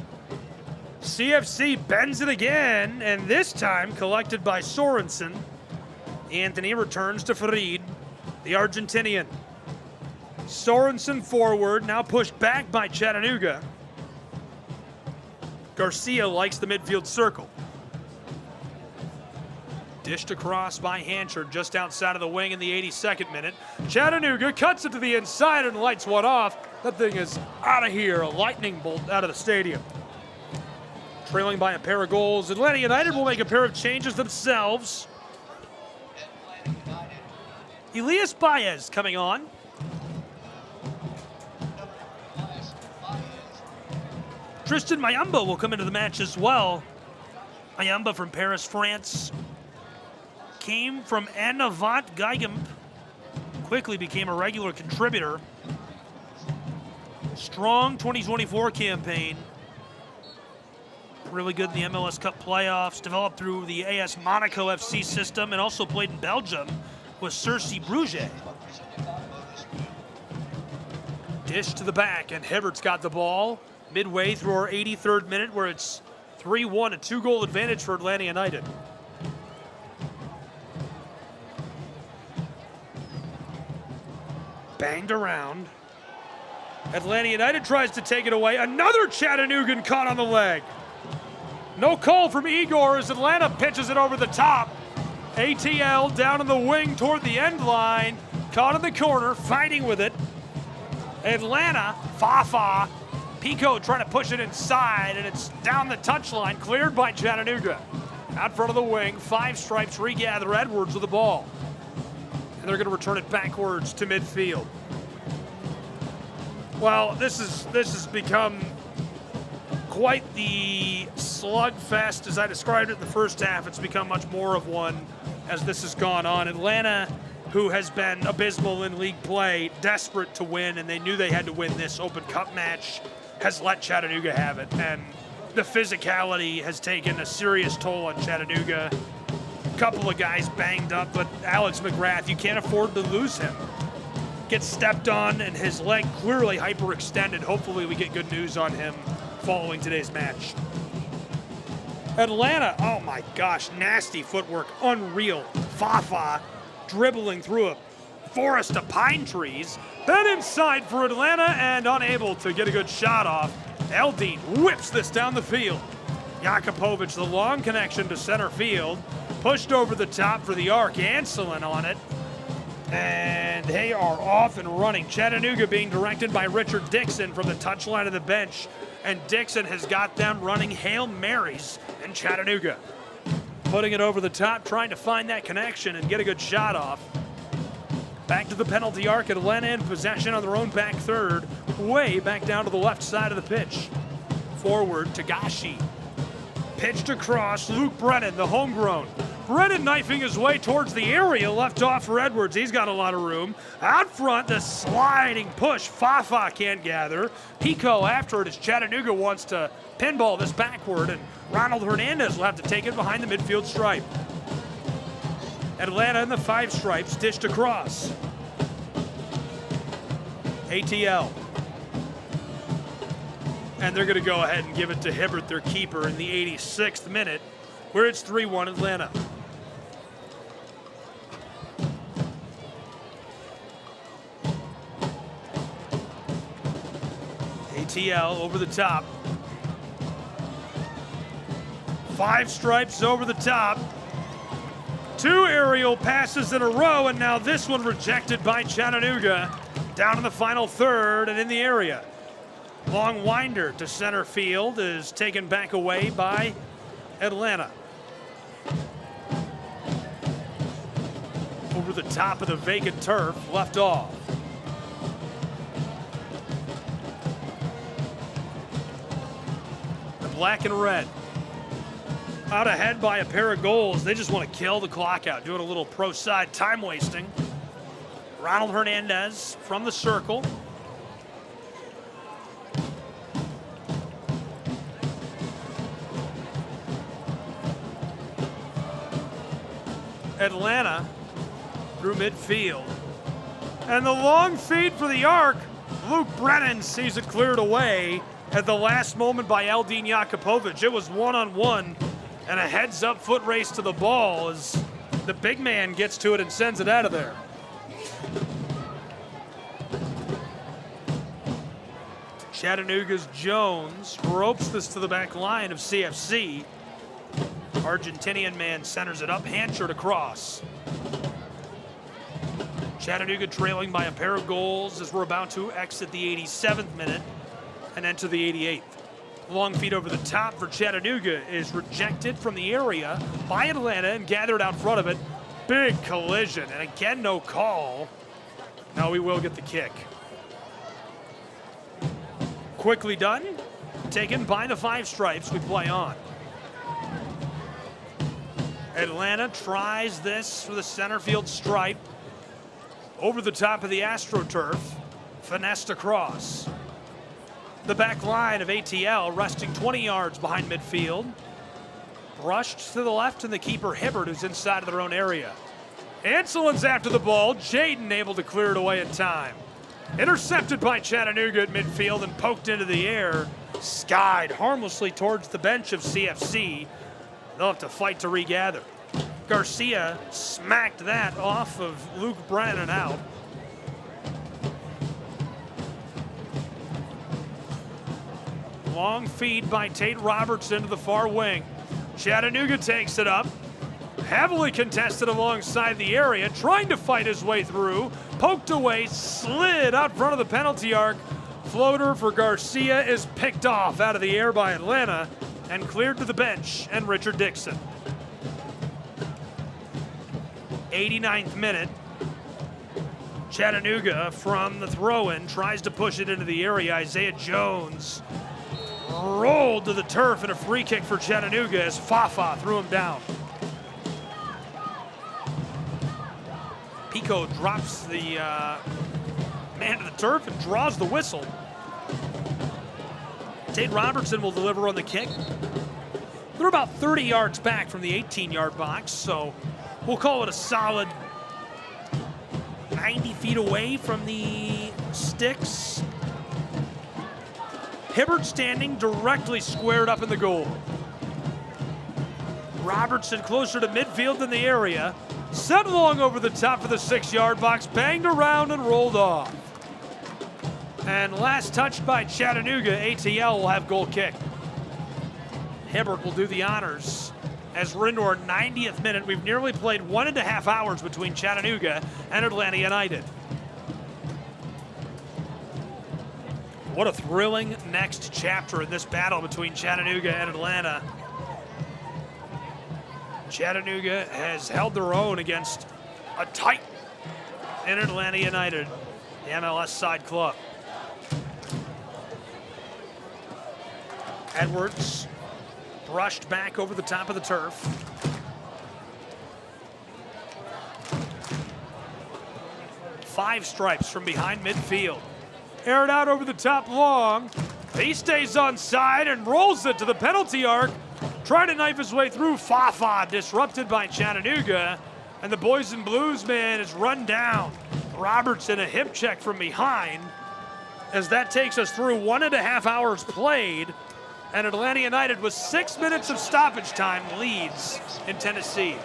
CFC bends it again, and this time collected by Sorensen. Anthony returns to Farid, the Argentinian. Sorensen forward, now pushed back by Chattanooga. Garcia likes the midfield circle. Dished across by Hanchard just outside of the wing in the 82nd minute. Chattanooga cuts it to the inside and lights one off. That thing is out of here, a lightning bolt out of the stadium. Trailing by a pair of goals. Atlanta United will make a pair of changes themselves. Elias Baez coming on. Tristan Mayamba will come into the match as well. Mayamba from Paris, France. Came from Annavat Geigemp. Quickly became a regular contributor. Strong 2024 campaign. Really good in the MLS Cup playoffs. Developed through the AS Monaco FC system and also played in Belgium with Cerci Bruges. Dish to the back, and Hibbert's got the ball midway through our 83rd minute, where it's 3-1, a 2-goal advantage for Atlanta United. Banged around. Atlanta United tries to take it away. Another Chattanoogan caught on the leg. No call from Igor as Atlanta pitches it over the top. ATL down in the wing toward the end line. Caught in the corner, fighting with it. Atlanta, Fafa. Pico trying to push it inside, and it's down the touchline, cleared by Chattanooga. Out front of the wing, Five Stripes regather Edwards with the ball. And they're going to return it backwards to midfield. Well, this has become quite the slugfest as I described it in the first half. It's become much more of one as this has gone on. Atlanta, who has been abysmal in league play, desperate to win, and they knew they had to win this Open Cup match, has let Chattanooga have it. And the physicality has taken a serious toll on Chattanooga. A couple of guys banged up, but Alex McGrath, you can't afford to lose him. Gets stepped on and his leg clearly hyperextended. Hopefully we get good news on him following today's match. Atlanta, oh my gosh, nasty footwork, unreal. Fafa dribbling through a forest of pine trees. Then inside for Atlanta and unable to get a good shot off. Eldin whips this down the field. Jakupovic, the long connection to center field. Pushed over the top for the arc. Anselin on it. And they are off and running. Chattanooga being directed by Richard Dixon from the touchline of the bench. And Dixon has got them running Hail Marys in Chattanooga. Putting it over the top, trying to find that connection and get a good shot off. Back to the penalty arc. Atlanta in possession on their own back third. Way back down to the left side of the pitch. Forward, Tagashi. Pitched across, Luke Brennan, the homegrown. Brennan knifing his way towards the area, left off for Edwards. He's got a lot of room. Out front, the sliding push. Fafa can't gather. Pico after it as Chattanooga wants to pinball this backward, and Ronald Hernandez will have to take it behind the midfield stripe. Atlanta in the 5 stripes, dished across. ATL. And they're going to go ahead and give it to Hibbert, their keeper, in the 86th minute, where it's 3-1 Atlanta. ATL over the top. 5 stripes over the top. 2 aerial passes in a row, and now this one rejected by Chattanooga. Down in the final third and in the area. Long winder to center field is taken back away by Atlanta. Over the top of the vacant turf, left off. The black and red. Out ahead by a pair of goals. They just want to kill the clock out, doing a little pro side time wasting. Ronald Hernandez from the circle. Atlanta through midfield. And the long feed for the arc. Luke Brennan sees it cleared away at the last moment by Eldin Jakupovic. It was one-on-one and a heads-up foot race to the ball as the big man gets to it and sends it out of there. Chattanooga's Jones ropes this to the back line of CFC. Argentinian man centers it up, Hanchard across. Chattanooga trailing by a pair of goals as we're about to exit the 87th minute and enter the 88th. Long feed over the top for Chattanooga is rejected from the area by Atlanta and gathered out front of it. Big collision, and again, no call. Now we will get the kick. Quickly done, taken by the 5 stripes. We play on. Atlanta tries this for the center field stripe. Over the top of the AstroTurf, finessed across. The back line of ATL resting 20 yards behind midfield. Brushed to the left, and the keeper Hibbert, who's inside of their own area. Anselin's after the ball. Jaden able to clear it away in time. Intercepted by Chattanooga at midfield and poked into the air. Skied harmlessly towards the bench of CFC. They'll have to fight to regather. Garcia smacked that off of Luke Brennan out. Long feed by Tate Robertson to the far wing. Chattanooga takes it up. Heavily contested alongside the area, trying to fight his way through. Poked away, slid out front of the penalty arc. Floater for Garcia is picked off out of the air by Atlanta and cleared to the bench and Richard Dixon. 89th minute. Chattanooga from the throw-in tries to push it into the area. Isaiah Jones rolled to the turf and a free kick for Chattanooga as Fafa threw him down. Pico drops the man to the turf and draws the whistle. Tate Robertson will deliver on the kick. They're about 30 yards back from the 18-yard box, so we'll call it a solid 90 feet away from the sticks. Hibbert standing directly squared up in the goal. Robertson closer to midfield than the area. Sent long over the top of the 6-yard box, banged around and rolled off. And last touched by Chattanooga, ATL will have goal kick. Hibbert will do the honors as we're into our 90th minute. We've nearly played 1.5 hours between Chattanooga and Atlanta United. What a thrilling next chapter in this battle between Chattanooga and Atlanta. Chattanooga has held their own against a titan in Atlanta United, the MLS side club. Edwards brushed back over the top of the turf. five stripes from behind midfield. Aired out over the top long. He stays on side and rolls it to the penalty arc. Trying to knife his way through. Fafa disrupted by Chattanooga. And the boys in blues man is run down. Robertson a hip check from behind. As that takes us through 1.5 hours played. And Atlanta United with 6 minutes of stoppage time leads in Tennessee.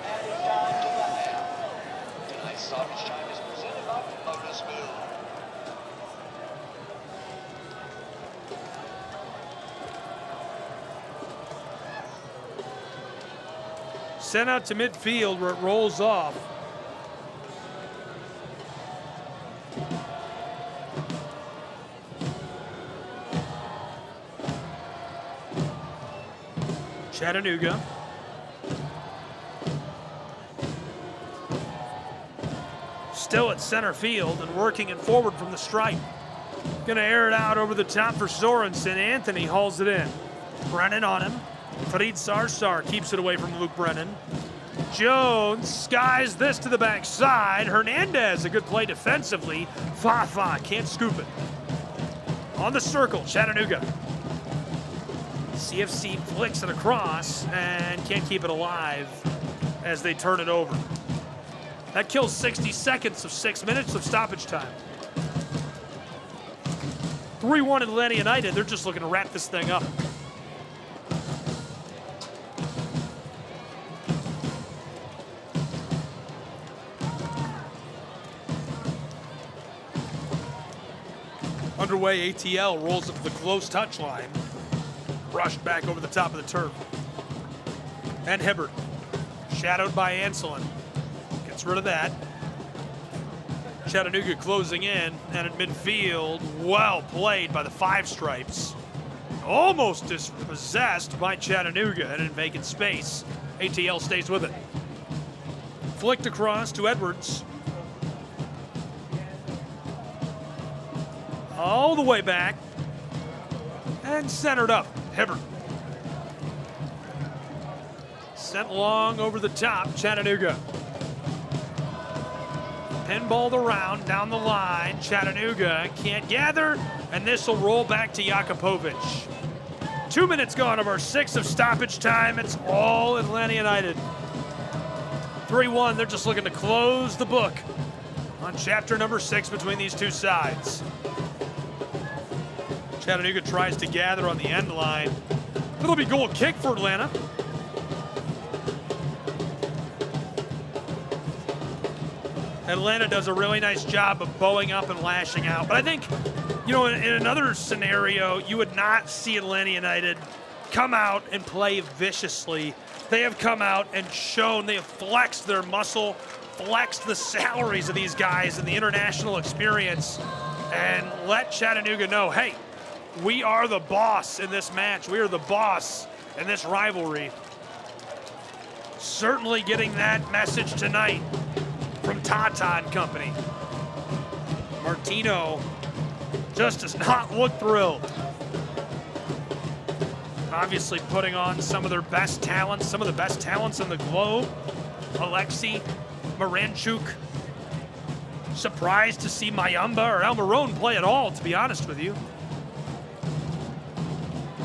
Tonight's stoppage time is presented by Lotus Mill. Sent out to midfield where it rolls off. Chattanooga. Still at center field and working it forward from the stripe. Gonna air it out over the top for Sorensen. Anthony hauls it in. Brennan on him. Farid Sarsar keeps it away from Luke Brennan. Jones skies this to the backside. Hernandez, a good play defensively. Fafa can't scoop it. On the circle, Chattanooga. CFC flicks it across and can't keep it alive as they turn it over. That kills 60 seconds of 6 minutes of stoppage time. 3-1 Atlanta United. They're just looking to wrap this thing up. Underway, ATL rolls up to the close touch line. Rushed back over the top of the turf. And Hibbert, shadowed by Anselin. Gets rid of that. Chattanooga closing in, and at midfield, well played by the five stripes. Almost dispossessed by Chattanooga and in vacant space. ATL stays with it. Flicked across to Edwards. All the way back. And centered up. Hibbert. Sent long over the top, Chattanooga. Pinballed around down the line. Chattanooga can't gather, and this will roll back to Jakupovic. 2 minutes gone of our 6 of stoppage time. It's all Atlanta United. 3-1, they're just looking to close the book on chapter number 6 between these two sides. Chattanooga tries to gather on the end line. It'll be goal kick for Atlanta. Atlanta does a really nice job of bowing up and lashing out. But I think, you know, in another scenario, you would not see Atlanta United come out and play viciously. They have come out and shown, they have flexed their muscle, flexed the salaries of these guys and the international experience, and let Chattanooga know, hey, we are the boss in this match. We are the boss in this rivalry. Certainly getting that message tonight from Tata and company. Martino just does not look thrilled. Obviously putting on some of their best talents, some of the best talents in the globe. Alexi, Maranchuk. Surprised to see Mayamba or Almiron play at all, to be honest with you.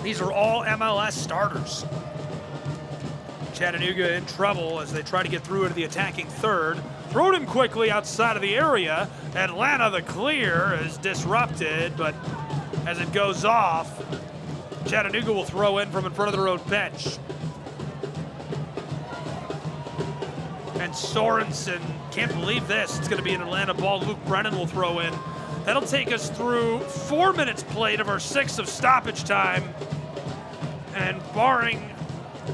These are all MLS starters. Chattanooga in trouble as they try to get through into the attacking third. Throw it in quickly outside of the area. Atlanta, the clear, is disrupted, but as it goes off, Chattanooga will throw in from in front of their own bench. And Sorensen, can't believe this. It's going to be an Atlanta ball. Luke Brennan will throw in. That'll take us through 4 minutes played of our 6 of stoppage time. And barring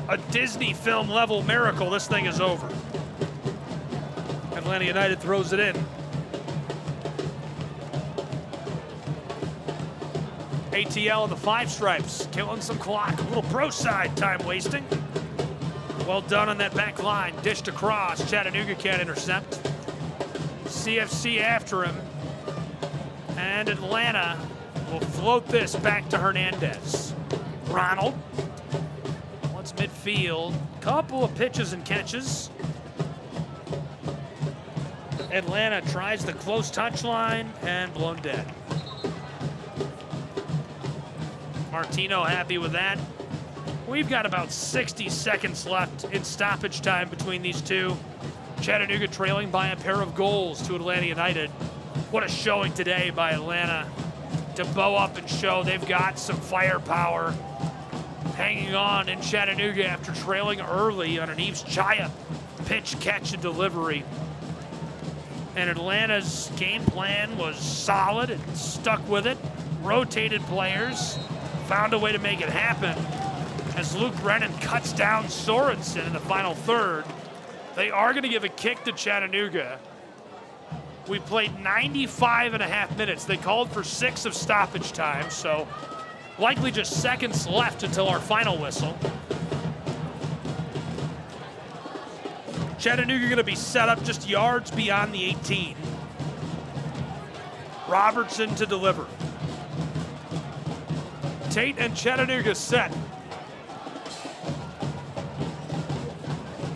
a Disney film level miracle, this thing is over. Atlanta United throws it in. ATL and the five stripes, killing some clock. A little pro side time wasting. Well done on that back line. Dished across. Chattanooga can't intercept. CFC after him. And Atlanta will float this back to Hernandez. Ronald. Wants midfield. Couple of pitches and catches. Atlanta tries the close touch line and blown dead. Martino happy with that. We've got about 60 seconds left in stoppage time between these two. Chattanooga trailing by a pair of goals to Atlanta United. What a showing today by Atlanta to bow up and show they've got some firepower. Hanging on in Chattanooga after trailing early on an Eves Chaya pitch, catch, and delivery. And Atlanta's game plan was solid and stuck with it. Rotated players, found a way to make it happen. As Luke Brennan cuts down Sorensen in the final third, they are going to give a kick to Chattanooga. We played 95 and a half minutes. They called for 6 of stoppage time, so likely just seconds left until our final whistle. Chattanooga going to be set up just yards beyond the 18. Robertson to deliver. Tate and Chattanooga set.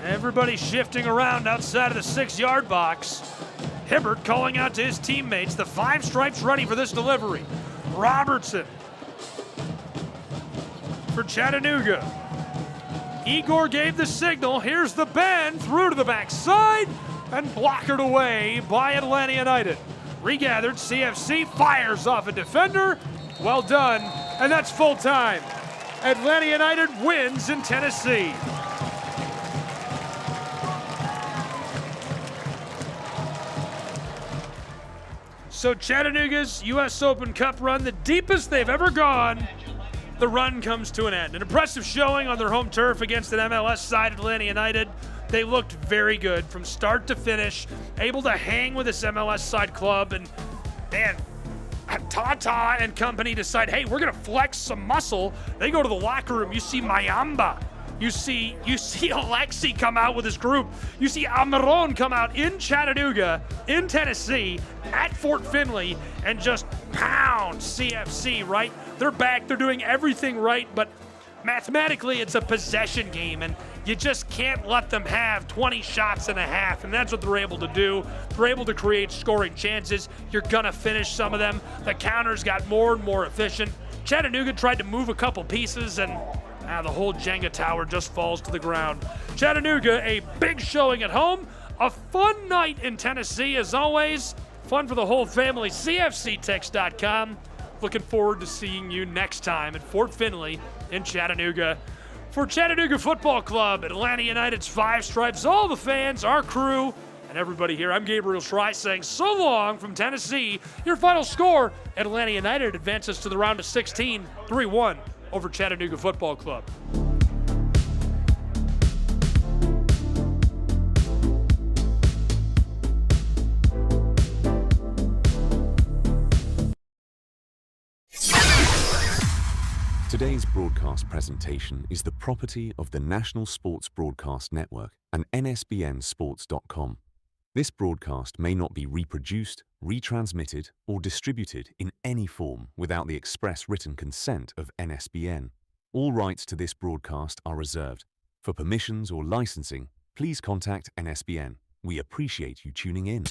Everybody shifting around outside of the 6-yard box. Hibbert calling out to his teammates. The 5 stripes ready for this delivery. Robertson for Chattanooga. Igor gave the signal. Here's the bend through to the backside and blockered away by Atlanta United. Regathered, CFC fires off a defender. Well done, and that's full time. Atlanta United wins in Tennessee. So Chattanooga's U.S. Open Cup run, the deepest they've ever gone, the run comes to an end. An impressive showing on their home turf against an MLS side, Atlanta United. They looked very good from start to finish, able to hang with this MLS side club. And man, Tata and company decide, hey, we're going to flex some muscle. They go to the locker room. You see Mayamba. You see Alexi come out with his group. You see Almiron come out in Chattanooga, in Tennessee, at Fort Finley, and just pound CFC, right? They're back. They're doing everything right, but mathematically it's a possession game, and you just can't let them have 20 shots and a half, and that's what they're able to do. They're able to create scoring chances. You're going to finish some of them. The counters got more and more efficient. Chattanooga tried to move a couple pieces, and the whole Jenga tower just falls to the ground. Chattanooga, a big showing at home. A fun night in Tennessee, as always. Fun for the whole family. CFCTix.com. Looking forward to seeing you next time at Fort Finley in Chattanooga. For Chattanooga Football Club, Atlanta United's 5 stripes, all the fans, our crew, and everybody here, I'm Gabriel Schrei saying so long from Tennessee. Your final score, Atlanta United advances to the round of 16, 3-1 over Chattanooga Football Club. Today's broadcast presentation is the property of the National Sports Broadcast Network and NSBNsports.com. This broadcast may not be reproduced, retransmitted, or distributed in any form without the express written consent of NSBN. All rights to this broadcast are reserved. For permissions or licensing, please contact NSBN. We appreciate you tuning in.